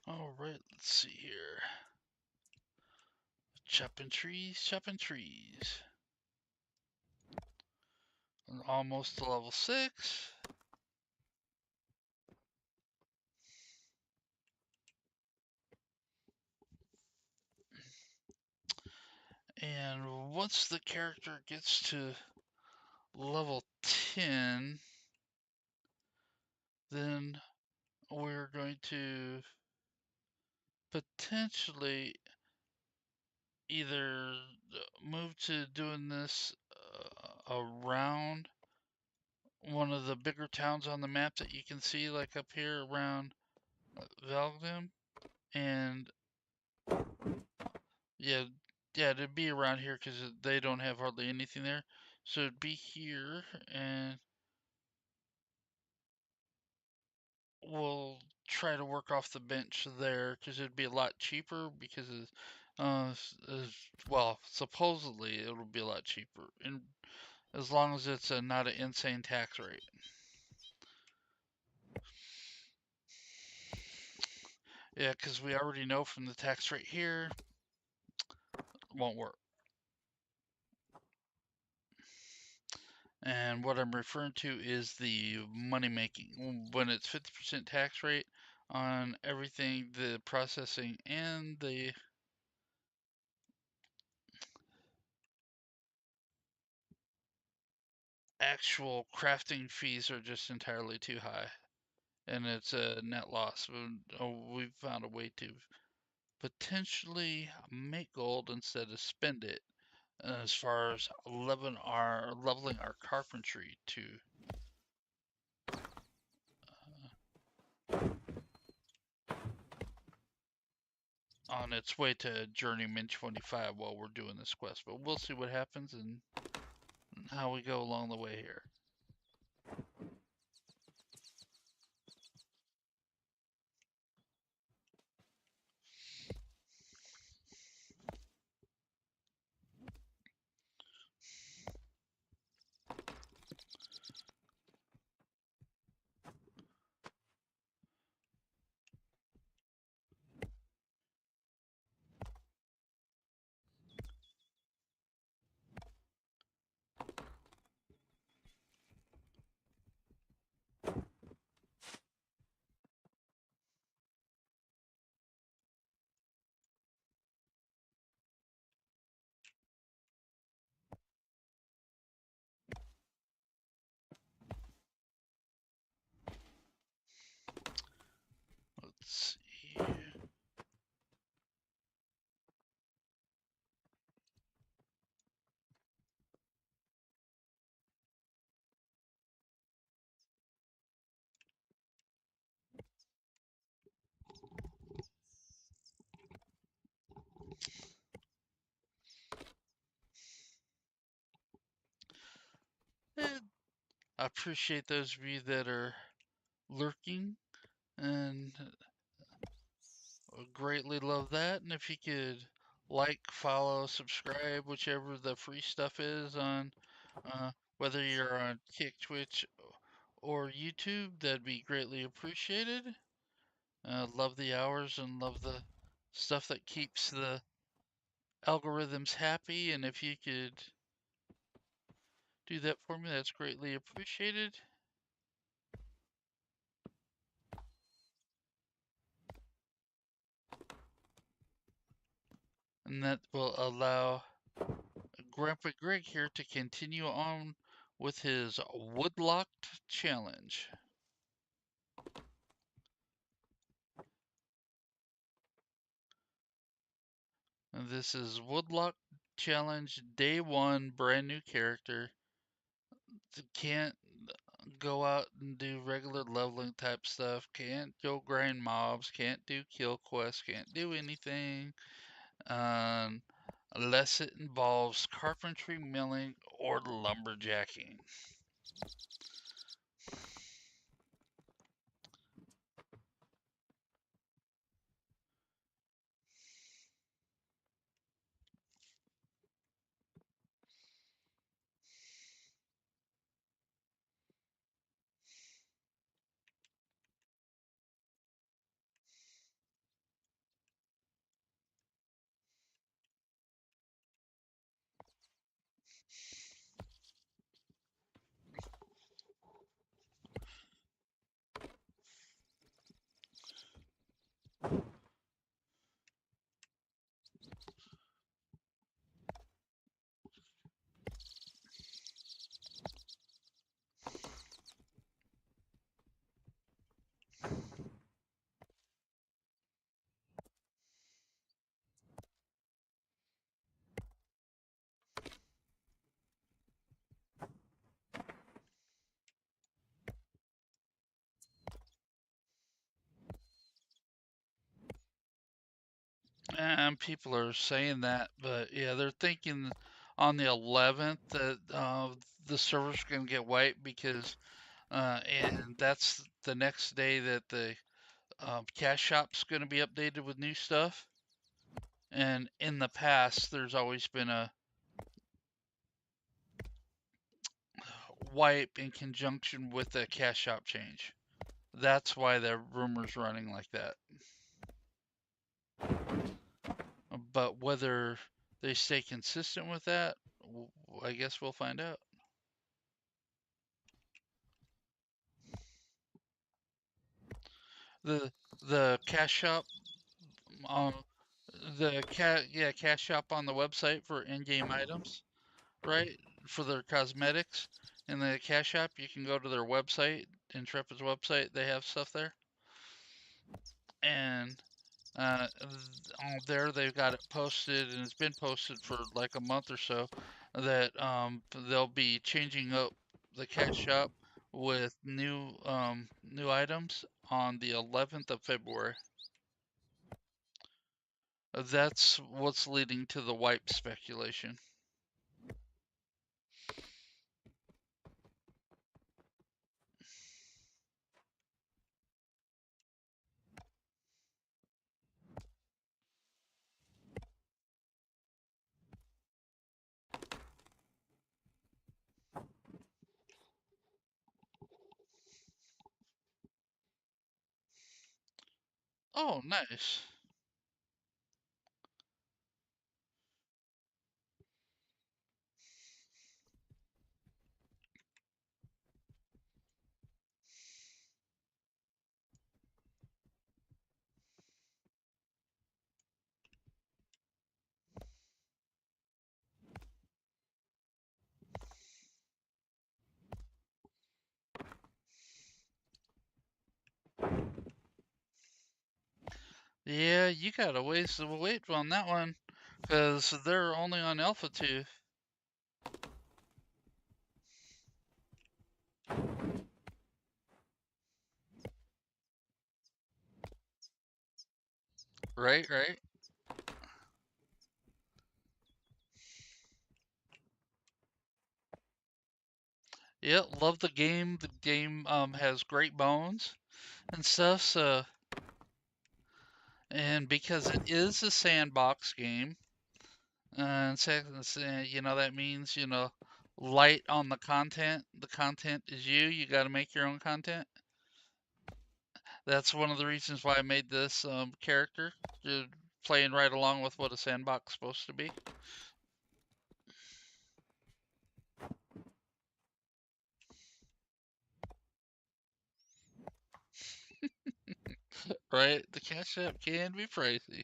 All right, let's see here. Chopping trees, chopping trees. Almost to level 6. And once the character gets to level 10, then we're going to potentially either move to doing this around one of the bigger towns on the map that you can see, like up here around Valgrim, and yeah, yeah, it'd be around here because they don't have hardly anything there. So it'd be here, and we'll try to work off the bench there because it'd be a lot cheaper because well, supposedly it'll be a lot cheaper, and as long as it's not an insane tax rate. Yeah, because we already know from the tax rate here, it won't work. And what I'm referring to is the money making. When it's 50% tax rate on everything, the processing and the actual crafting fees are just entirely too high. And it's a net loss. We've found a way to potentially make gold instead of spend it as far as leveling our carpentry to on its way to Journeyman 25 while we're doing this quest. But we'll see what happens and how we go along the way here. I appreciate those of you that are lurking and greatly love that. And if you could like, follow, subscribe, whichever the free stuff is on, uh, whether you're on Kick, Twitch, or YouTube, that'd be greatly appreciated. Love the hours and love the stuff that keeps the algorithms happy. And if you could do that for me, that's greatly appreciated. And that will allow Grandpa Greg here to continue on with his Woodlocked challenge. And this is Woodlocked challenge day 1, brand new character. Can't go out and do regular leveling type stuff. Can't go grind mobs. Can't do kill quests. Can't do anything. Unless it involves carpentry, milling, or lumberjacking. And people are saying that, but yeah, they're thinking on the 11th that the server's going to get wiped because, and that's the next day that the cash shop's going to be updated with new stuff. And in the past, there's always been a wipe in conjunction with a cash shop change. That's why the rumor's running like that. But whether they stay consistent with that, I guess we'll find out. The the cash shop, um, cash shop on the website for in-game items, right? For their cosmetics. In the cash shop, you can go to their website, Intrepid's website. They have stuff there, and on there they've got it posted, and it's been posted for like a month or so. That they'll be changing up the cash shop with new items on the 11th of February. That's what's leading to the wipe speculation. Oh, nice. Yeah, you got a ways to wait on that one, because they're only on Alpha 2. Right, right. Yeah, love the game. The game has great bones and stuff. So, and because it is a sandbox game, and second, that means light on the content. The content is you. You got to make your own content. That's one of the reasons why I made this character, just playing right along with what a sandbox is supposed to be. Right? The cash app can be pricey.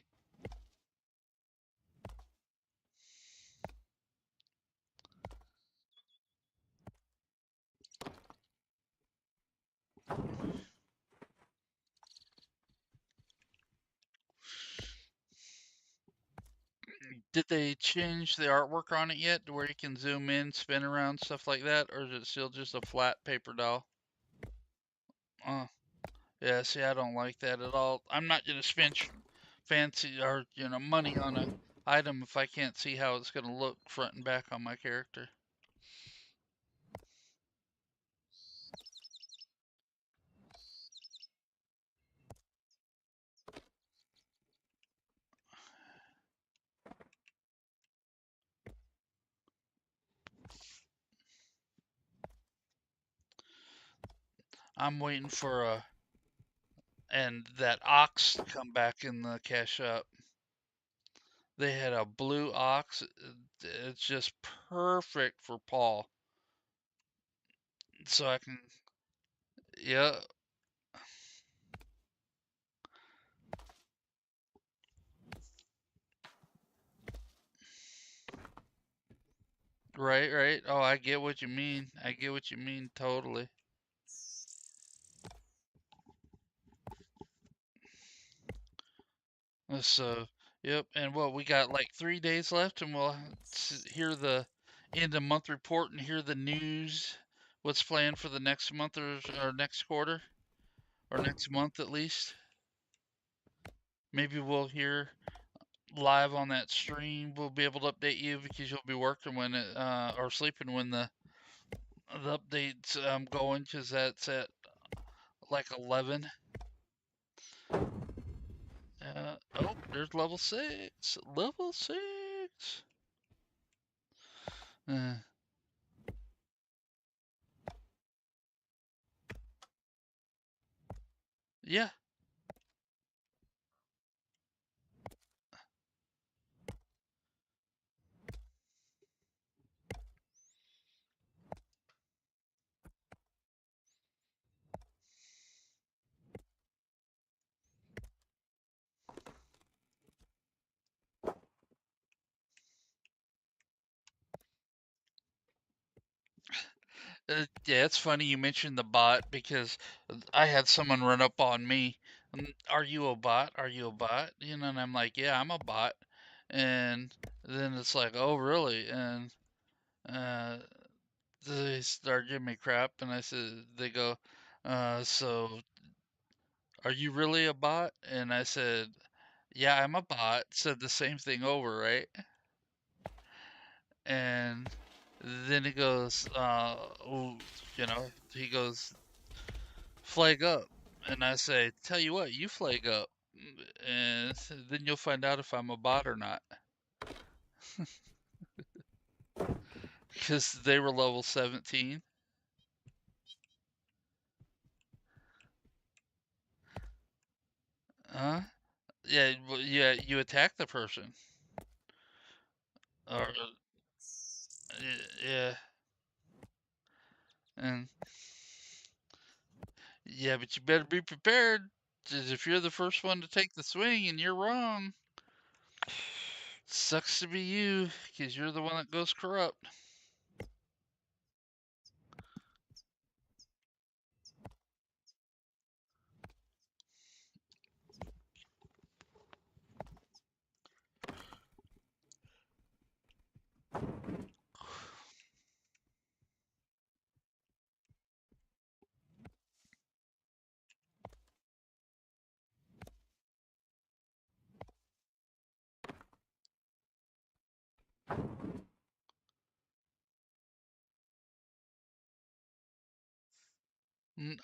Did they change the artwork on it yet to where you can zoom in, spin around, stuff like that, or is it still just a flat paper doll? Oh, yeah. See, I don't like that at all. I'm not gonna spend fancy or money on a item if I can't see how it's gonna look front and back on my character. I'm waiting for that ox to come back in the cash up. They had a blue ox. It's just perfect for Paul. So I can, yeah, right, right. Oh, I get what you mean. I get what you mean totally. So, yep. And well, we got like 3 days left, and we'll hear the end of month report and hear the news. What's planned for the next month or next quarter or next month at least. Maybe we'll hear live on that stream. We'll be able to update you because you'll be working when it or sleeping when the updates going because that's at like 11. Oh, there's level 6. Level 6. Uh, yeah. Yeah, it's funny you mentioned the bot because I had someone run up on me. Are you a bot? Are you a bot? And I'm like, yeah, I'm a bot. And then it's like, oh, really? And uh, they start giving me crap, and I said, they go, so are you really a bot? And I said, yeah, I'm a bot. Said the same thing over, right? And then he goes, oh, he goes, flag up. And I say, tell you what, you flag up. And then you'll find out if I'm a bot or not. Because they were level 17. Huh? Yeah, yeah, you attack the person. Or, yeah. And, yeah, but you better be prepared. 'Cause if you're the first one to take the swing and you're wrong, sucks to be you, because you're the one that goes corrupt.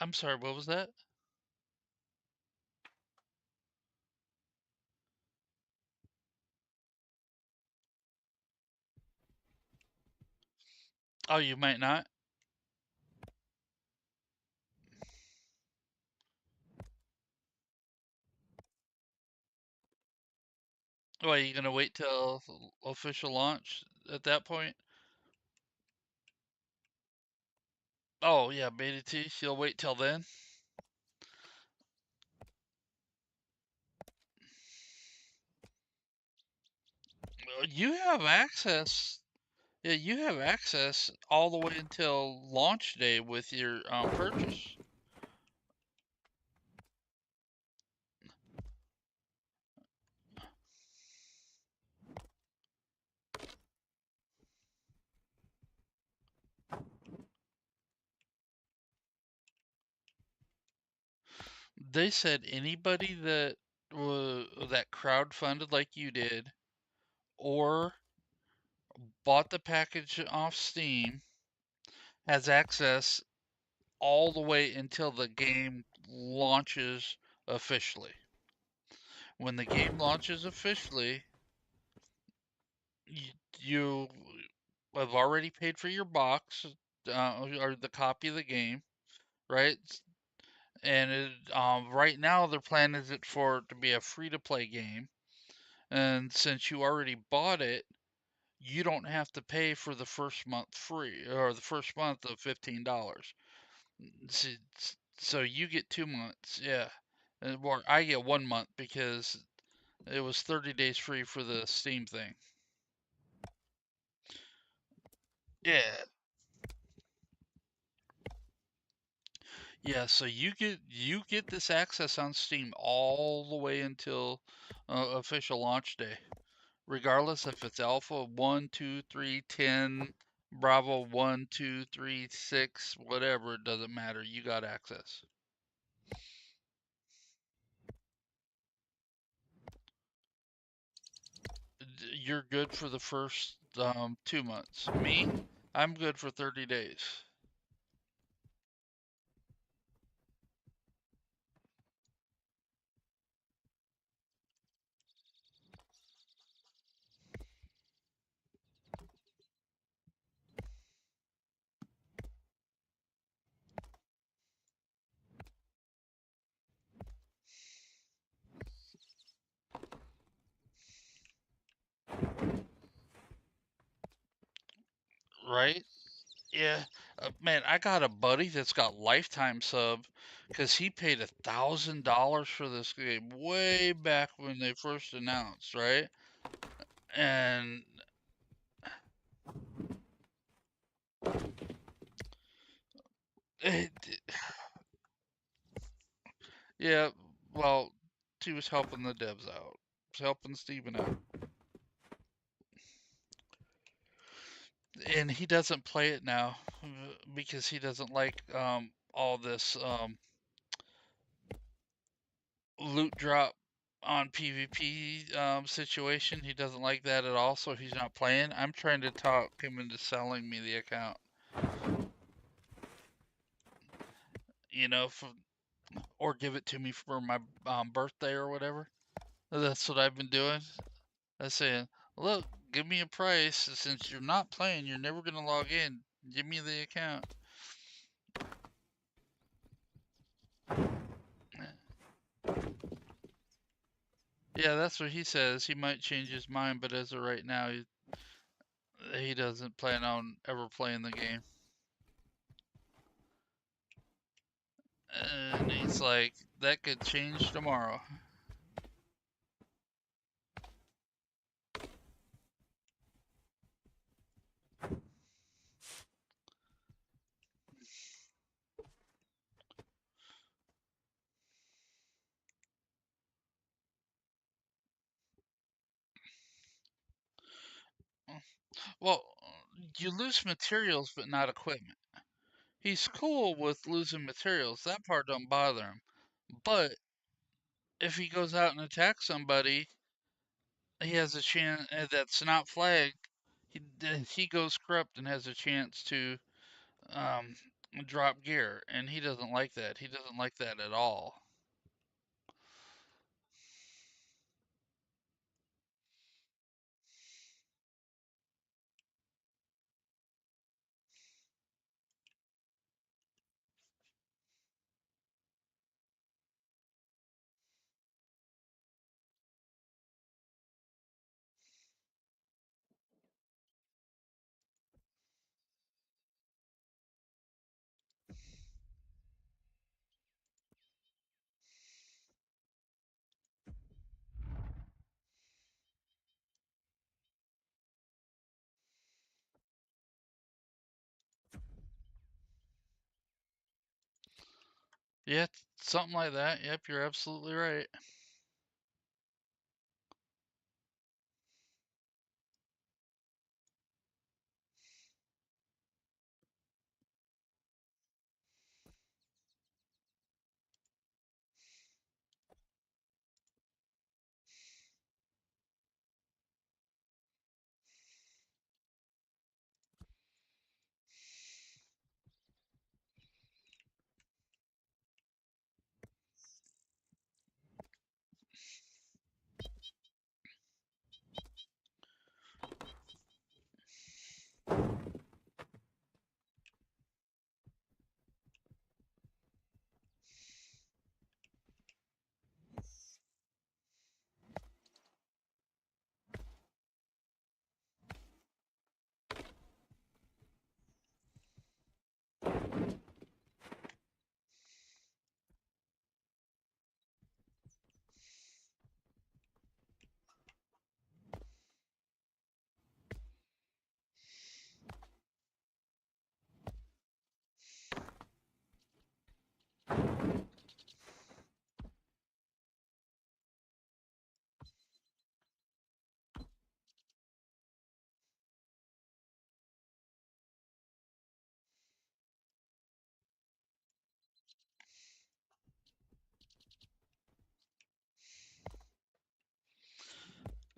I'm sorry, what was that? Oh, you might not. Why, you gonna wait till official launch at that point? Oh, yeah, beta T. You'll wait till then. You have access. Yeah, you have access all the way until launch day with your purchase. They said anybody that crowdfunded like you did, or bought the package off Steam, has access all the way until the game launches officially. When the game launches officially, you, you have already paid for your box or the copy of the game, right? And right now their plan is it for it to be a free to play game. And since you already bought it, you don't have to pay for the first month free or the first month of $15. So, so you get 2 months, yeah. Or I get 1 month because it was 30 days free for the Steam thing. Yeah, yeah. So you get this access on Steam all the way until official launch day, regardless if it's Alpha 1, 2, 3, 10, Bravo 1, 2, 3, 6, whatever. It doesn't matter. You got access. You're good for the first 2 months. Me, I'm good for 30 days. Right? Yeah. Man, I got a buddy that's got lifetime sub because he paid $1,000 for this game way back when they first announced, right? And it, yeah, well, he was helping the devs out, was helping Steven out, and he doesn't play it now because he doesn't like all this loot drop on PvP situation. He doesn't like that at all, so he's not playing. I'm trying to talk him into selling me the account, you know, or give it to me for my birthday or whatever. That's what I've been doing. I'm saying, look, give me a price. Since you're not playing, you're never gonna log in. Give me the account. Yeah, that's what he says. He might change his mind, but as of right now, he doesn't plan on ever playing the game. And he's like, that could change tomorrow. Well, you lose materials, but not equipment. He's cool with losing materials. That part don't bother him. But if he goes out and attacks somebody, he has a chance that's not flagged. He goes corrupt and has a chance to um, drop gear, and he doesn't like that. He doesn't like that at all. Yeah, something like that. Yep, you're absolutely right.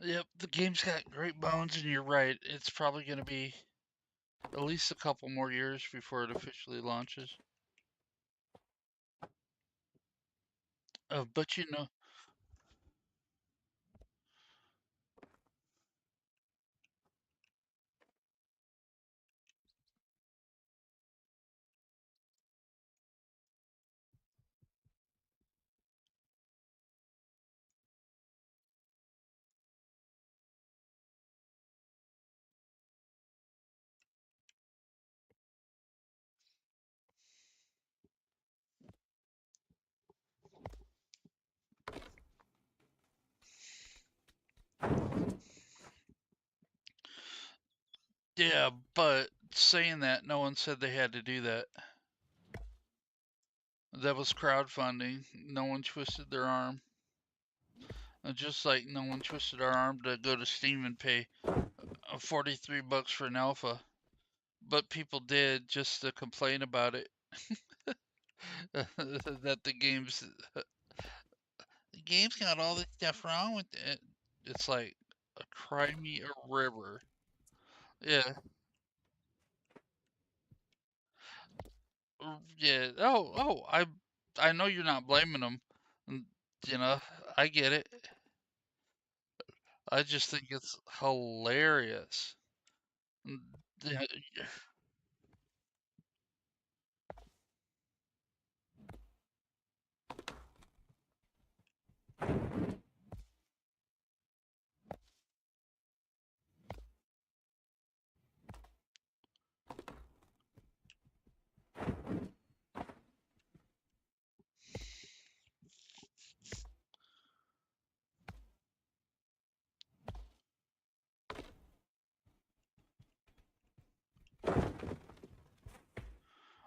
Yep, the game's got great bones, and you're right. It's probably going to be at least a couple more years before it officially launches. But you know, yeah, but saying that, no one said they had to do that. That was crowdfunding. No one twisted their arm. Just like no one twisted our arm to go to Steam and pay 43 bucks for an alpha. But people did just to complain about it. That the game's got all this stuff wrong with it. It's like a cry me a river. Yeah. Yeah. I know you're not blaming them. You know, I get it. I just think it's hilarious. Mm, yeah,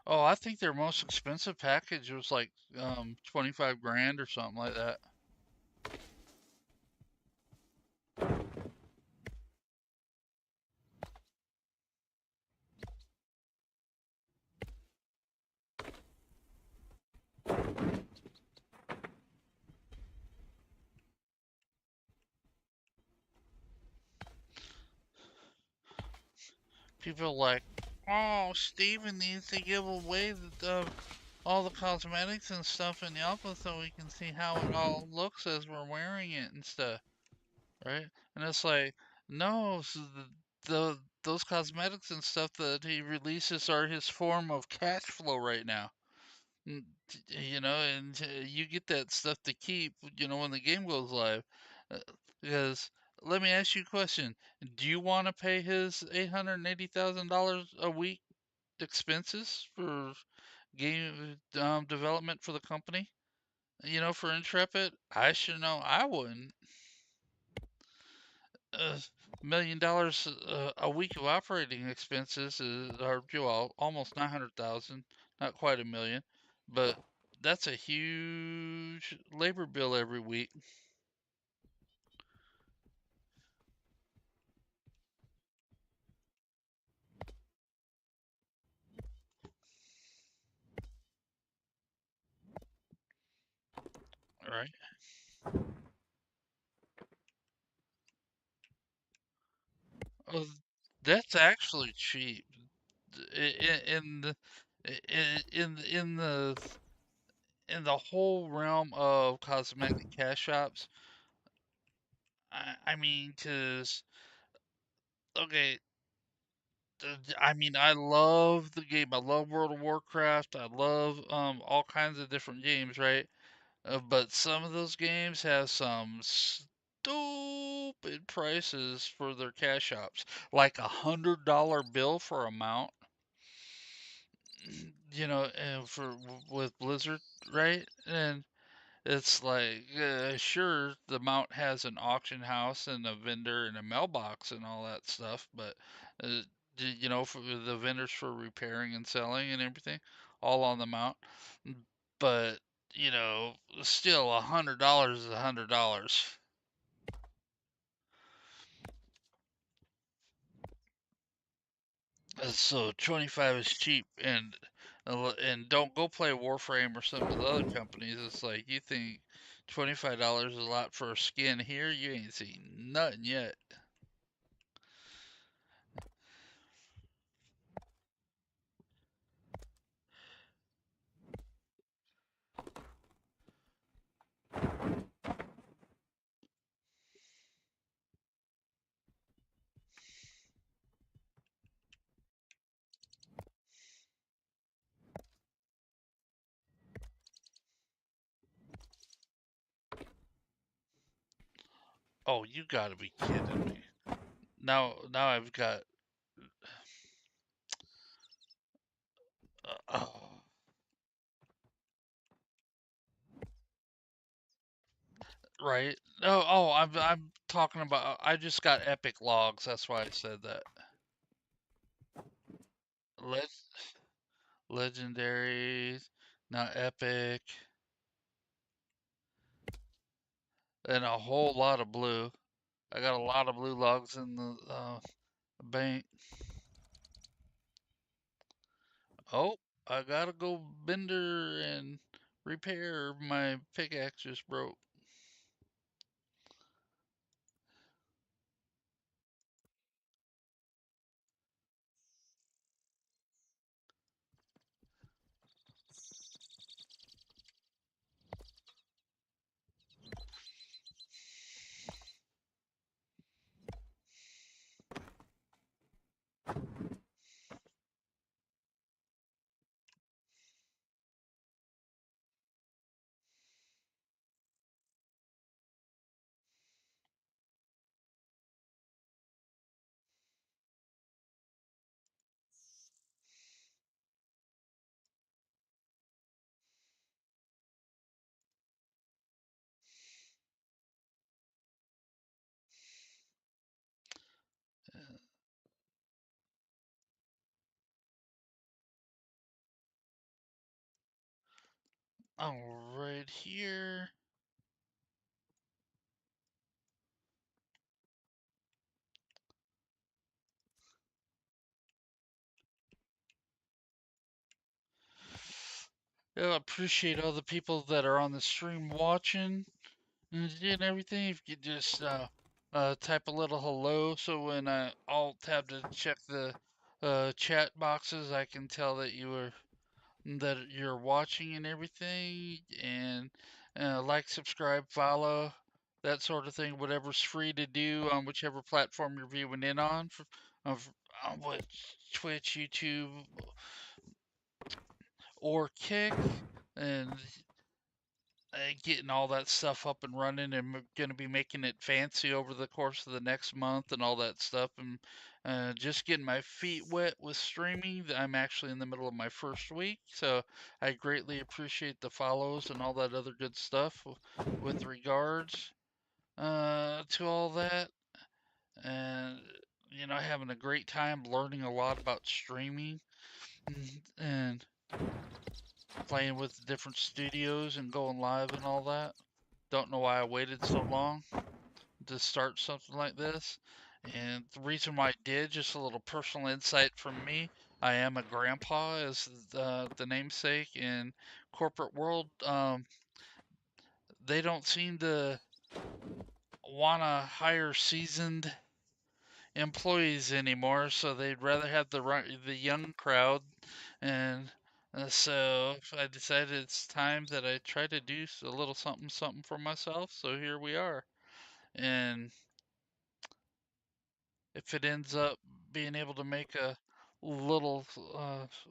Oh, I think their most expensive package was like 25 grand or something like that. People are like, Oh, Steven needs to give away all the cosmetics and stuff in the alpha so we can see how it all looks as we're wearing it and stuff, right? And it's like, no, those cosmetics and stuff that he releases are his form of cash flow right now. And you get that stuff to keep, when the game goes live. Uh, Because let me ask you a question. Do you want to pay his $880,000 a week expenses for game development for the company? For Intrepid? I sure know I wouldn't. $1 million a week of operating expenses are almost 900,000, not quite a million, but that's a huge labor bill every week, right? Well, that's actually cheap. In the in the whole realm of cosmetic cash shops, I mean, 'cause okay, I mean, I love the game. I love World of Warcraft. I love all kinds of different games, right? But some of those games have some stupid prices for their cash shops, like $100 bill for a mount, and with Blizzard, right? And it's like, sure, the mount has an auction house and a vendor and a mailbox and all that stuff, but, uh, for the vendors for repairing and selling and everything, all on the mount. But, still $100 is $100. So 25 is cheap, and don't go play Warframe or some of the other companies. It's like you think $25 is a lot for a skin here, you ain't seen nothing yet. Oh, you gotta be kidding me. Now I've got oh, right. I'm talking about I just got epic logs. That's why I said that. Leg legendaries, now epic, and a whole lot of blue. I got a lot of blue logs in the bank. Oh, I gotta go bender and repair my pickaxe just broke. All right here. Yeah, I appreciate all the people that are on the stream watching and everything. If you could just type a little hello, so when I'll tab to check chat boxes. I can tell that you're watching and everything, and like, subscribe, follow, that sort of thing. Whatever's free to do on whichever platform you're viewing in on, of on what Twitch, YouTube, or Kick, and getting all that stuff up and running, and going to be making it fancy over the course of the next month and all that stuff, and just getting my feet wet with streaming. I'm actually in the middle of my first week, so I greatly appreciate the follows and all that other good stuff with regards to all that, and having a great time learning a lot about streaming, and playing with different studios and going live and all that. Don't know why I waited so long to start something like this. And the reason why I did, just a little personal insight from me. I am a grandpa, as the namesake in corporate world. They don't seem to want to hire seasoned employees anymore, so they'd rather have the young crowd. And so I decided it's time that I try to do a little something something for myself. So here we are. And if it ends up being able to make a little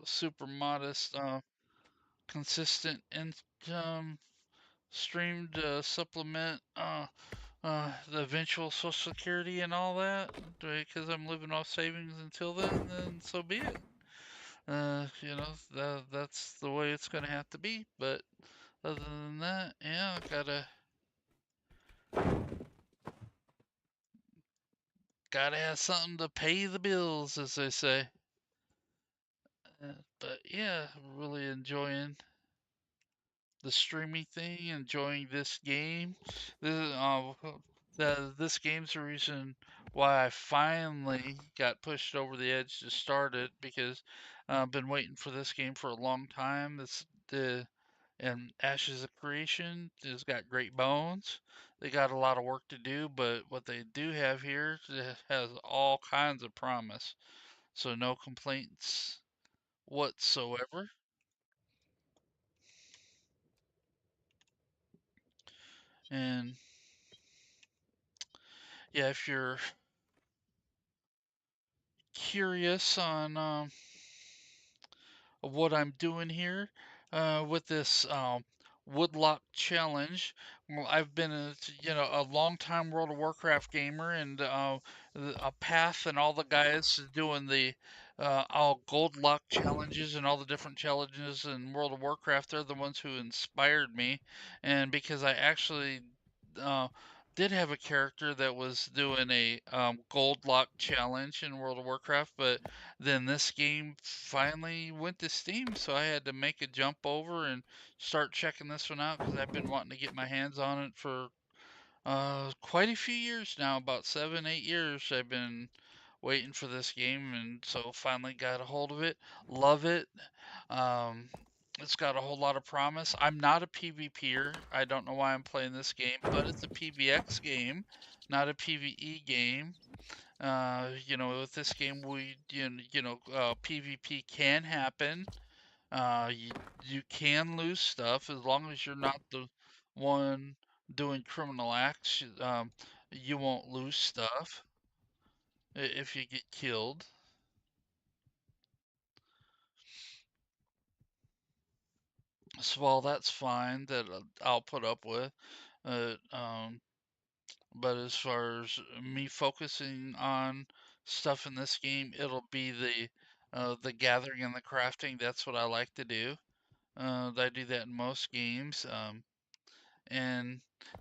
super modest, consistent income stream to supplement the eventual Social Security and all that, because I'm living off savings until then so be it. That's the way it's gonna have to be. But other than that, yeah, gotta have something to pay the bills, as they say. But yeah, really enjoying the streaming thing, enjoying this game. This game's the reason why I finally got pushed over the edge to start it, because I've been waiting for this game for a long time. And Ashes of Creation has got great bones. They got a lot of work to do, but what they do have here has all kinds of promise. So no complaints whatsoever. And yeah, if you're curious on what I'm doing here with this Woodlock challenge. Well, I've been a long time World of Warcraft gamer, and a Path and all the guys doing the all Goldlock challenges and all the different challenges in World of Warcraft. They're the ones who inspired me, and because I actually uh, did have a character that was doing a Goldlock challenge in World of Warcraft, but then this game finally went to Steam, so I had to make a jump over and start checking this one out, because I've been wanting to get my hands on it for quite a few years now, about 7, 8 years. I've been waiting for this game, and so finally got a hold of it. Love it. Um, it's got a whole lot of promise. I'm not a PvPer. I don't know why I'm playing this game, but it's a PvX game, not a PvE game. With this game, PvP can happen. You can lose stuff as long as you're not the one doing criminal acts. You won't lose stuff if you get killed. So, well, that's fine. That I'll put up with. Uh, um, but as far as me focusing on stuff in this game, it'll be the gathering and the crafting. That's what I like to do. I do that in most games. And,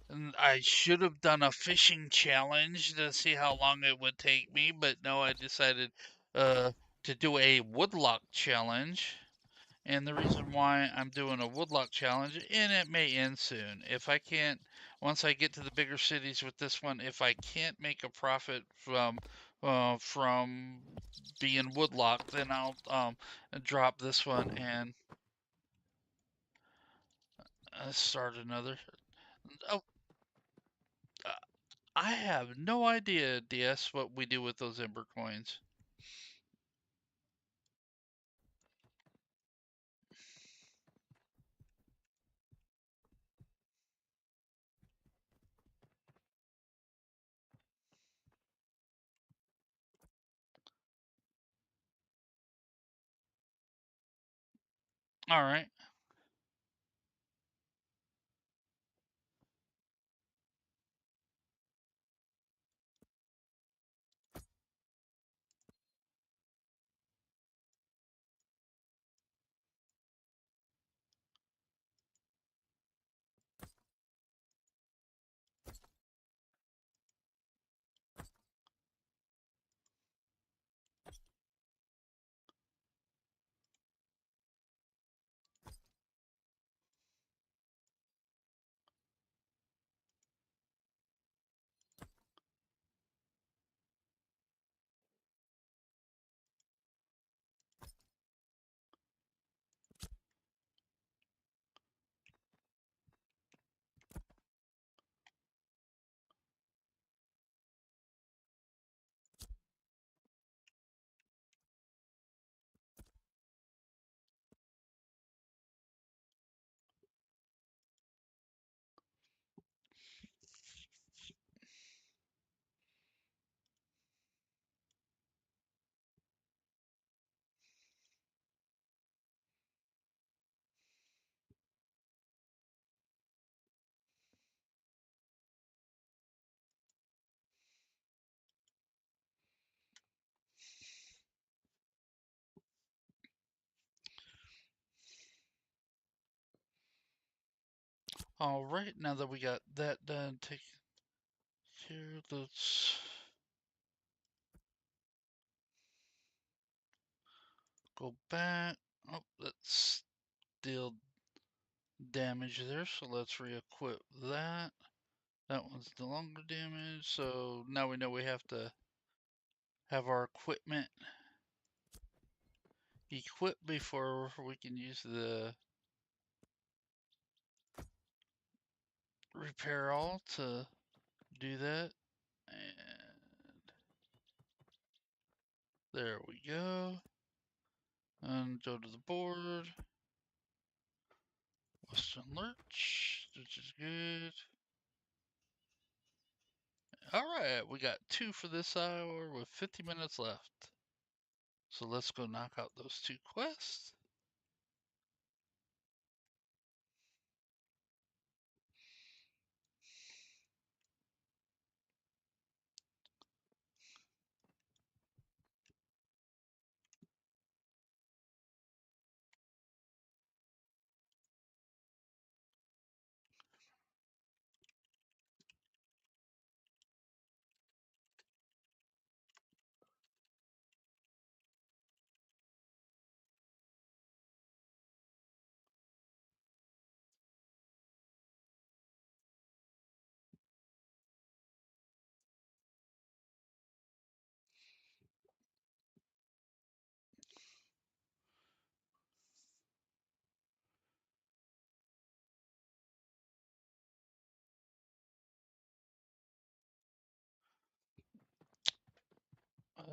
and I should have done a fishing challenge to see how long it would take me, but no, I decided uh, to do a woodlock challenge. And the reason why I'm doing a woodlock challenge, and it may end soon, if I can't, once I get to the bigger cities with this one, if I can't make a profit from being woodlocked, then I'll drop this one and start another. Oh, uh, I have no idea, DS, what we do with those Ember coins. All right. All right. Now that we got that done, take care. Let's go back. Oh, that's still damage there. So let's re-equip that. That one's no longer damaged. So now we know we have to have our equipment equipped before we can use the repair all to do that. And there we go. And go to the board. Western Lurch, which is good. Alright, we got 2 for this hour with 50 minutes left. So let's go knock out those 2 quests.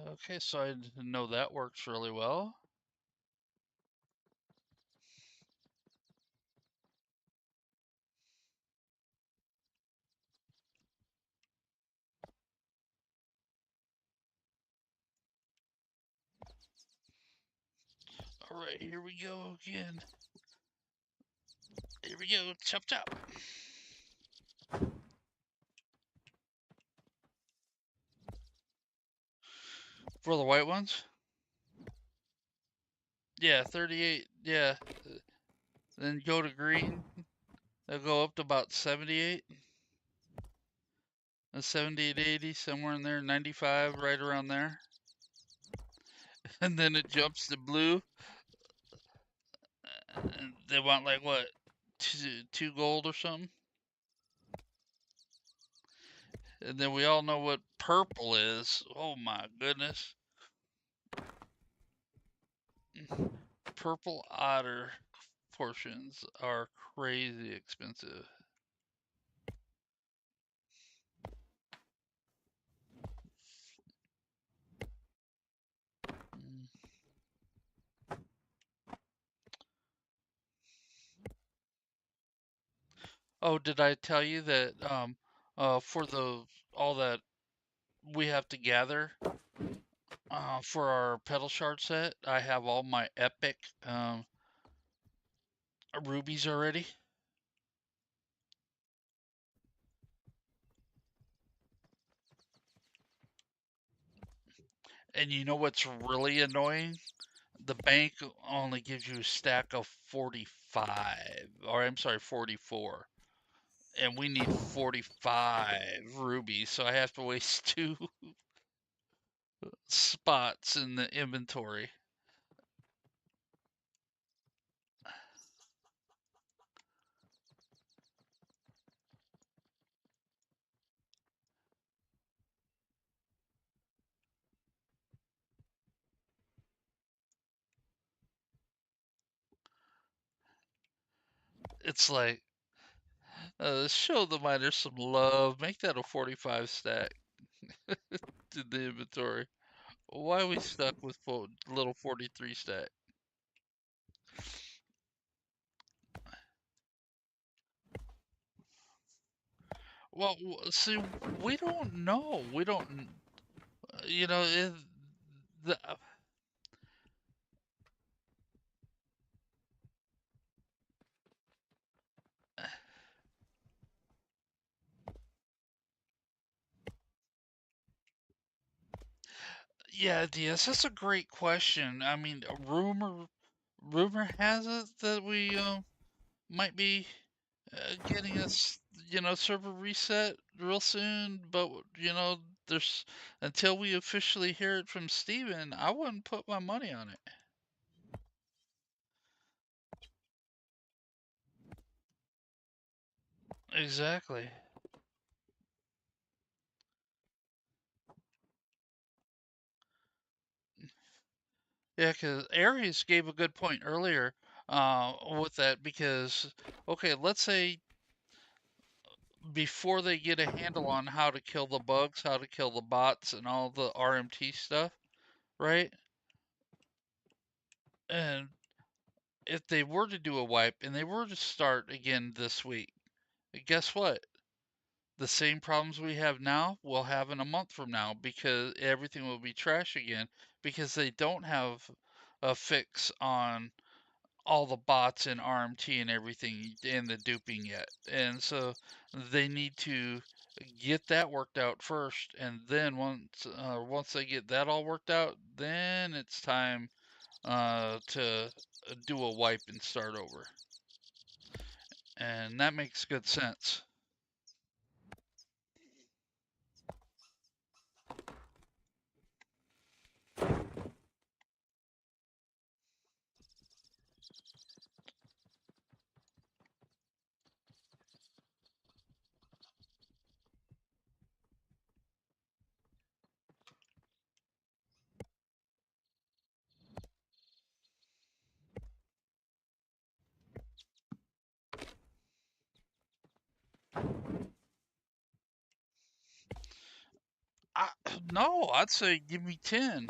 Okay, so I know that works really well. Alright, here we go again. Here we go, chop chop. For the white ones? Yeah, 38, yeah. Then go to green. They'll go up to about 78. 78, 80, somewhere in there, 95, right around there. And then it jumps to blue. And they want like what, two gold or something? And then we all know what purple is. Oh my goodness. Purple otter portions are crazy expensive. Mm. Oh, did I tell you that for the all that we have to gather for our pedal shard set, I have all my epic rubies already. And you know what's really annoying? The bank only gives you a stack of 45, or I'm sorry, 44. And we need 45 rubies, so I have to waste two spots in the inventory. It's like, show the miners some love. Make that a 45 stack in the inventory. Why are we stuck with little 43 stack? Well, see, we don't know. We don't, you know, the, yeah, DS, that's a great question. I mean, rumor has it that we might be getting us, server reset real soon, but there's until we officially hear it from Steven, I wouldn't put my money on it. Exactly. Yeah, because Aries gave a good point earlier with that because, okay, let's say before they get a handle on how to kill the bugs, how to kill the bots, and all the RMT stuff, right? And if they were to do a wipe and they were to start again this week, guess what? The same problems we have now, we'll have in a month from now because everything will be trash again because they don't have a fix on all the bots and RMT and everything and the duping yet. And so they need to get that worked out first, and then once they get that all worked out, then it's time to do a wipe and start over. And that makes good sense. I, no, I'd say give me 10.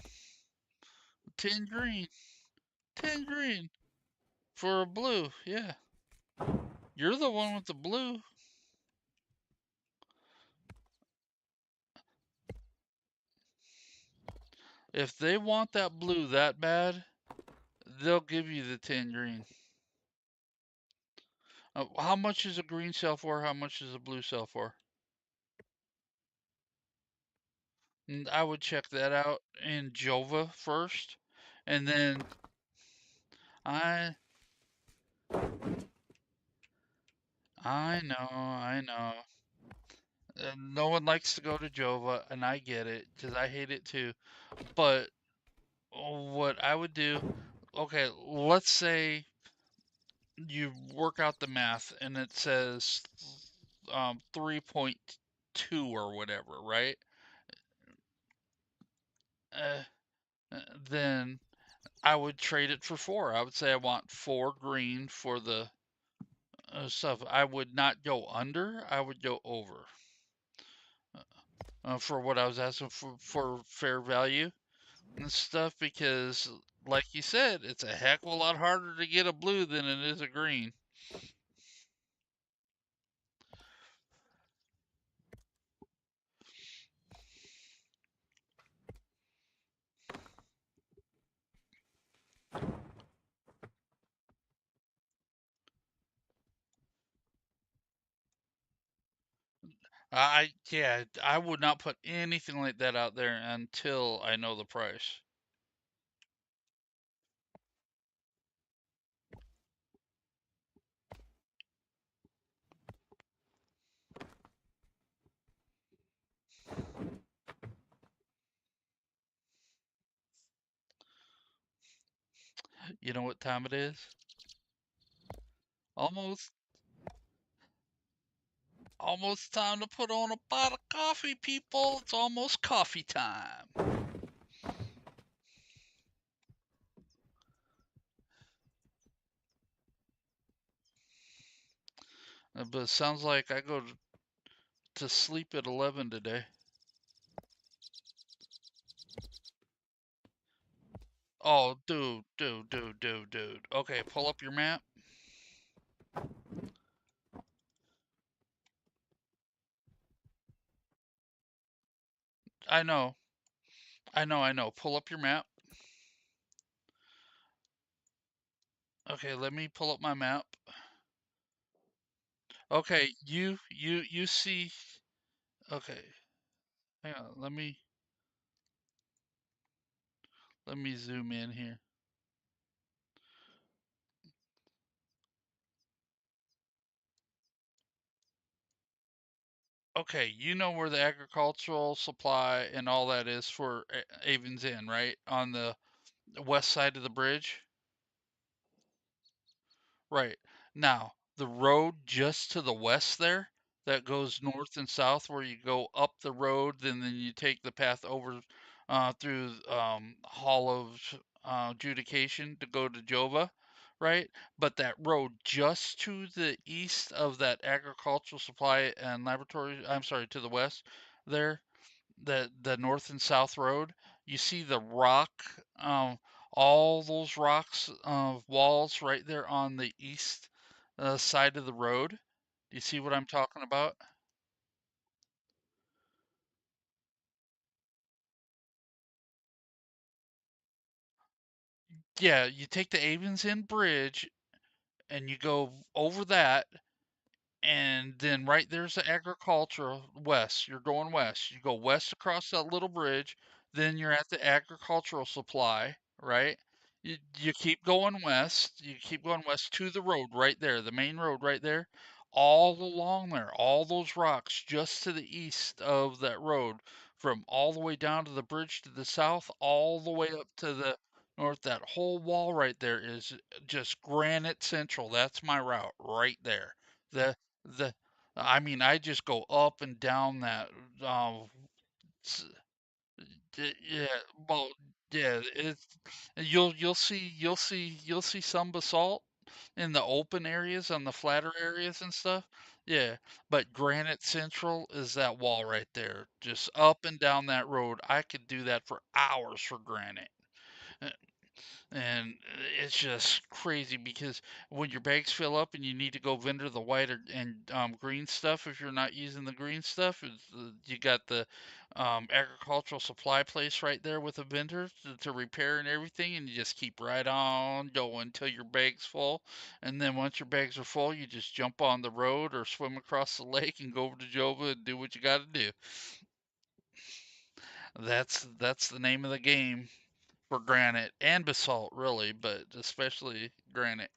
10 green. 10 green for a blue. Yeah. You're the one with the blue. If they want that blue that bad, they'll give you the 10 green. How much is a green sell for? How much is a blue sell for? And I would check that out in Jova first. And then I I know. No one likes to go to Jova, and I get it because I hate it too. But what I would do, okay, let's say you work out the math and it says 3.2 or whatever, right? Uh, then I would trade it for four. I would say I want four green for the stuff. I would not go under, I would go over for what I was asking for fair value and stuff because, like you said, it's a heck of a lot harder to get a blue than it is a green. Yeah, I would not put anything like that out there until I know the price. You know what time it is? Almost almost time to put on a pot of coffee, people. It's almost coffee time. But it sounds like I go to sleep at 11 today. Oh, dude. Okay, pull up your map. I know, I know. Pull up your map. Okay, let me pull up my map. Okay, you see. Okay, hang on. Let me zoom in here. Okay, you know where the agricultural supply and all that is for Avon's Inn, right? On the west side of the bridge? Right. Now, the road just to the west there that goes north and south where you go up the road and then you take the path over through Hall of Judication to go to Jova, right? But that road just to the east of that agricultural supply and laboratory, I'm sorry, to the west there, the north and south road, you see the rock, um, all those rocks, walls right there on the east side of the road. Do you see what I'm talking about? Yeah, you take the Avens Inn Bridge and you go over that, and then right there's the agricultural west. You're going west. You go west across that little bridge, then you're at the agricultural supply, right? You keep going west. You keep going west to the road right there, the main road right there. All along there, all those rocks just to the east of that road, from all the way down to the bridge to the south, all the way up to the north. That whole wall right there is just granite central. That's my route right there. The I mean, I just go up and down that. S- yeah, well, yeah. It's you'll see some basalt in the open areas on the flatter areas and stuff. Yeah, but Granite Central is that wall right there, just up and down that road. I could do that for hours for granite. Uh, and it's just crazy because when your bags fill up and you need to go vendor the white and green stuff, if you're not using the green stuff, you got the agricultural supply place right there with a vendor to repair and everything, and you just keep right on going until your bag's full. And then once your bags are full, you just jump on the road or swim across the lake and go over to Jova and do what you got to do. That's the name of the game for granite and basalt, really, but especially granite.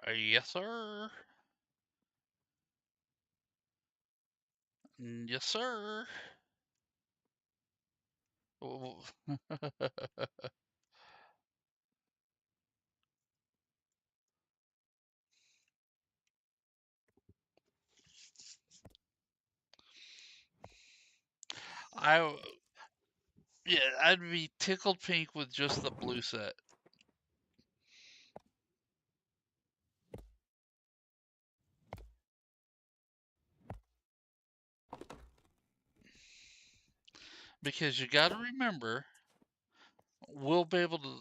Yes, sir. Yes, sir. Oh, I yeah, I'd be tickled pink with just the blue set because you got to remember we'll be able to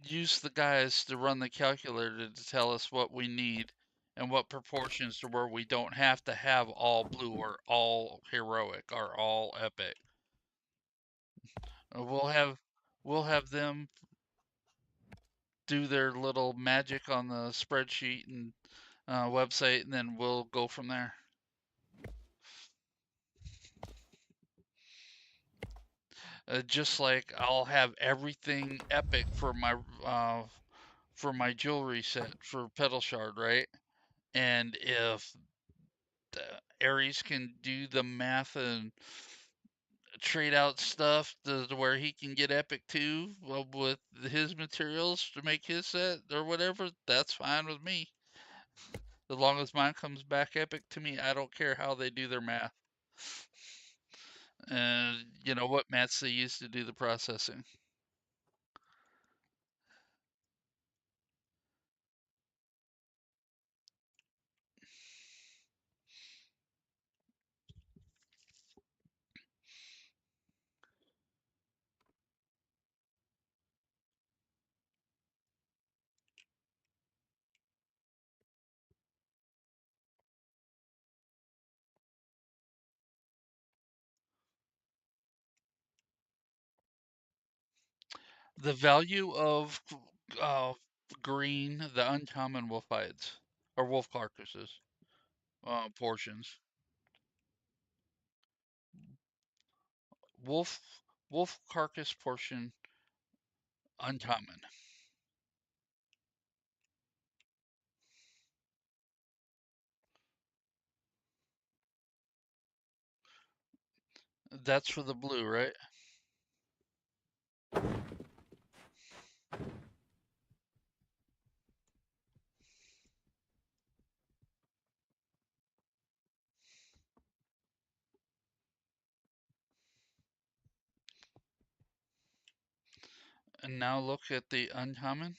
use the guys to run the calculator to tell us what we need and what proportions to where we don't have to have all blue or all heroic or all epic. We'll have we'll have them do their little magic on the spreadsheet and website, and then we'll go from there. Just like I'll have everything epic for my jewelry set for Pedal Shard, right? And if Aries can do the math and trade out stuff to where he can get epic too, with his materials to make his set or whatever, that's fine with me. As long as mine comes back epic to me, I don't care how they do their math. And you know what maths they use to do the processing. The value of uh, green, the uncommon wolf hides or wolf carcasses portions. Wolf wolf carcass portion uncommon. That's for the blue, right? And now look at the uncommon.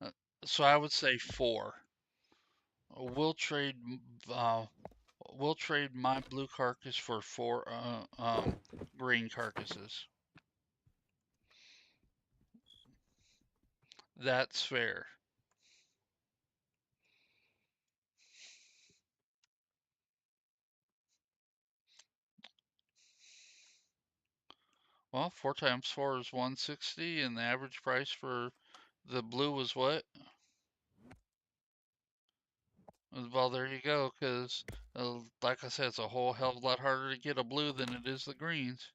Uh, so I would say four. We'll trade uh, we'll trade my blue carcass for four green carcasses. That's fair. Well, four times four is 160, and the average price for the blue was what? Well, there you go, because like I said, it's a whole hell of a lot harder to get a blue than it is the greens.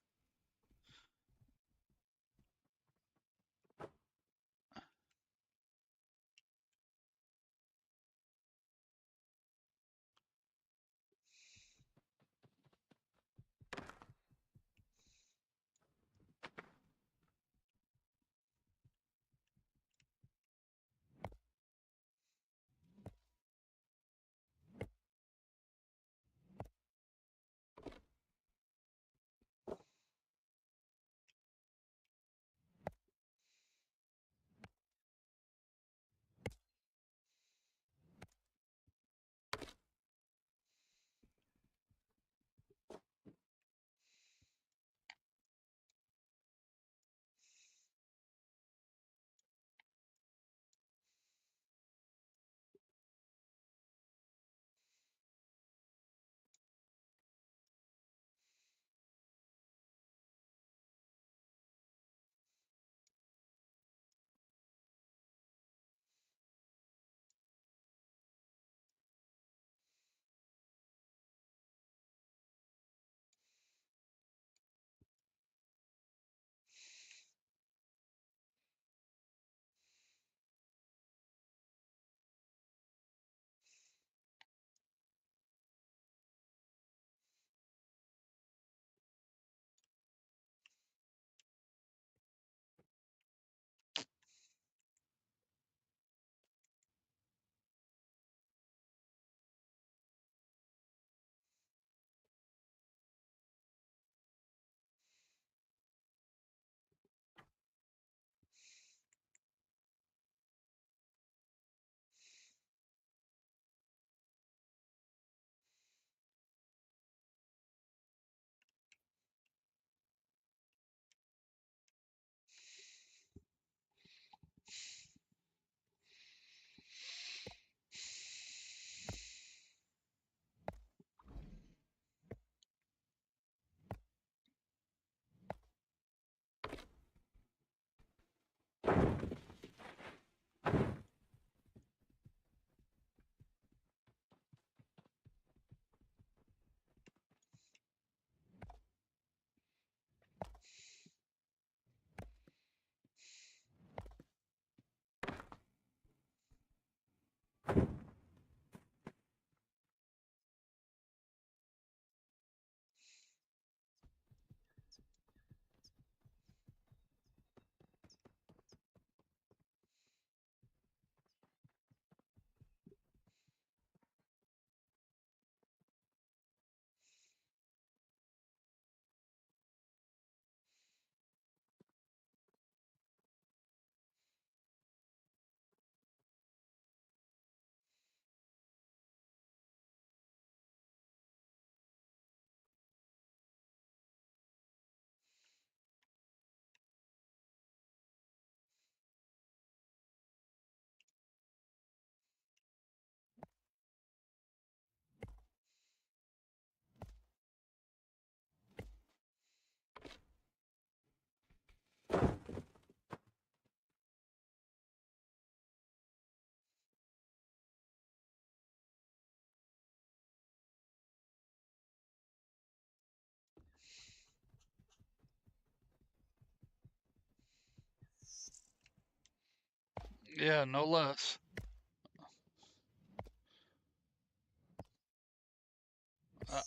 Yeah, no less.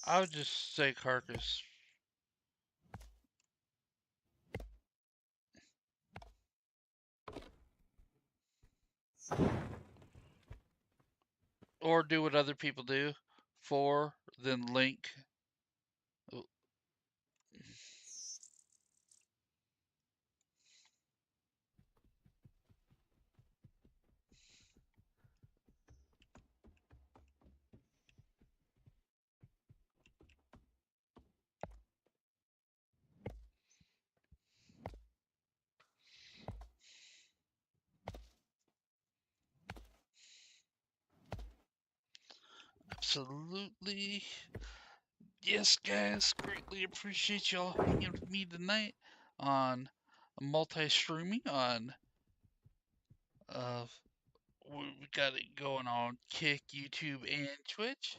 I would just say carcass. Or do what other people do. 4, then link. Absolutely. Yes, guys, greatly appreciate y'all hanging with me tonight on multi-streaming on uh we got it going on Kick, YouTube, and Twitch.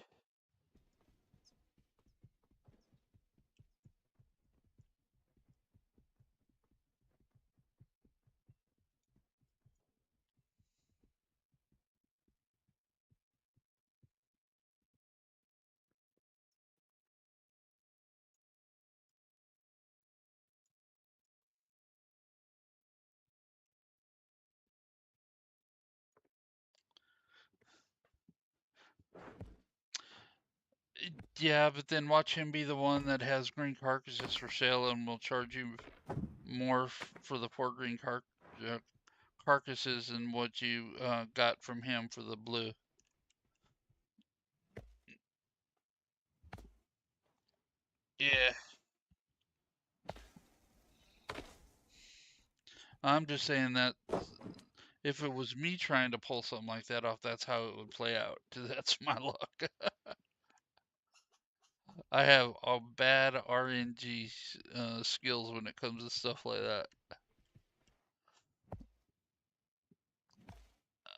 Yeah, but then watch him be the one that has green carcasses for sale and will charge you more for the poor green uh, carcasses than what you got from him for the blue. Yeah, I'm just saying that if it was me trying to pull something like that off, that's how it would play out. That's my luck. I have a bad RNG skills when it comes to stuff like that.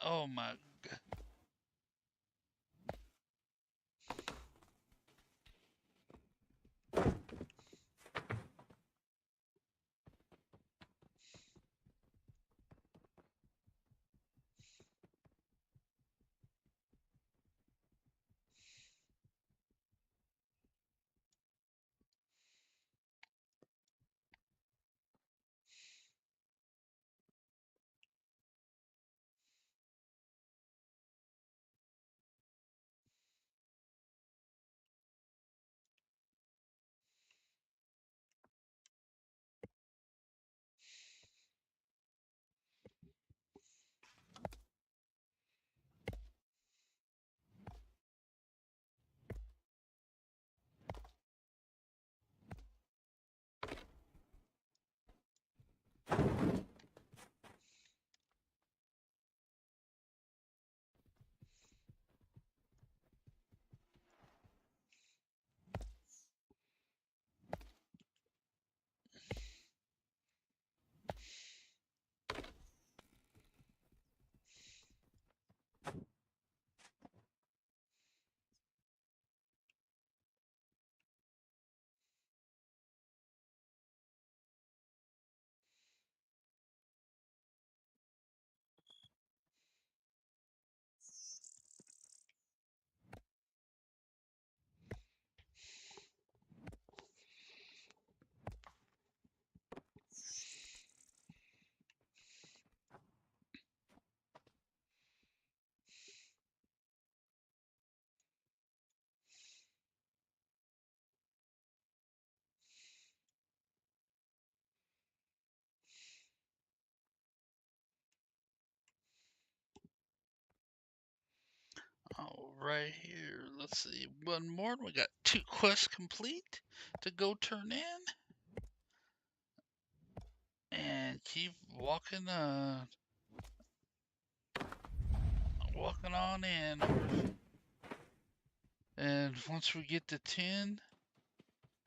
Oh my. All right, here. Let's see. One more. We got 2 quests complete to go turn in. And keep walking on in. And once we get to 10,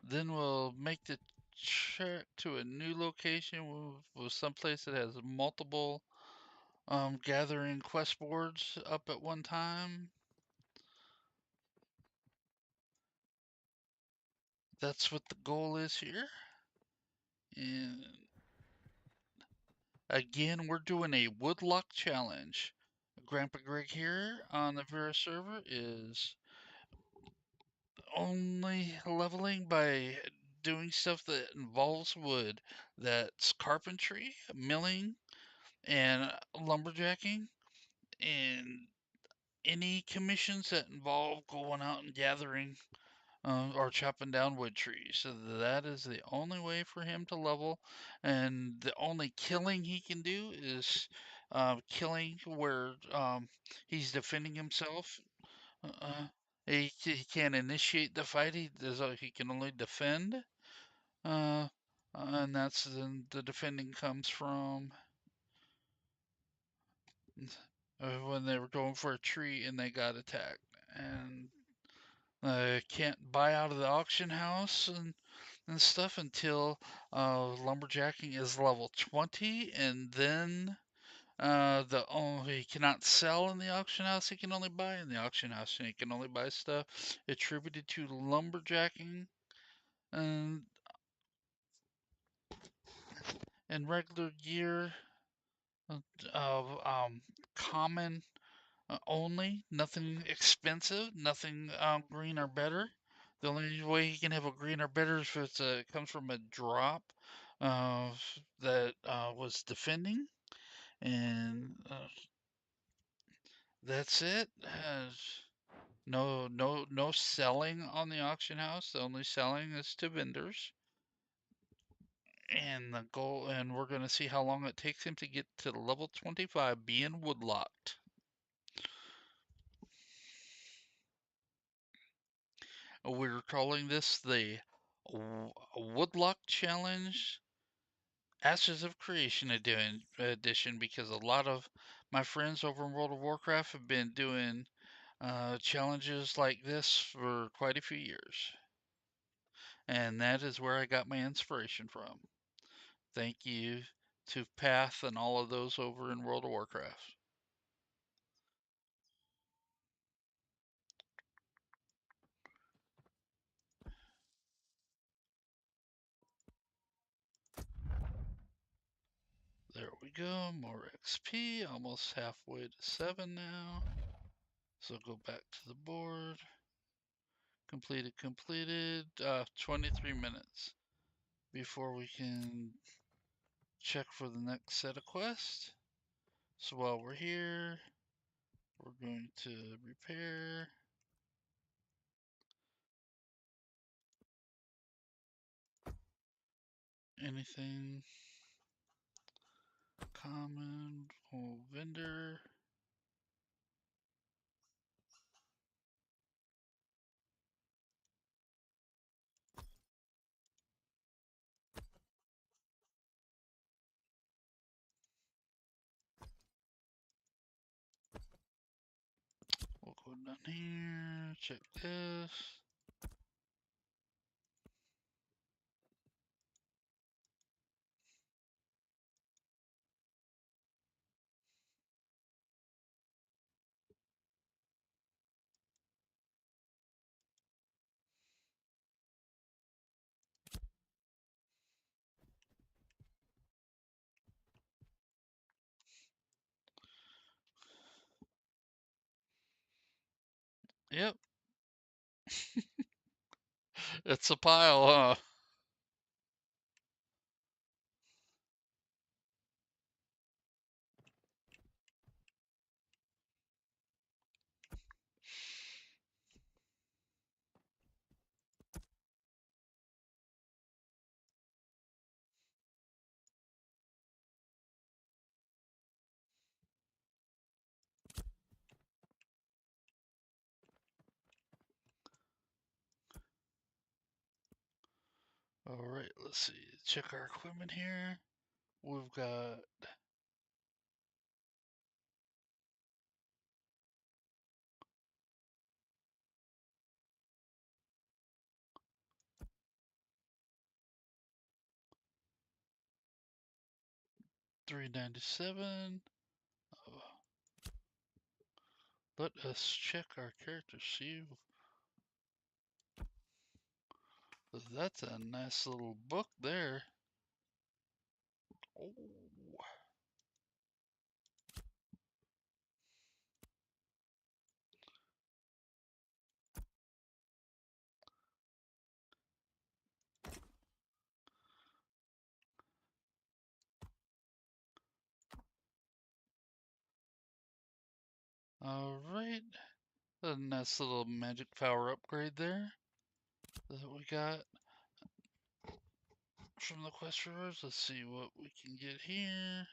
then we'll make the trek to a new location with someplace that has multiple gathering quest boards up at one time. That's what the goal is here. And Again, we're doing a Woodlock challenge. Grandpa Greg here on the Vera server is only leveling by doing stuff that involves wood. That's carpentry, milling, and lumberjacking, and any commissions that involve going out and gathering or chopping down wood trees. So that is the only way for him to level, and the only killing he can do is killing where he's defending himself. He can't initiate the fight. He can only defend, uh, and that's the defending comes from when they were going for a tree and they got attacked. And can't buy out of the auction house and stuff until lumberjacking is level 20, and then he cannot sell in the auction house. He can only buy in the auction house, and he can only buy stuff attributed to lumberjacking and regular gear of common only, nothing expensive, nothing green or better. The only way you can have a green or better is if it comes from a drop uh, that was defending, and that's it. No selling on the auction house. The only selling is to vendors. And the goal, and we're gonna see how long it takes him to get to level 25, being woodlocked. We're calling this the Woodlock Challenge Ashes of Creation edition because a lot of my friends over in World of Warcraft have been doing challenges like this for quite a few years. And that is where I got my inspiration from. Thank you to Path and all of those over in World of Warcraft. There we go, more XP, almost halfway to 7 now. So go back to the board. Completed. 23 minutes before we can check for the next set of quests. So while we're here, we're going to repair. Anything common, whole vendor. We'll go down here, check this. Yep, it's a pile, huh? All right, let's see. Check our equipment here. We've got 397. Let us check our character, see. That's a nice little book there. Oh, All right. A nice little magic power upgrade there that we got from the quest rewards. Let's see what we can get here.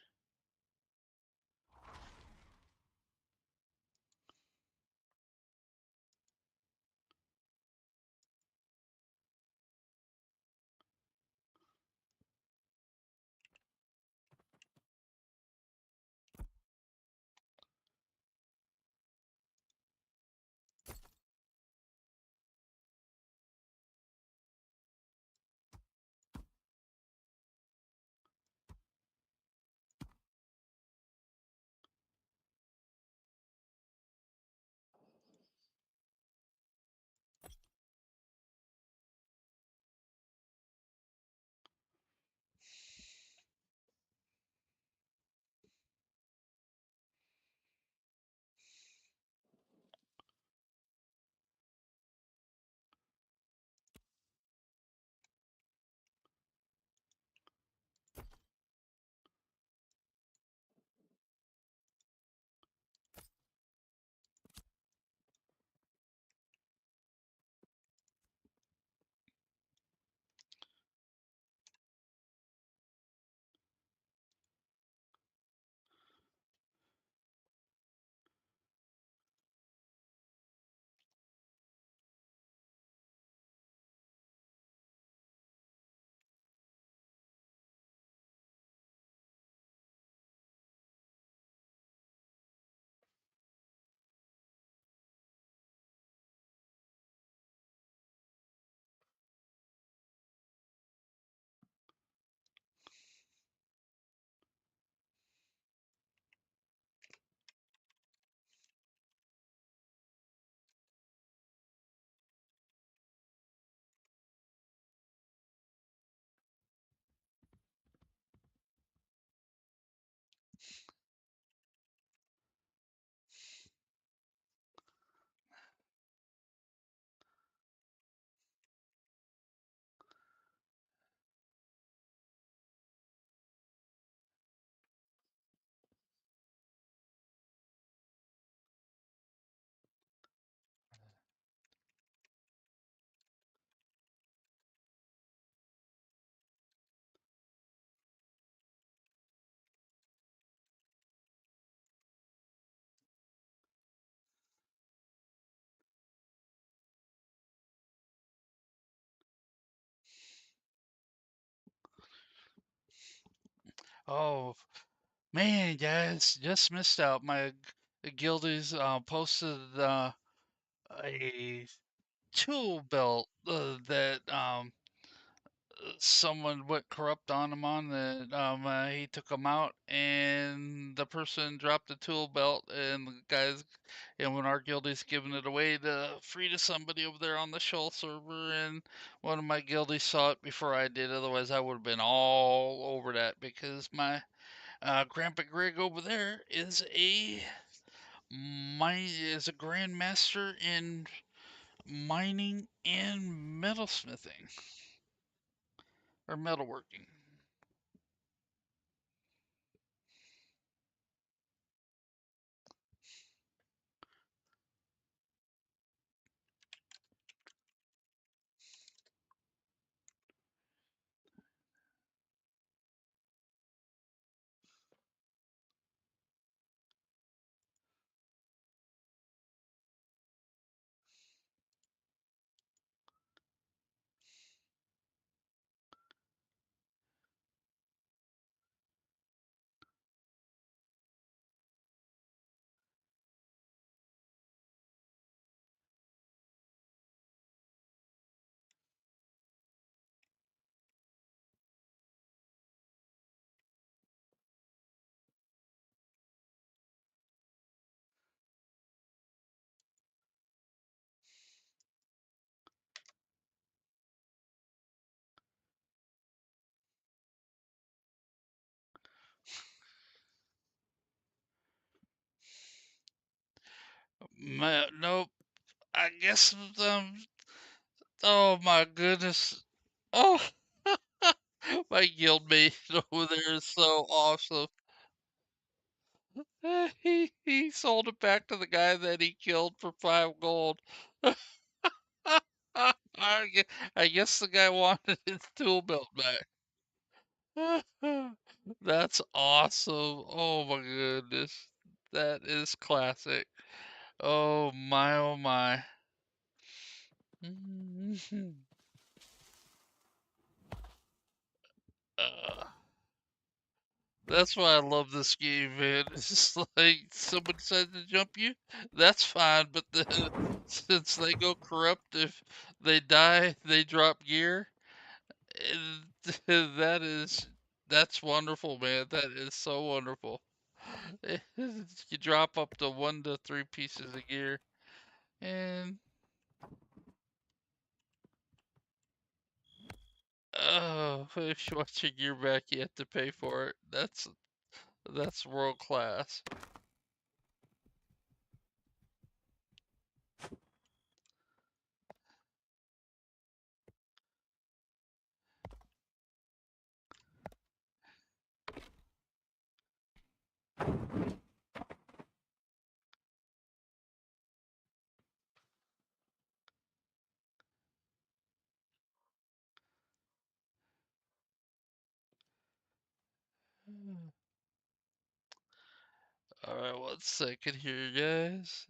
Oh man, guys, just missed out. My guildies posted a tool belt that someone went corrupt on him on that he took him out and the person dropped the tool belt and the guys and when our guildie's giving it away to free to somebody over there on the shoal server and one of my guildies saw it before I did, otherwise I would have been all over that because my Grandpa Greg over there is a grandmaster in mining and metalsmithing or metalworking. Nope. I guess. Oh my goodness. Oh, my guildmate over there is so awesome. He sold it back to the guy that he killed for 5 gold. I guess the guy wanted his tool belt back. That's awesome. Oh my goodness. That is classic. Oh my, oh my. Uh, that's why I love this game, man. It's just like someone decides to jump you, that's fine, but then since they go corrupt, if they die, they drop gear. That is that's wonderful, man. That is so wonderful. You drop up to 1 to 3 pieces of gear, and oh, if you want your gear back, you have to pay for it. That's world class. All right, 1 second here, guys.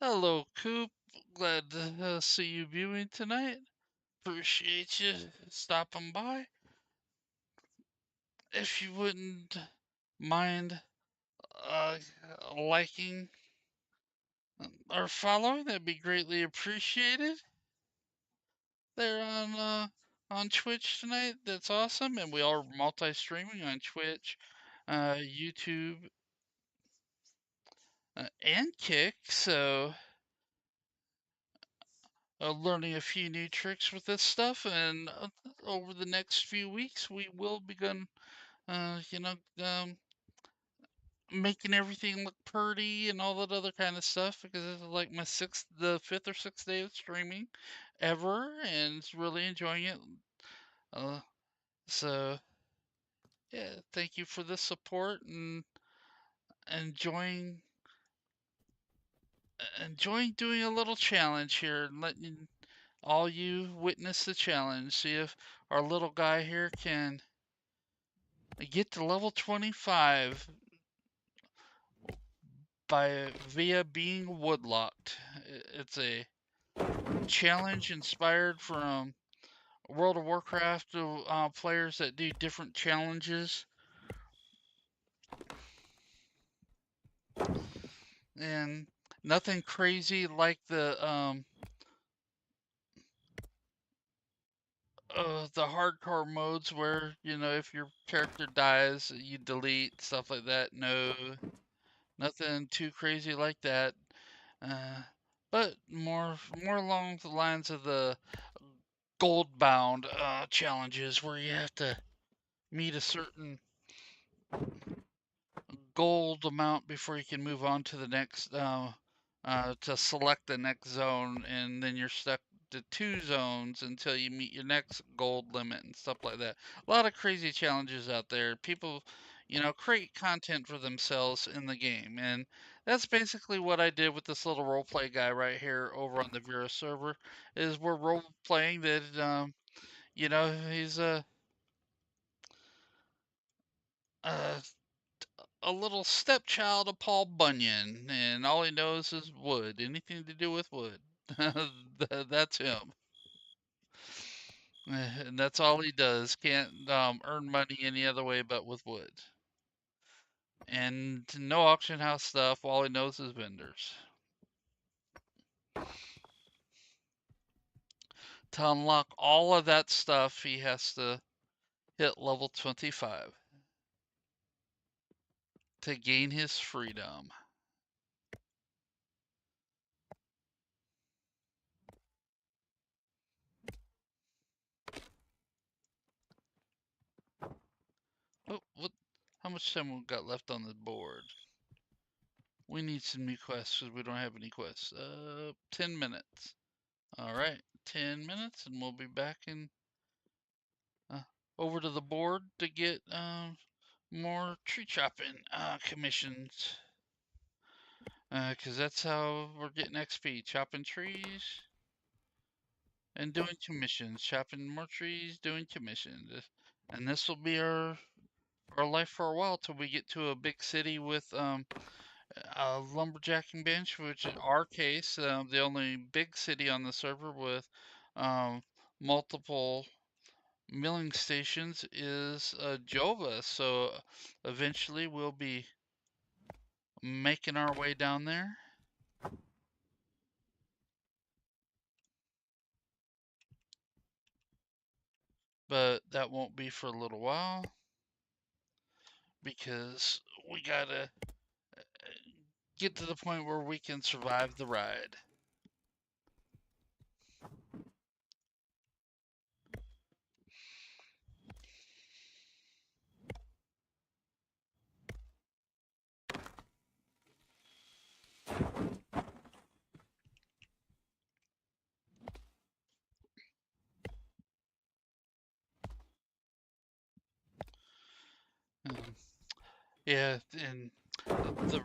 Hello, Coop. Glad to see you viewing tonight. Appreciate you stopping by. If you wouldn't mind uh, liking or following, that'd be greatly appreciated. There on Twitch tonight. That's awesome, and we are multi-streaming on Twitch, YouTube, and Kick. So learning a few new tricks with this stuff, and over the next few weeks, we will begin, uh, you know, um, making everything look pretty and all that other kind of stuff because this is like the fifth or sixth day of streaming ever, and it's really enjoying it. Uh, so yeah, thank you for the support and enjoying enjoying doing a little challenge here and letting all you witness the challenge. See if our little guy here can get to level 25 by via being woodlocked. It's a challenge inspired from World of Warcraft players that do different challenges, and nothing crazy like the hardcore modes where if your character dies you delete stuff like that. No, nothing too crazy like that. Uh, but more along the lines of the Goldbound challenges where you have to meet a certain gold amount before you can move on to the next to select the next zone, and then you're stuck to 2 zones until you meet your next gold limit and stuff like that. A lot of crazy challenges out there. People, create content for themselves in the game, and that's basically what I did with this little roleplay guy right here over on the Vera server. Is we're role playing that, he's a a little stepchild of Paul Bunyan, and all he knows is wood. Anything to do with wood. That's him. And that's all he does. Can't earn money any other way but with wood. And no auction house stuff. All he knows is vendors. To unlock all of that stuff, he has to hit level 25 to gain his freedom. Oh, what? How much time we got left on the board? We need some new quests because we don't have any quests. 10 minutes. All right, 10 minutes, and we'll be back in uh, over to the board to get more tree chopping commissions. Because that's how we're getting XP, chopping trees and doing commissions, chopping more trees, doing commissions. And this will be our life for a while till we get to a big city with a lumberjacking bench, which in our case, the only big city on the server with um, multiple milling stations is Jova. So eventually we'll be making our way down there. But that won't be for a little while because we gotta get to the point where we can survive the ride. Um, yeah, and the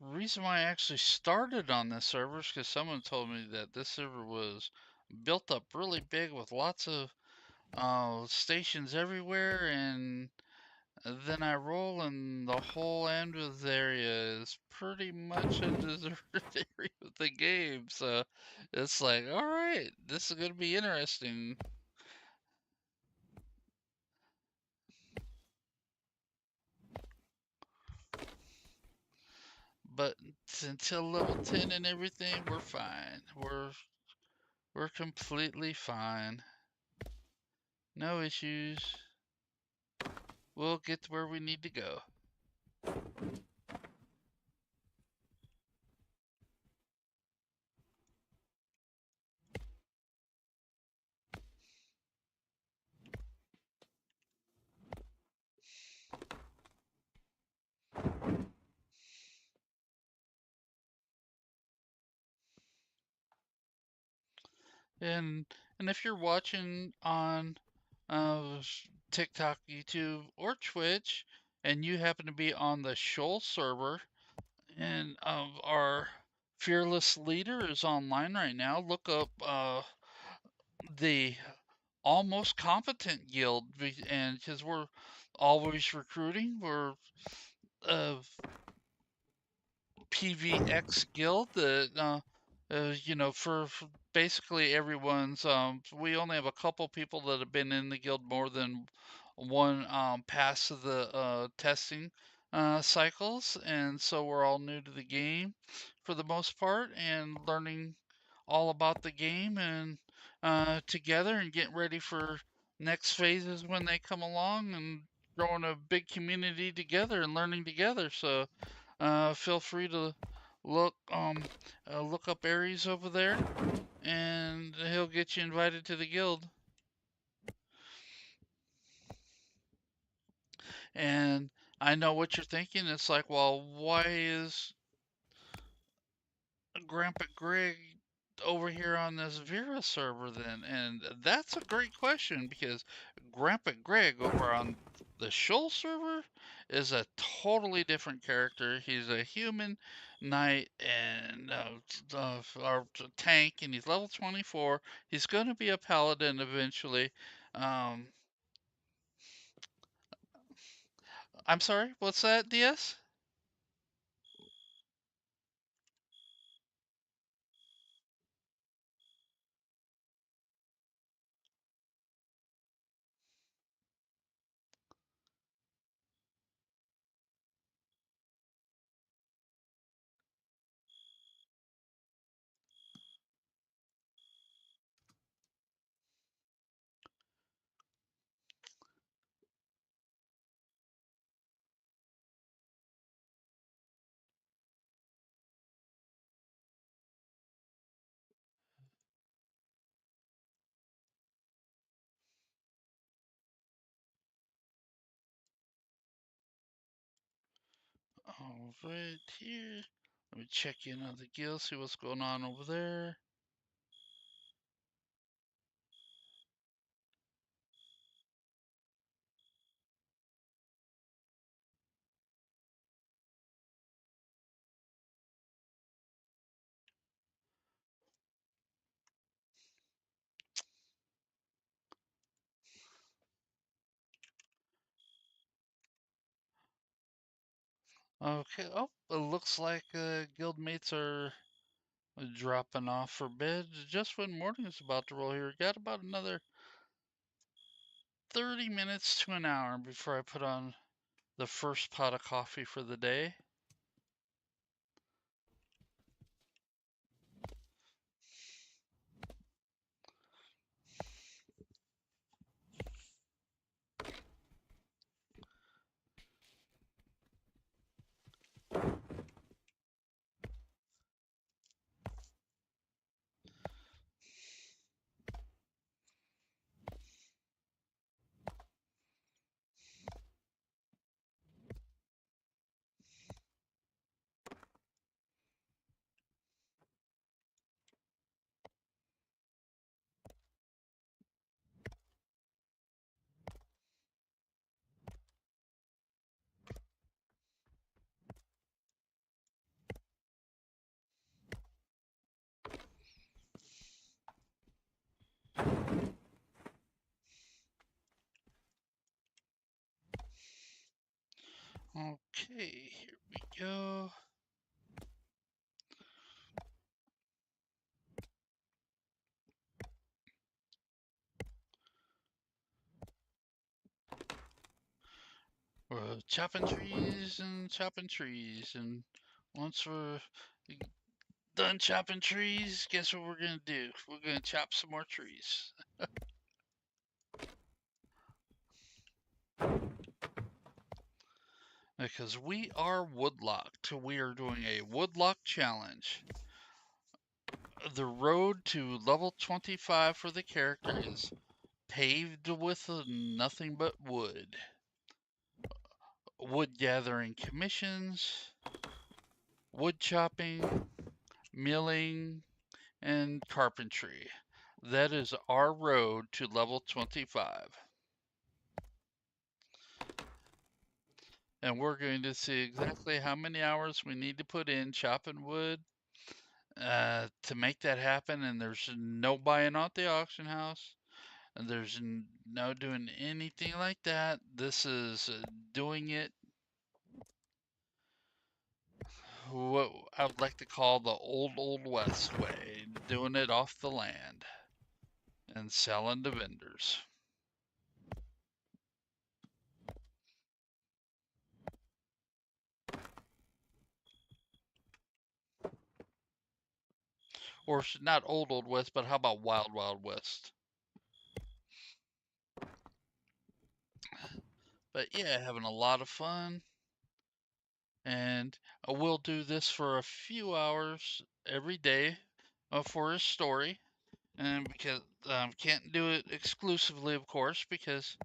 reason why I actually started on this server is because someone told me that this server was built up really big with lots of stations everywhere, and then I roll, and the whole Andrews area is pretty much a deserted area of the game. So it's like, all right, this is gonna be interesting. But until level 10 and everything, we're fine. We're completely fine. No issues. We'll get to where we need to go. And and if you're watching on uh, TikTok, YouTube, or Twitch, and you happen to be on the Shoal server, and our fearless leader is online right now, look up the almost competent guild, and because we're always recruiting, we're uh, PVX guild that for basically everyone's we only have a couple people that have been in the guild more than one pass of the testing cycles, and so we're all new to the game for the most part and learning all about the game and together and getting ready for next phases when they come along and growing a big community together and learning together. So feel free to look look up Aries over there, and he'll get you invited to the guild. And I know what you're thinking. It's like, well, why is Grandpa Greg over here on this Vera server then? And that's a great question because Grandpa Greg over on the Shoal server is a totally different character. He's a human knight and our tank, and he's level 24. He's going to be a paladin eventually. Um, I'm sorry, what's that, DS? All right, here. Let me check in on the guild, see what's going on over there. Okay, oh, it looks like guild mates are dropping off for bed just when morning is about to roll here. Got about another 30 minutes to an hour before I put on the first pot of coffee for the day. Okay, here we go. We're chopping trees and chopping trees, and once we're done chopping trees, guess what we're gonna do? We're gonna chop some more trees. Because we are woodlocked. We are doing a woodlock challenge. The road to level 25 for the character is paved with nothing but wood. Wood gathering commissions, wood chopping, milling, and carpentry. That is our road to level 25. And we're going to see exactly how many hours we need to put in chopping wood to make that happen. And there's no buying out the auction house. And there's no doing anything like that. This is doing it what I would like to call the old west way, doing it off the land and selling to vendors. Or not old west, but how about wild west? But yeah, having a lot of fun. And we'll do this for a few hours every day for a story. And because can't do it exclusively, of course, because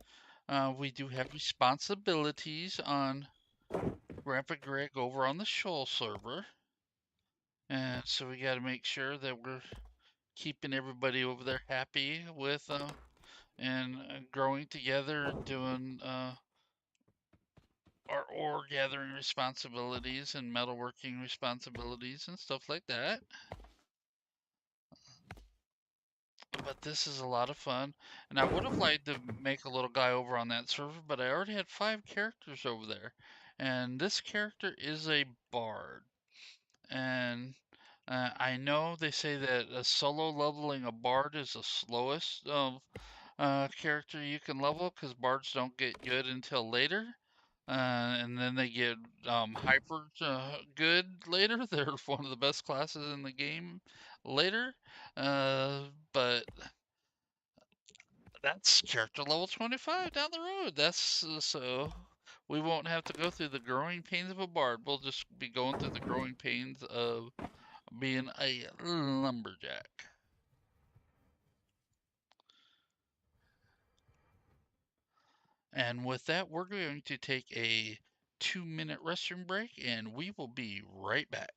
we do have responsibilities on Grandpa Greg over on the Shoal server. And so we got to make sure that we're keeping everybody over there happy with and growing together and doing our ore gathering responsibilities and metalworking responsibilities and stuff like that. But this is a lot of fun. And I would have liked to make a little guy over on that server, but I already had 5 characters over there. And this character is a bard. And I know they say that solo leveling a bard is the slowest character you can level because bards don't get good until later. And then they get hyper good later. They're one of the best classes in the game later. But that's character level 25 down the road. That's so we won't have to go through the growing pains of a bard. We'll just be going through the growing pains of being a lumberjack. And with that, we're going to take a 2-minute restroom break, and we will be right back.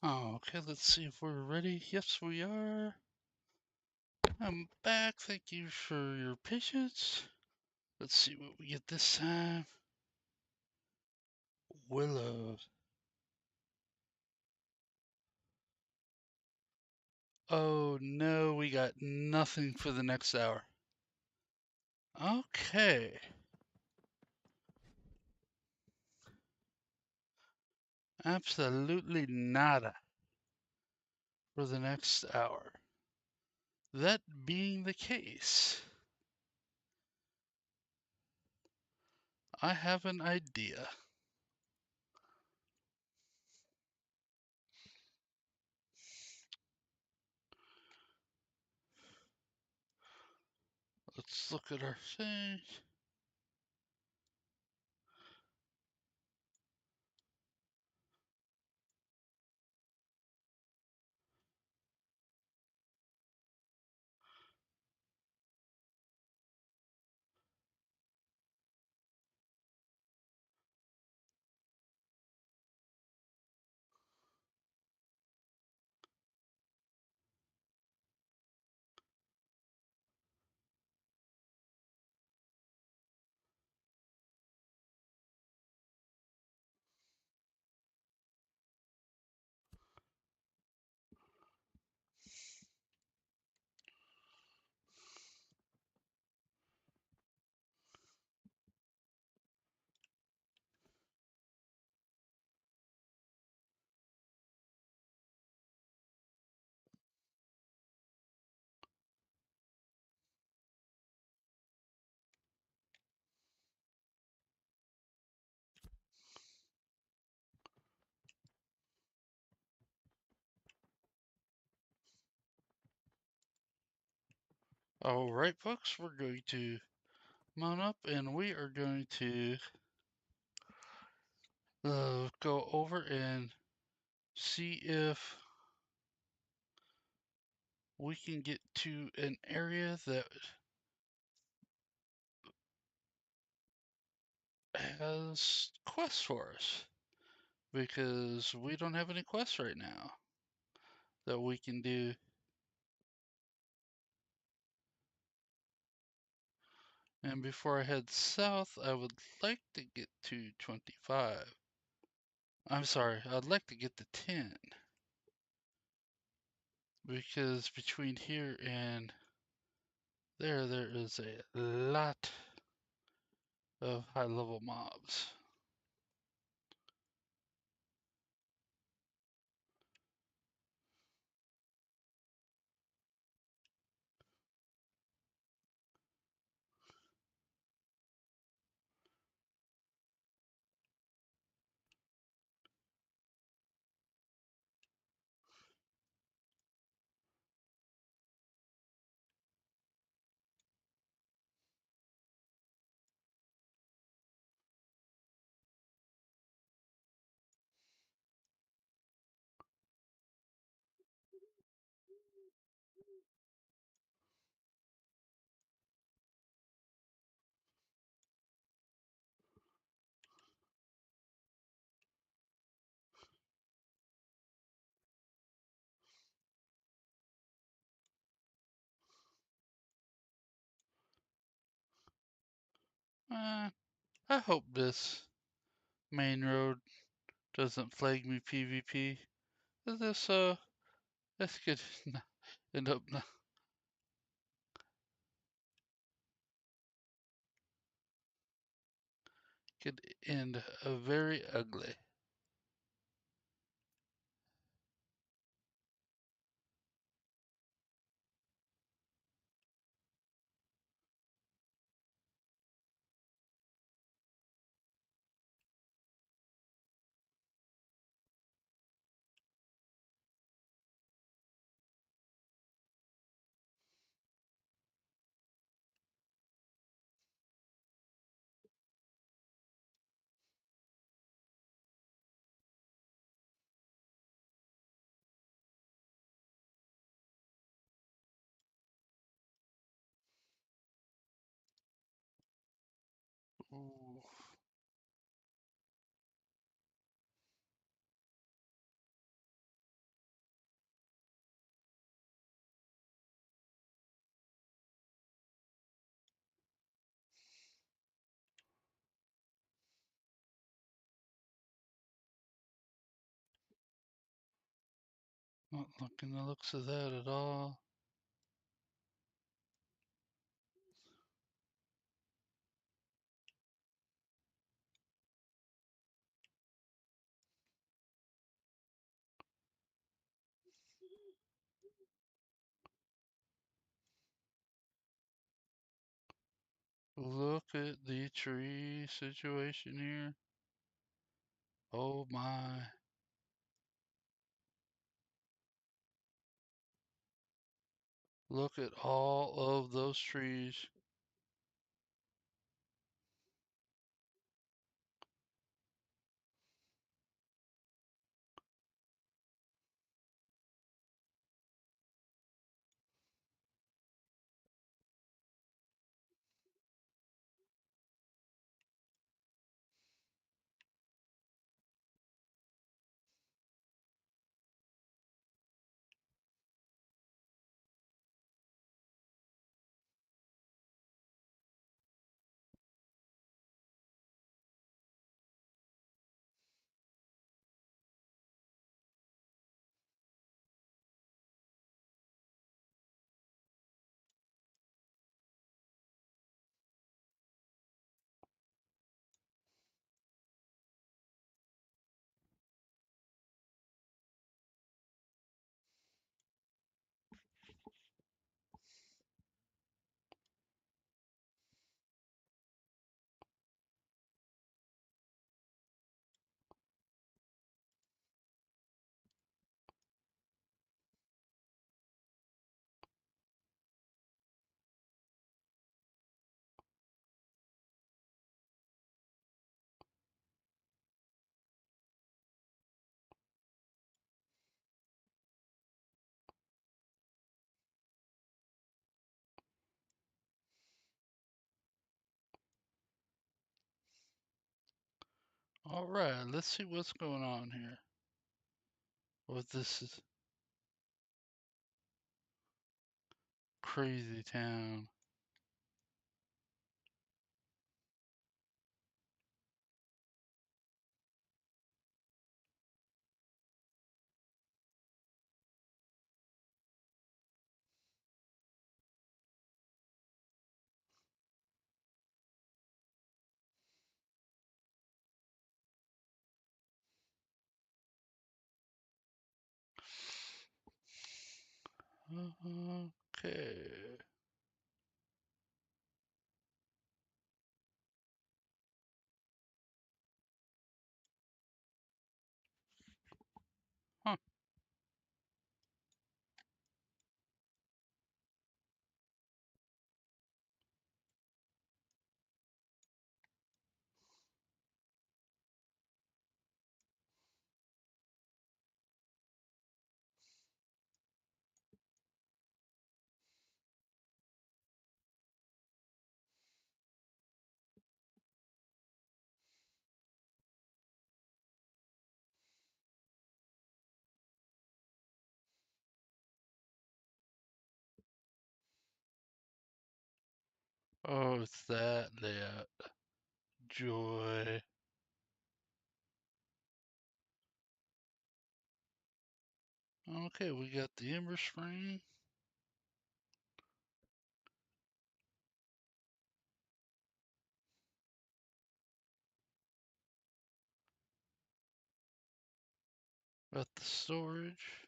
Okay, let's see if we're ready. Yes, we are. I'm back. Thank you for your patience. Let's see what we get this time. Willow. Oh no, we got nothing for the next hour. Okay. Absolutely nada for the next hour. That being the case, I have an idea. Let's look at our thing. All right, folks, we're going to mount up and we are going to go over and see if we can get to an area that has quests for us because we don't have any quests right now that we can do. And before I head south, I would like to get to 25. I'm sorry, I'd like to get to 10 because between here and there is a lot of high level mobs. Uh, I hope this main road doesn't flag me PvP. This could end up could end very ugly. Ooh. Not liking the looks of that at all. Look at the tree situation here. Oh my. Look at all of those trees. All right, let's see what's going on here. What this is crazy town. Okay. Huh. Oh, it's that layout. Joy. Okay, we got the Ember Spring. Got the storage.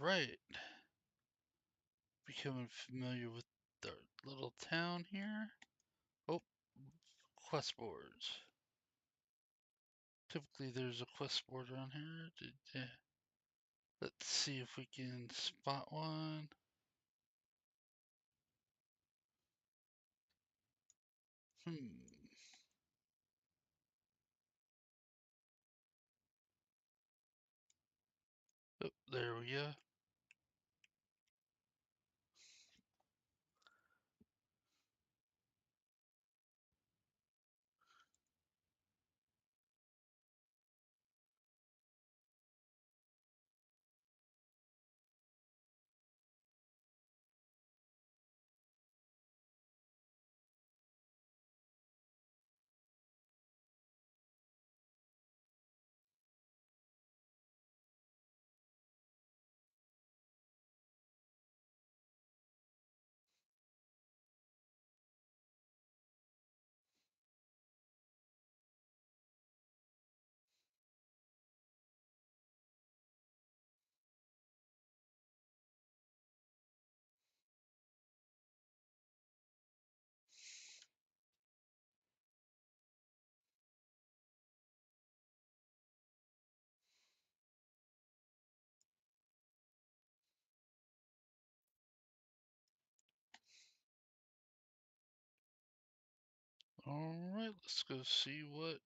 right. Becoming familiar with the little town here. Oh, quest boards. Typically there's a quest board around here. Let's see if we can spot one. Oh, there we go. Alright, let's go see what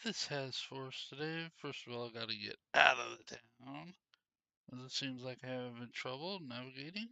this has for us today. First of all, I gotta get out of the town. It seems like I have been trouble navigating.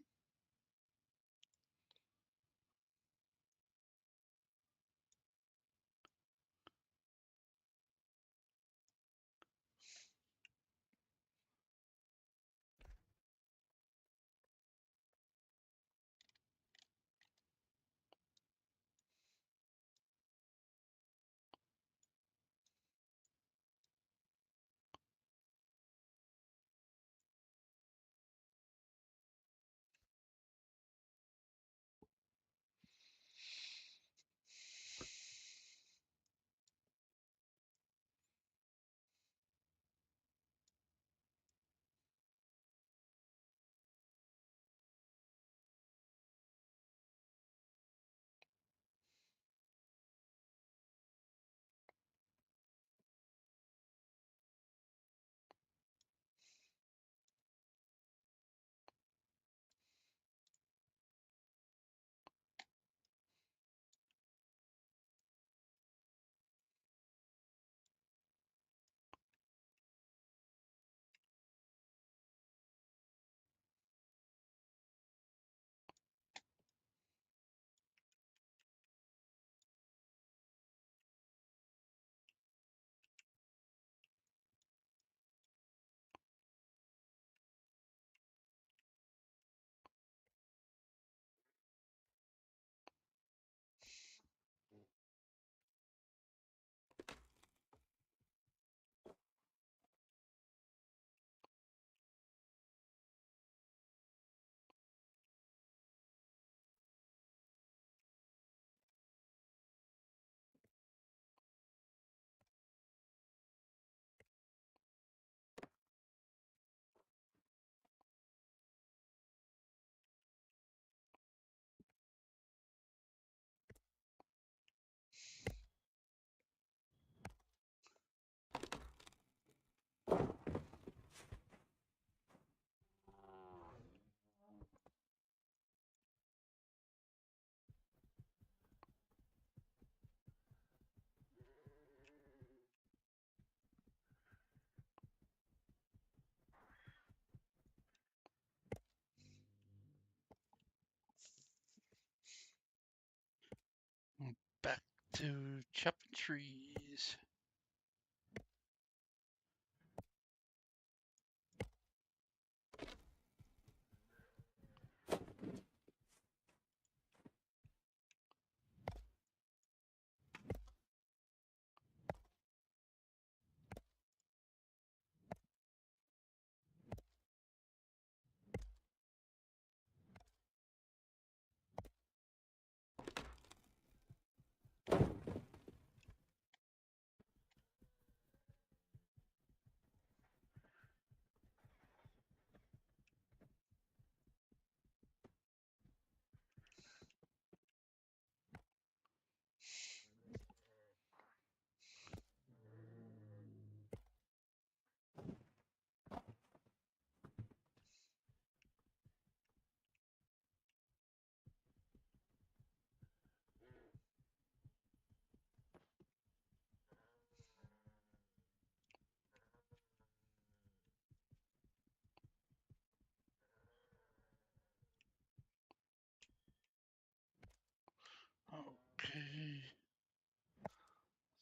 Back to chopping trees.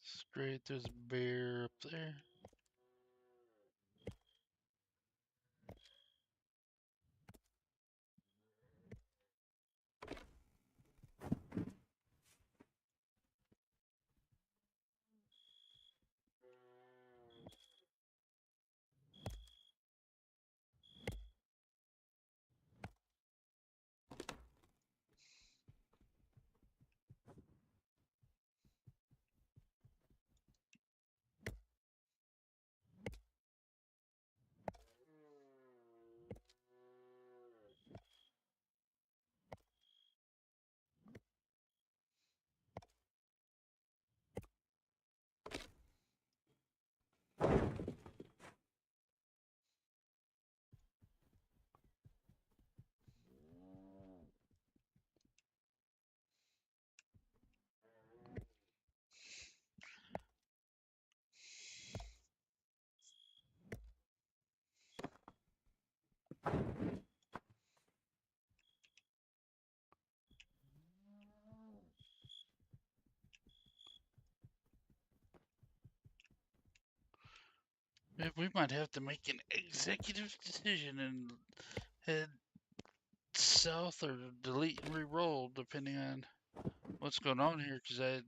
Straight, there's a bear up there. We might have to make an executive decision and head south or delete and re-roll depending on what's going on here, because I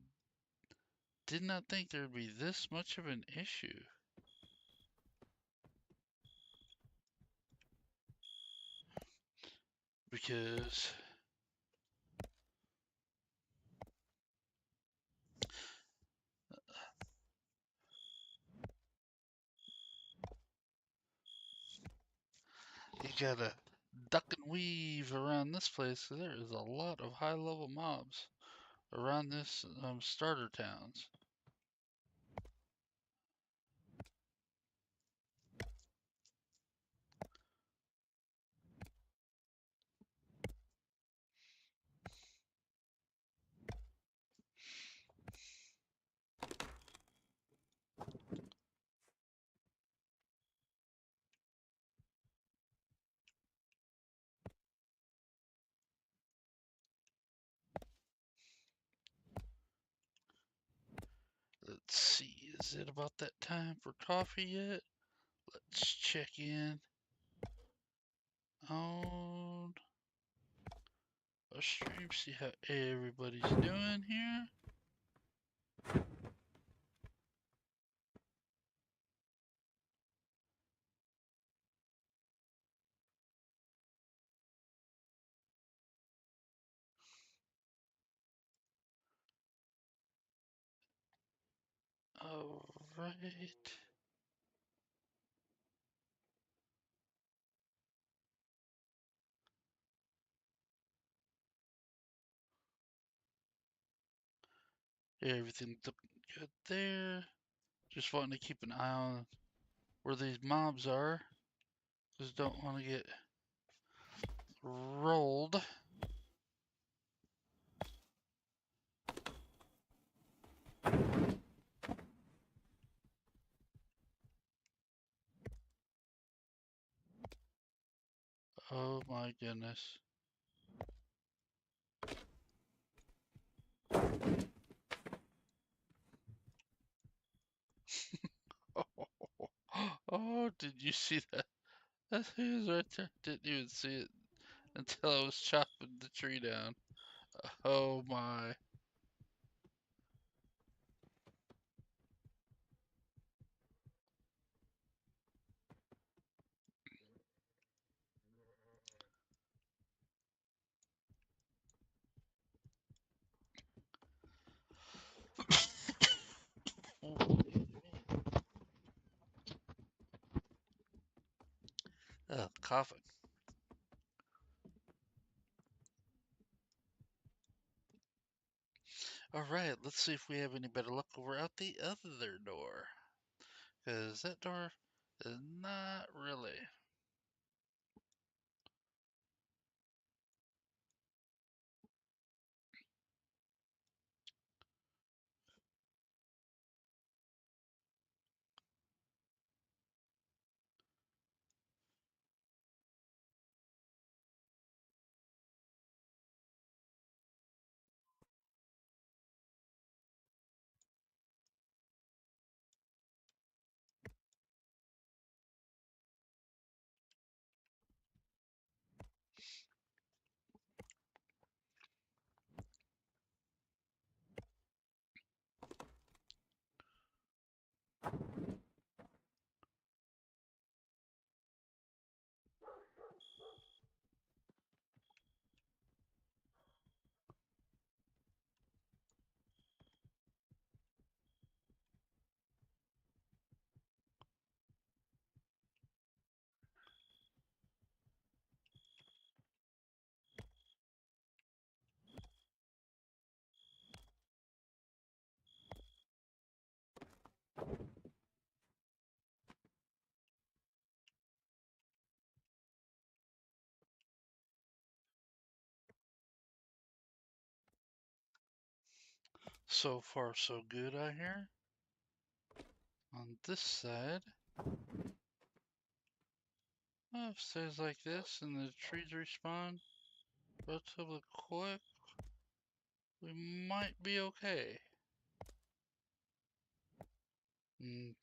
did not think there would be this much of an issue. Because you gotta duck and weave around this place, 'cause there is a lot of high-level mobs around this starter towns. Let's see, is it about that time for coffee yet? Let's check in on our stream, see how everybody's doing here. All right. Everything looking good there. Just wanting to keep an eye on where these mobs are. Just don't want to get rolled. Oh my goodness. Oh, did you see that? He was right there. Didn't even see it until I was chopping the tree down. Oh my. Coughing. Alright, let's see if we have any better luck over out the other door. Because that door is not really. So far, so good, I hear. On this side, if it stays like this and the trees respawn relatively quick, we might be okay. Mm,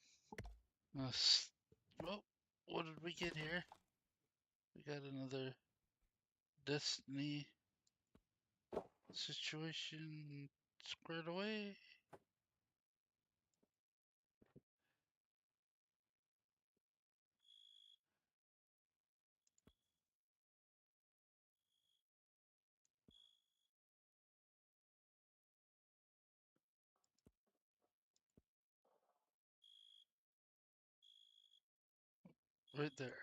oh, what did we get here? We got another Destiny situation squared away. Right there.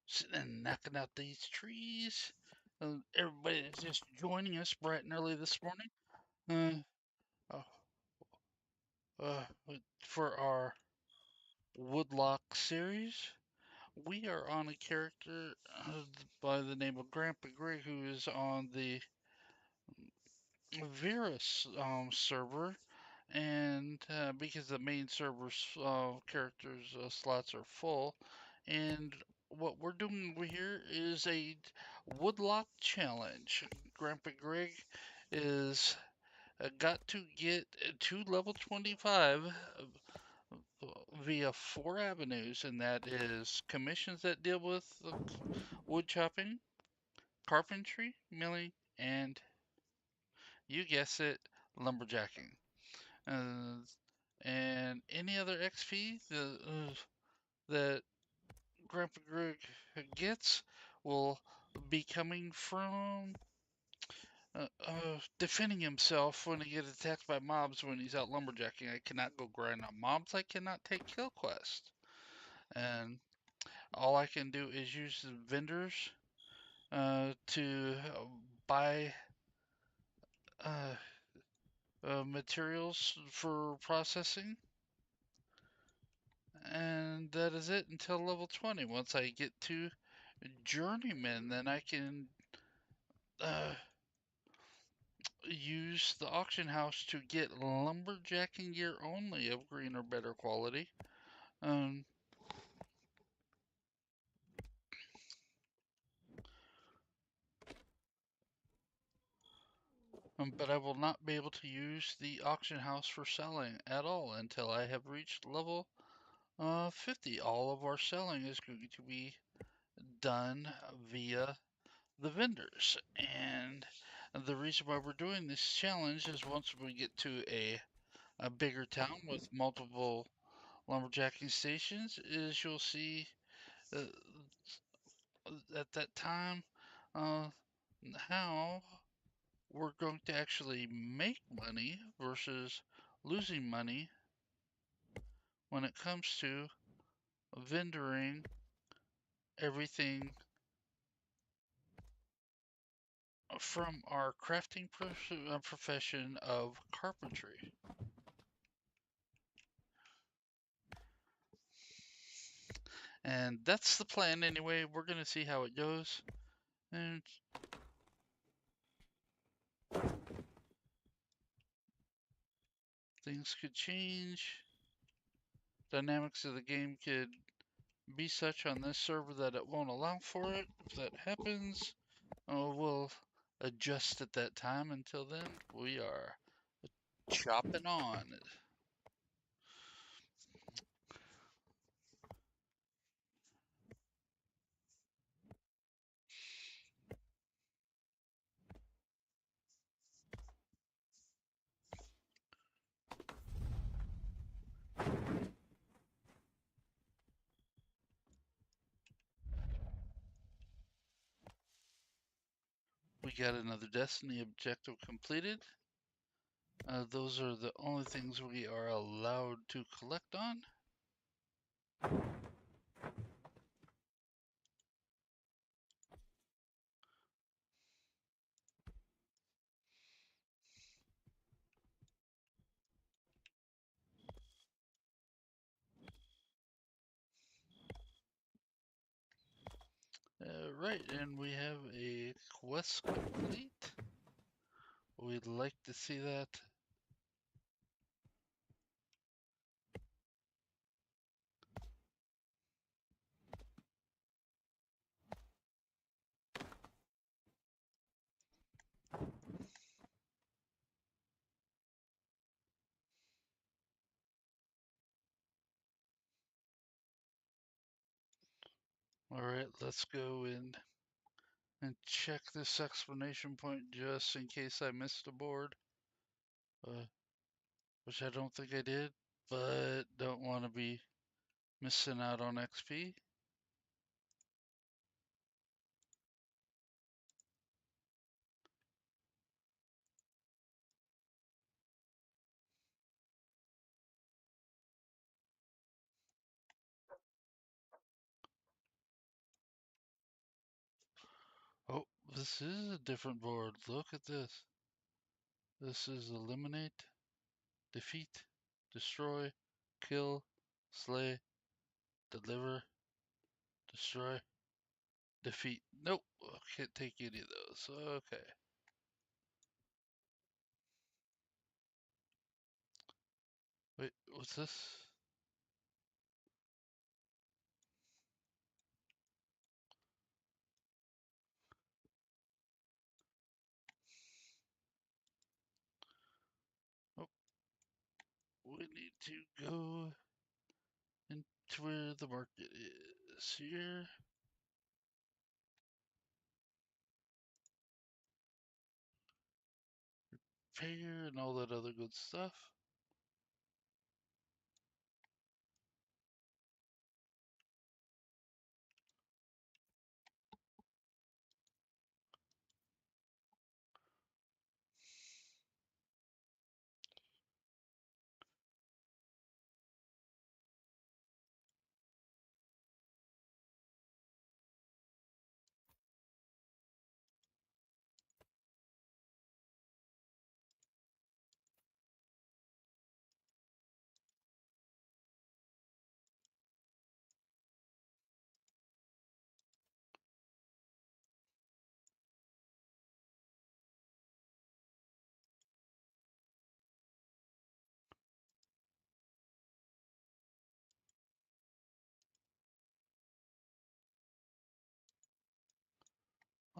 Sitting and knocking out these trees. Everybody is just joining us bright and early this morning. Uh, uh, for our Woodlocked series, we are on a character by the name of Grandpa Greg, who is on the Virus server, and because the main server's characters slots are full, and what we're doing over here is a Woodlock challenge. Grandpa Greg is got to get to level 25 via 4 avenues, and that is commissions that deal with wood chopping, carpentry, milling, and you guess it, lumberjacking. Uh, and any other XP that Grandpa Greg gets will be coming from defending himself when he gets attacked by mobs when he's out lumberjacking. I cannot go grind on mobs. I cannot take kill quests. And all I can do is use the vendors to buy uh, materials for processing. And that is it until level 20. Once I get to Journeyman, then I can uh, use the auction house to get lumberjacking gear only of green or better quality. Um, but I will not be able to use the auction house for selling at all until I have reached level 50. All of our selling is going to be done via the vendors. And the reason why we're doing this challenge is once we get to a bigger town with multiple lumberjacking stations, is you'll see uh, at that time uh, how we're going to actually make money versus losing money when it comes to vendoring everything from our crafting profession of carpentry. And that's the plan anyway. We're going to see how it goes. And things could change. Dynamics of the game could be such on this server that it won't allow for it. If that happens, we'll adjust at that time. Until then, we are chopping on. We got another Destiny objective completed. Those are the only things we are allowed to collect on. Alright, and we have a quest complete. We'd like to see that. Alright, let's go in and check this explanation point just in case I missed a board. Which I don't think I did, but don't want to be missing out on XP. Oh, this is a different board. Look at this. This is eliminate, defeat, destroy, kill, slay, deliver, destroy, defeat. Nope, can't take any of those. Okay. Wait, what's this? Oh, we need to go into where the market is here. Repair and all that other good stuff.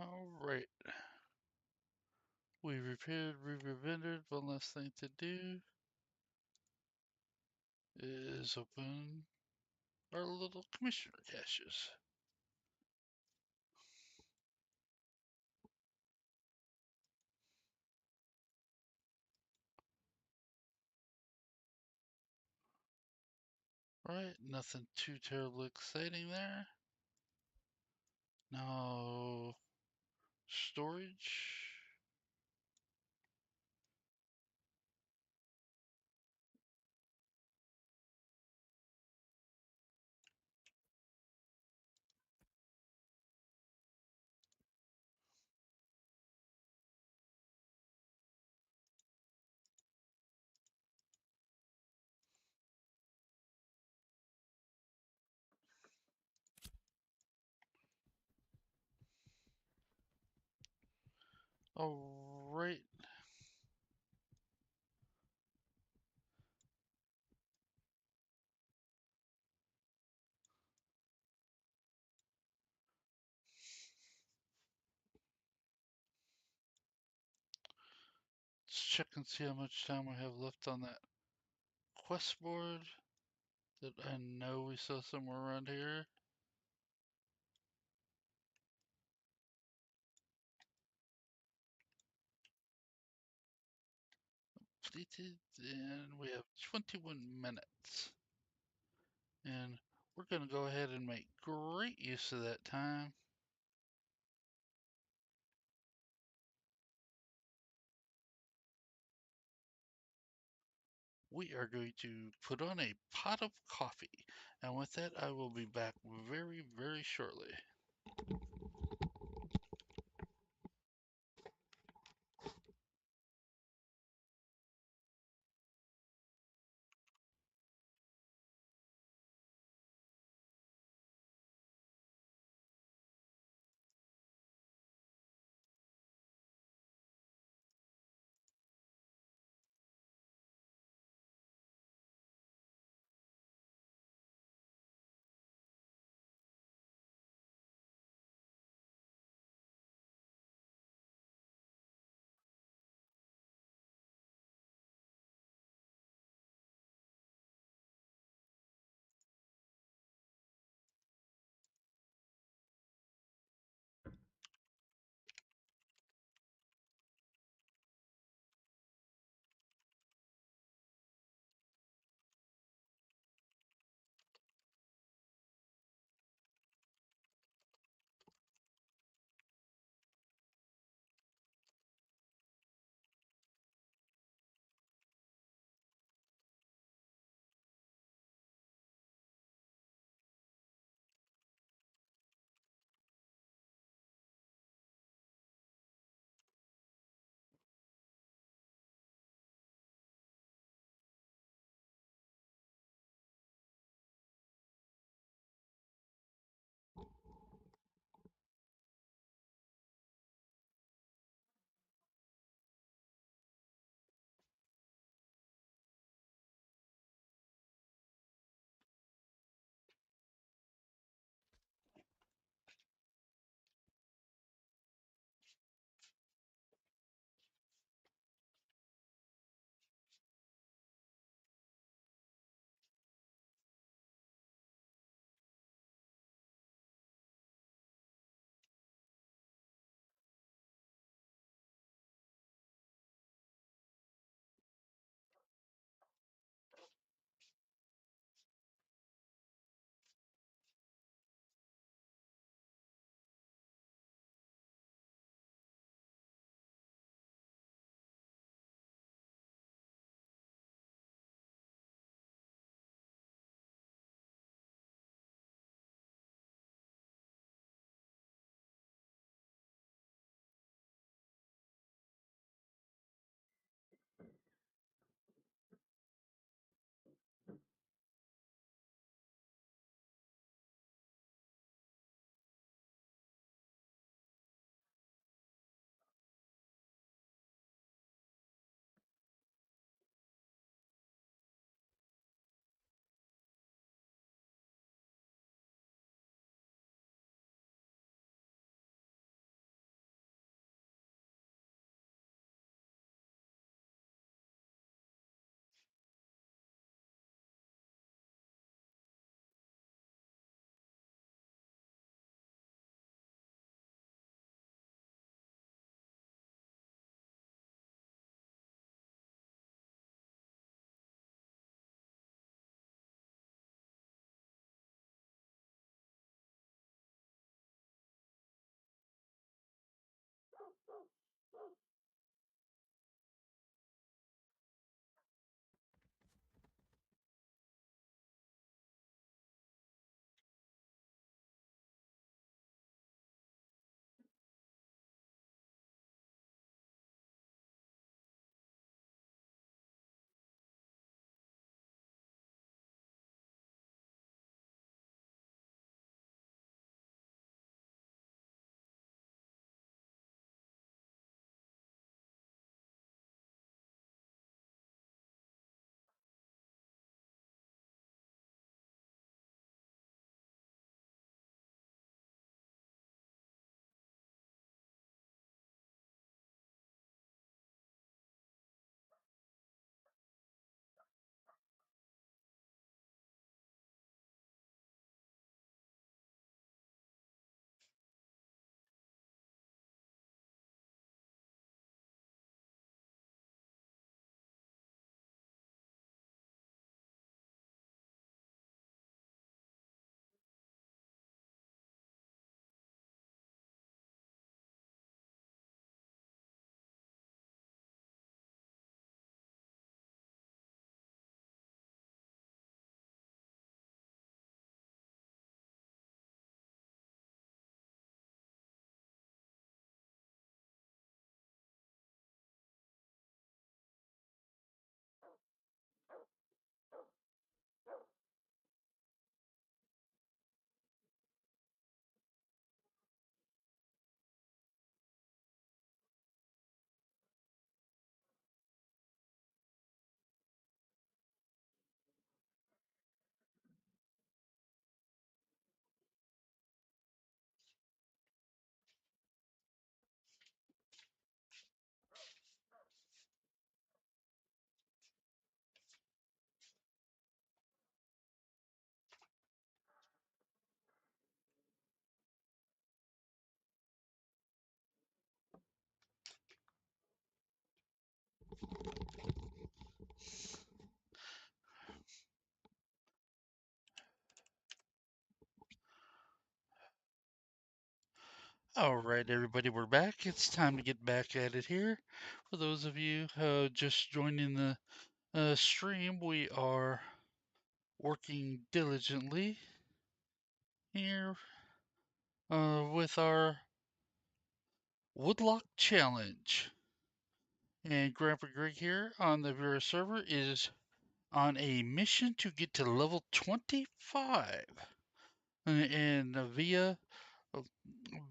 All right. We repaired, we revented. One last thing to do is open our little commissioner caches. Alright, nothing too terribly exciting there. Now, storage. Alright. Let's check and see how much time we have left on that quest board that I know we saw somewhere around here. Completed, and we have 21 minutes. And we're going to go ahead and make great use of that time. We are going to put on a pot of coffee. And with that, I will be back very, very shortly. All right, everybody, we're back. It's time to get back at it here. For those of you just joining the stream, we are working diligently here with our Woodlocked challenge. And Grandpa Greg here on the Vera server is on a mission to get to level 25. And via uh,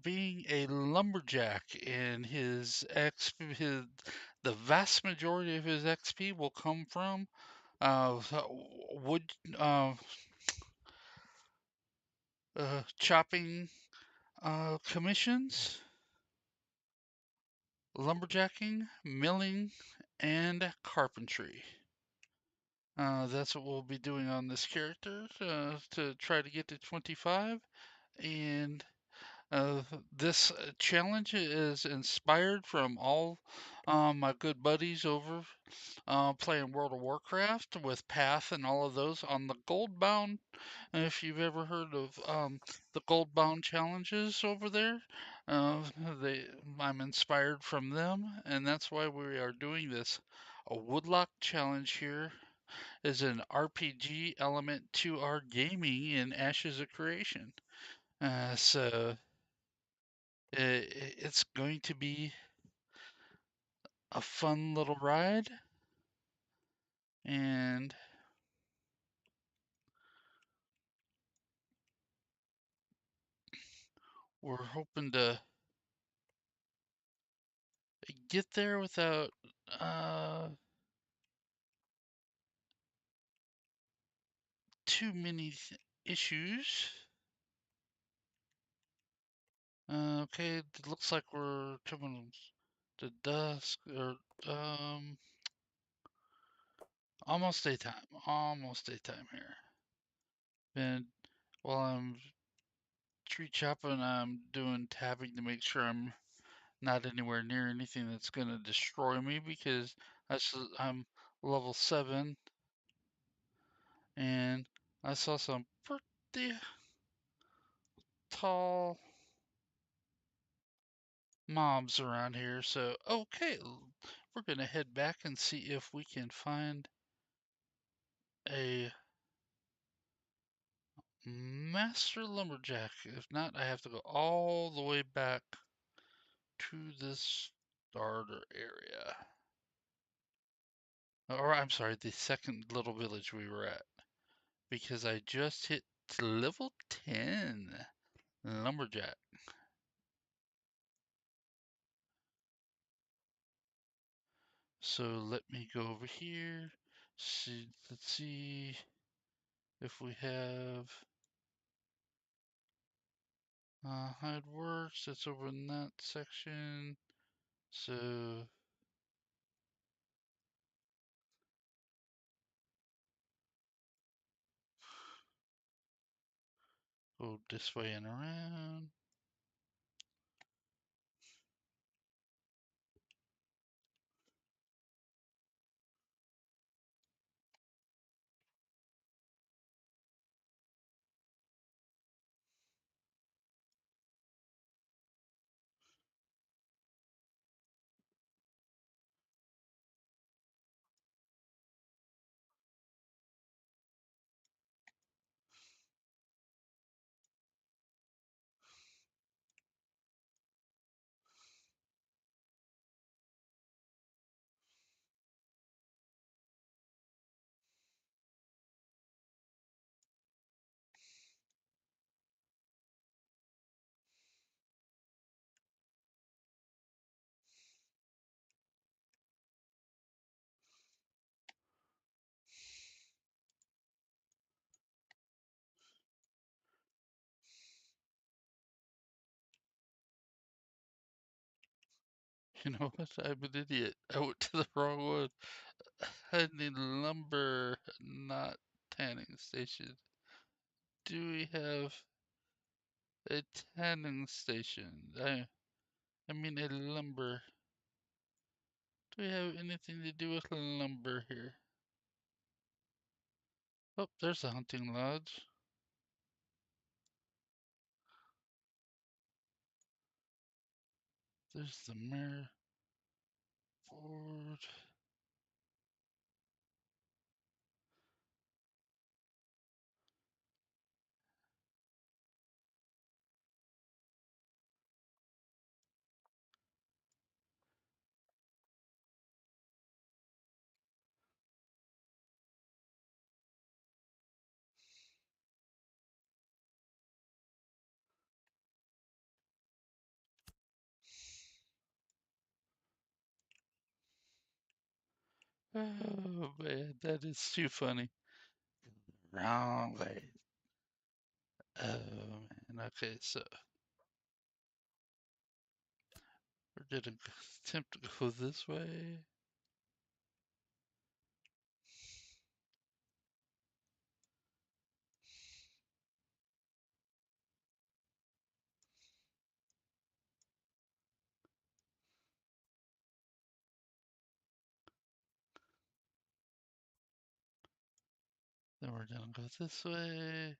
being a lumberjack, and his XP, the vast majority of his XP will come from uh, wood uh, chopping commissions, lumberjacking, milling, and carpentry. That's what we'll be doing on this character to try to get to 25. And this challenge is inspired from all my good buddies over playing World of Warcraft with Path and all of those on the Goldbound. If you've ever heard of the Goldbound challenges over there, uh, they I'm inspired from them, and that's why we are doing this. A Woodlock challenge here is an RPG element to our gaming in Ashes of Creation. So it's going to be a fun little ride, and we're hoping to get there without uh, too many issues. Okay, it looks like we're coming to dusk or um almost daytime. Almost daytime here. And while I'm tree chopping, I'm doing tabbing to make sure I'm not anywhere near anything that's gonna destroy me because I'm level 7 and I saw some pretty tall mobs around here. So, okay, we're gonna head back and see if we can find a master lumberjack. If not, I have to go all the way back to this starter area. Or, I'm sorry, the second little village we were at. Because I just hit level 10 lumberjack. So let me go over here. Let's see if we have how it works. That's over in that section. So go this way and around. You know what? I'm an idiot. I went to the wrong one. I need lumber, not tanning station. Do we have a tanning station? I mean a lumber. Do we have anything to do with lumber here? Oh, there's a hunting lodge. There's the mirror board. Oh man, that is too funny. Wrong way. Oh man. Okay, so we're gonna attempt to go this way. Then we're gonna go this way.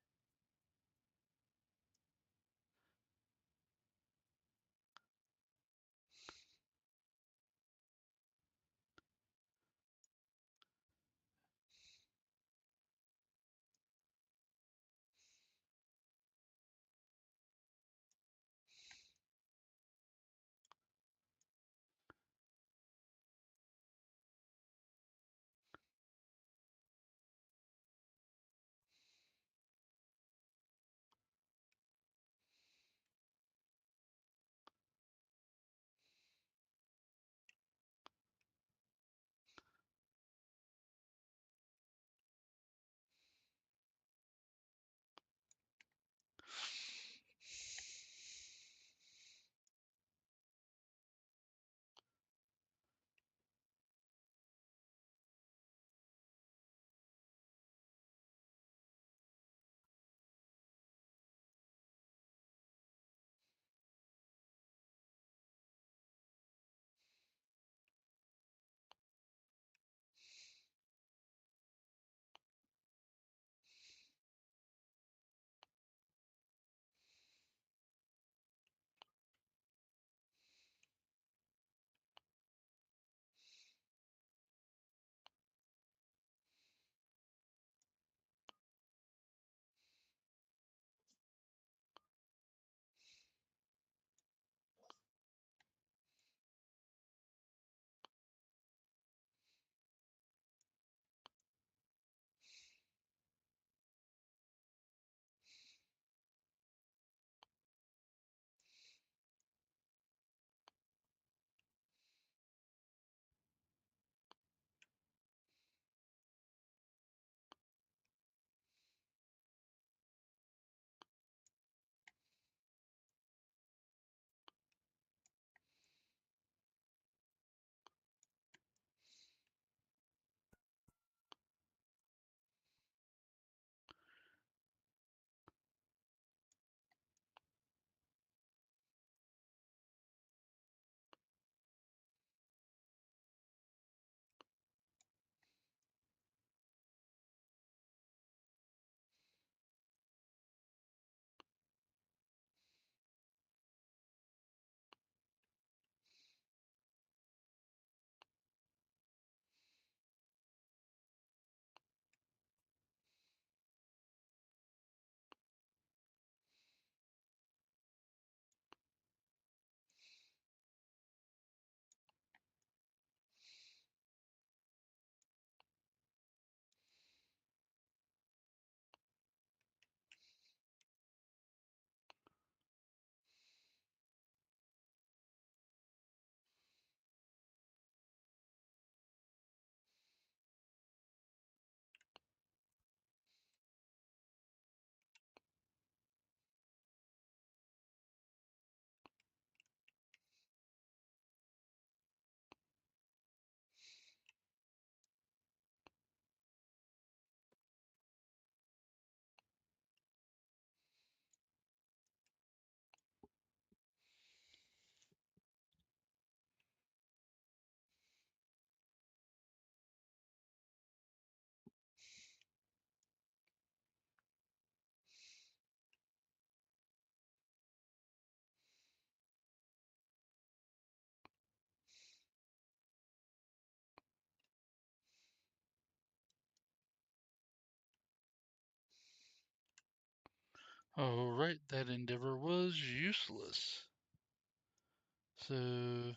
Alright, that endeavor was useless. So,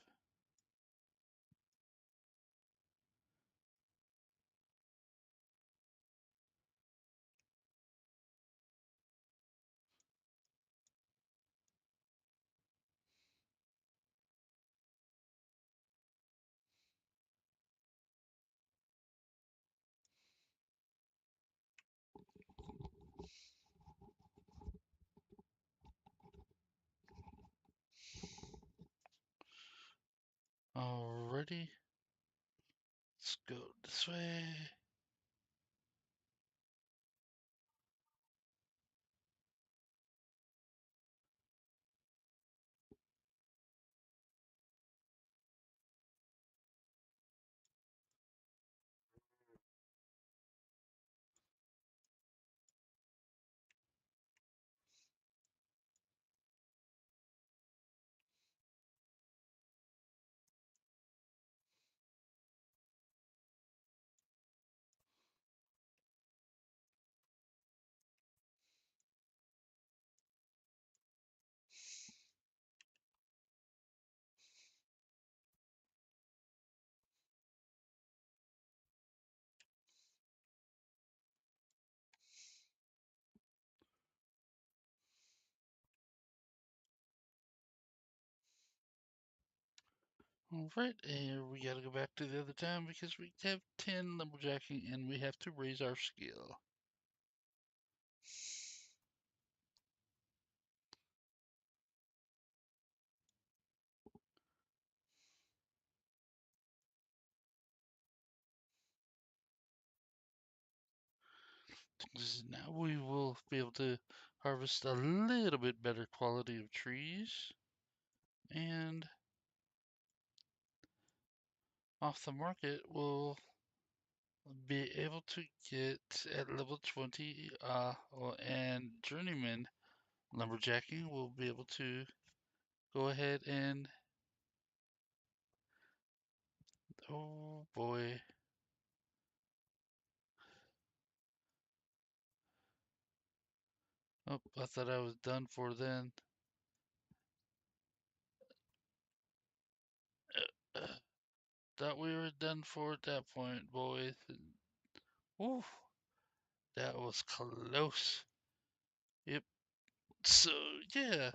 alrighty, let's go this way. Alright, and we gotta go back to the other town because we have 10 lumberjacking and we have to raise our skill. Now we will be able to harvest a little bit better quality of trees and off the market we'll be able to get at level 20 and journeyman lumberjacking we'll be able to go ahead and oh boy, oh, I thought I was done for then. Thought we were done for at that point, boys. Ooh, that was close. Yep. So yeah,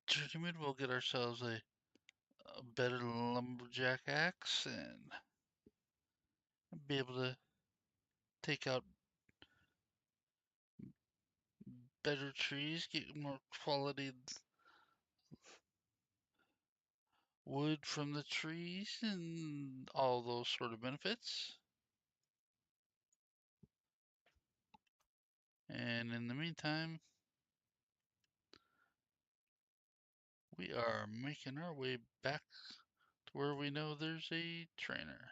journeyman, we'll get ourselves a better lumberjack axe and be able to take out better trees, get more quality wood from the trees, and all those sort of benefits. And in the meantime, we are making our way back to where we know there's a trainer.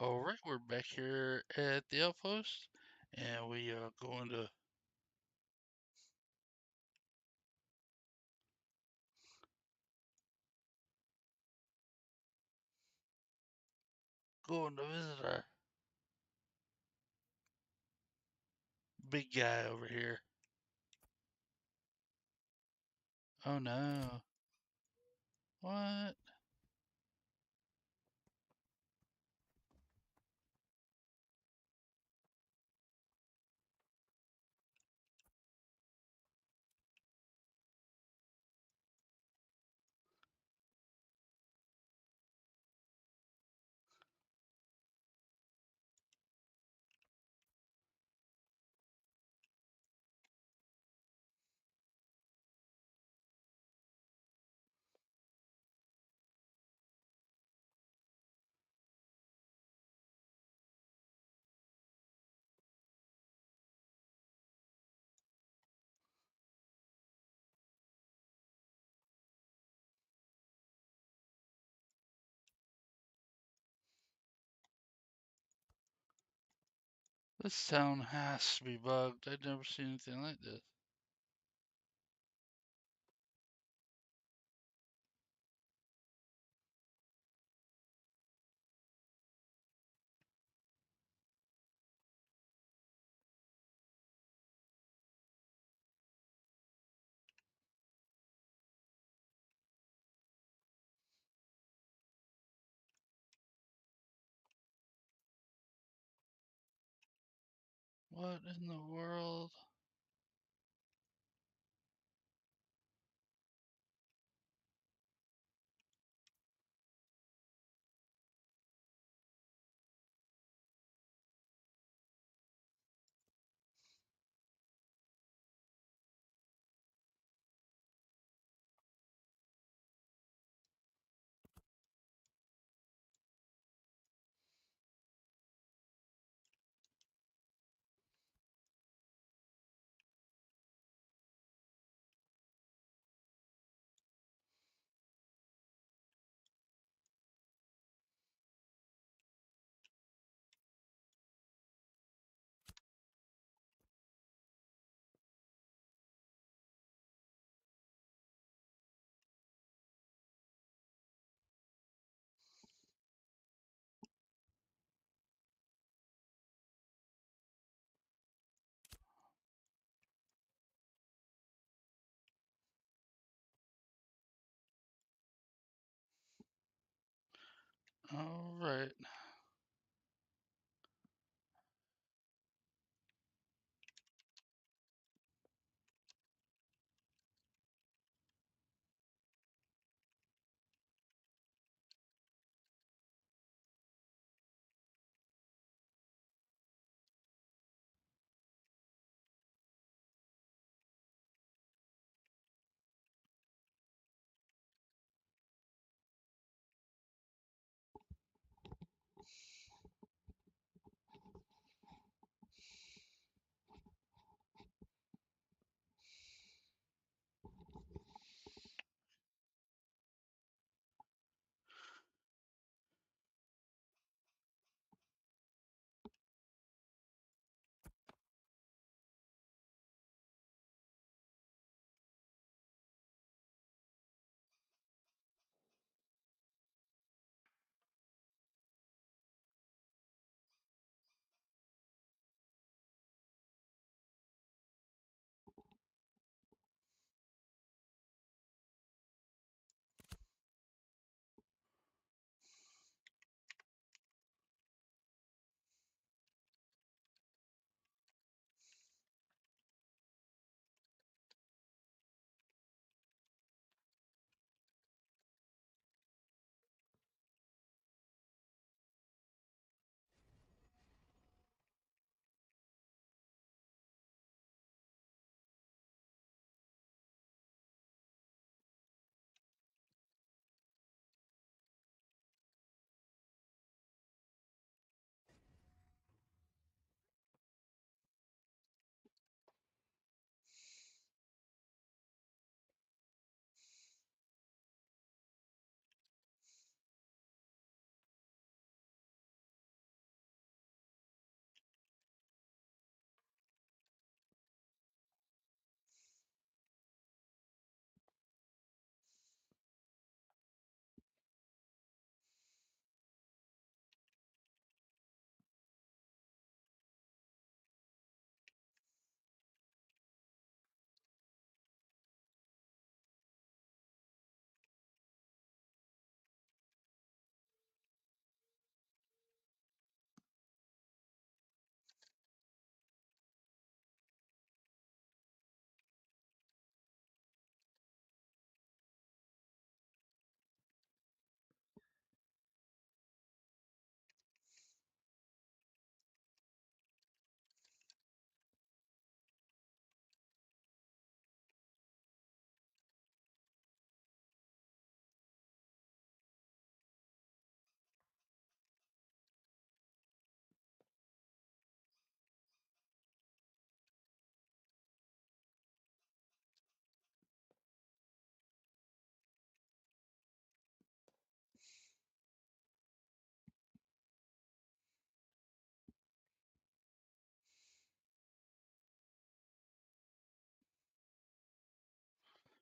All right, we're back here at the outpost, and we are going to visit our big guy over here. Oh no! What? This town has to be bugged. I've never seen anything like this. What in the world? All right.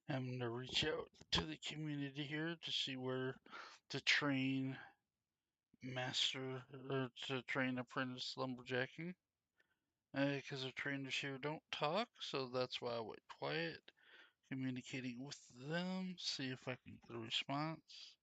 I'm going to reach out to the community here to see where to train master or to train apprentice lumberjacking. Because the trainers here don't talk, so that's why I went quiet. Communicating with them, see if I can get a response.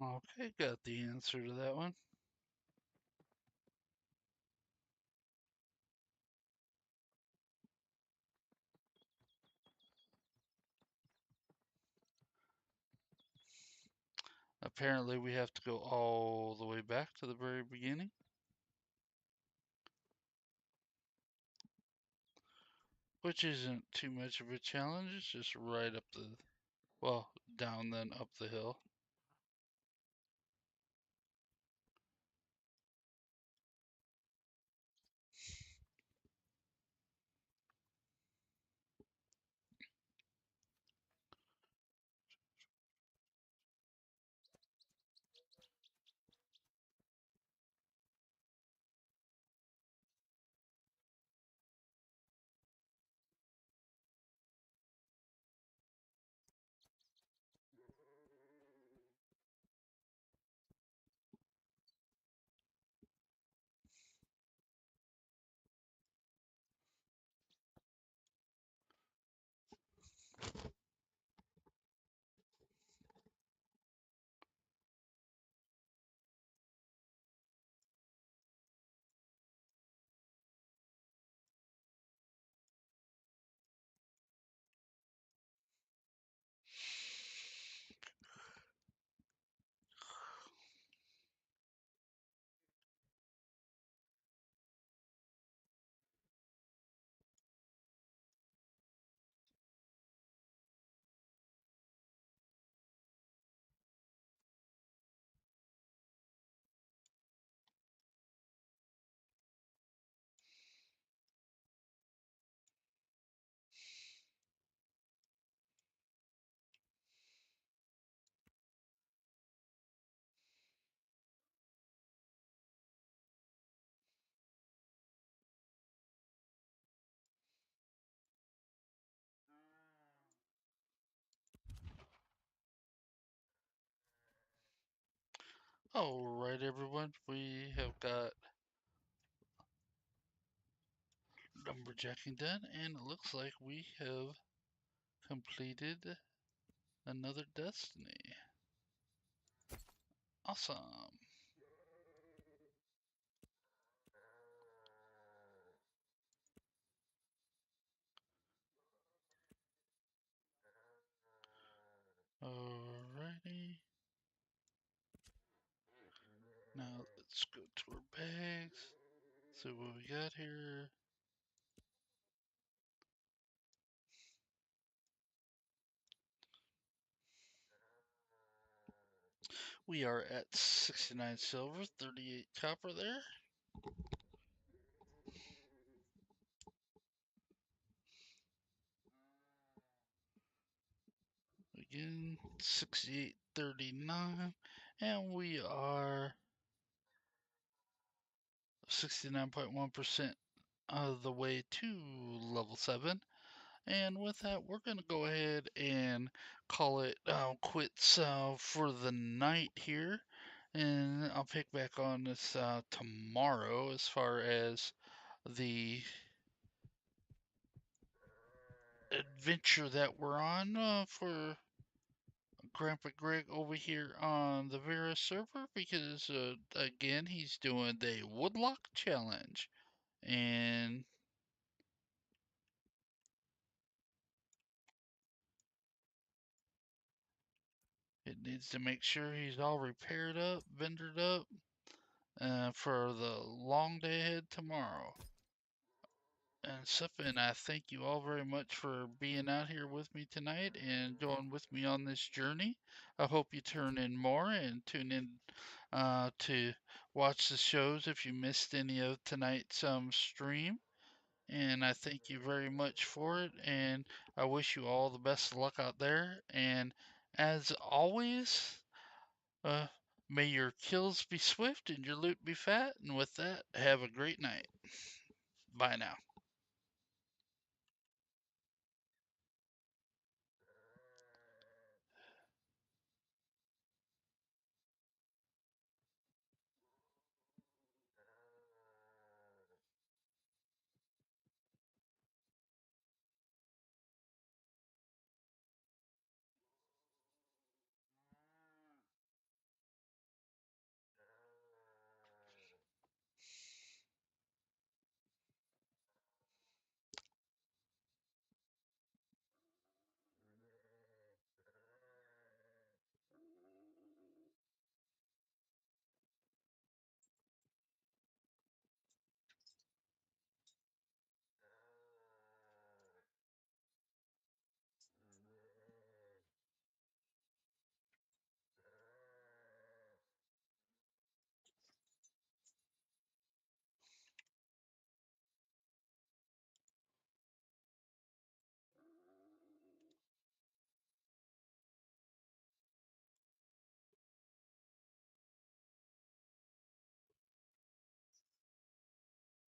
Okay, got the answer to that one. Apparently, we have to go all the way back to the very beginning, which isn't too much of a challenge. It's just right up the, well, down then up the hill. All right, everyone, we have got lumberjacking done, and it looks like we have completed another destiny. Awesome. Alrighty. Now let's go to our bags. See what we got here. We are at 69 silver, 38 copper there. Again, 68.39. And we are 69.1% of the way to level 7. And with that, we're going to go ahead and call it quits for the night here. And I'll pick back on this tomorrow as far as the adventure that we're on for Grandpa Greg over here on the Vera server because, again, he's doing the Woodlocked challenge. And it needs to make sure he's all repaired up, vendored up for the long day ahead tomorrow. And stuff, and I thank you all very much for being out here with me tonight and going with me on this journey. I hope you turn in more and tune in to watch the shows if you missed any of tonight's stream. And I thank you very much for it. And I wish you all the best of luck out there. And as always, uh, may your kills be swift and your loot be fat. And with that, have a great night. Bye now.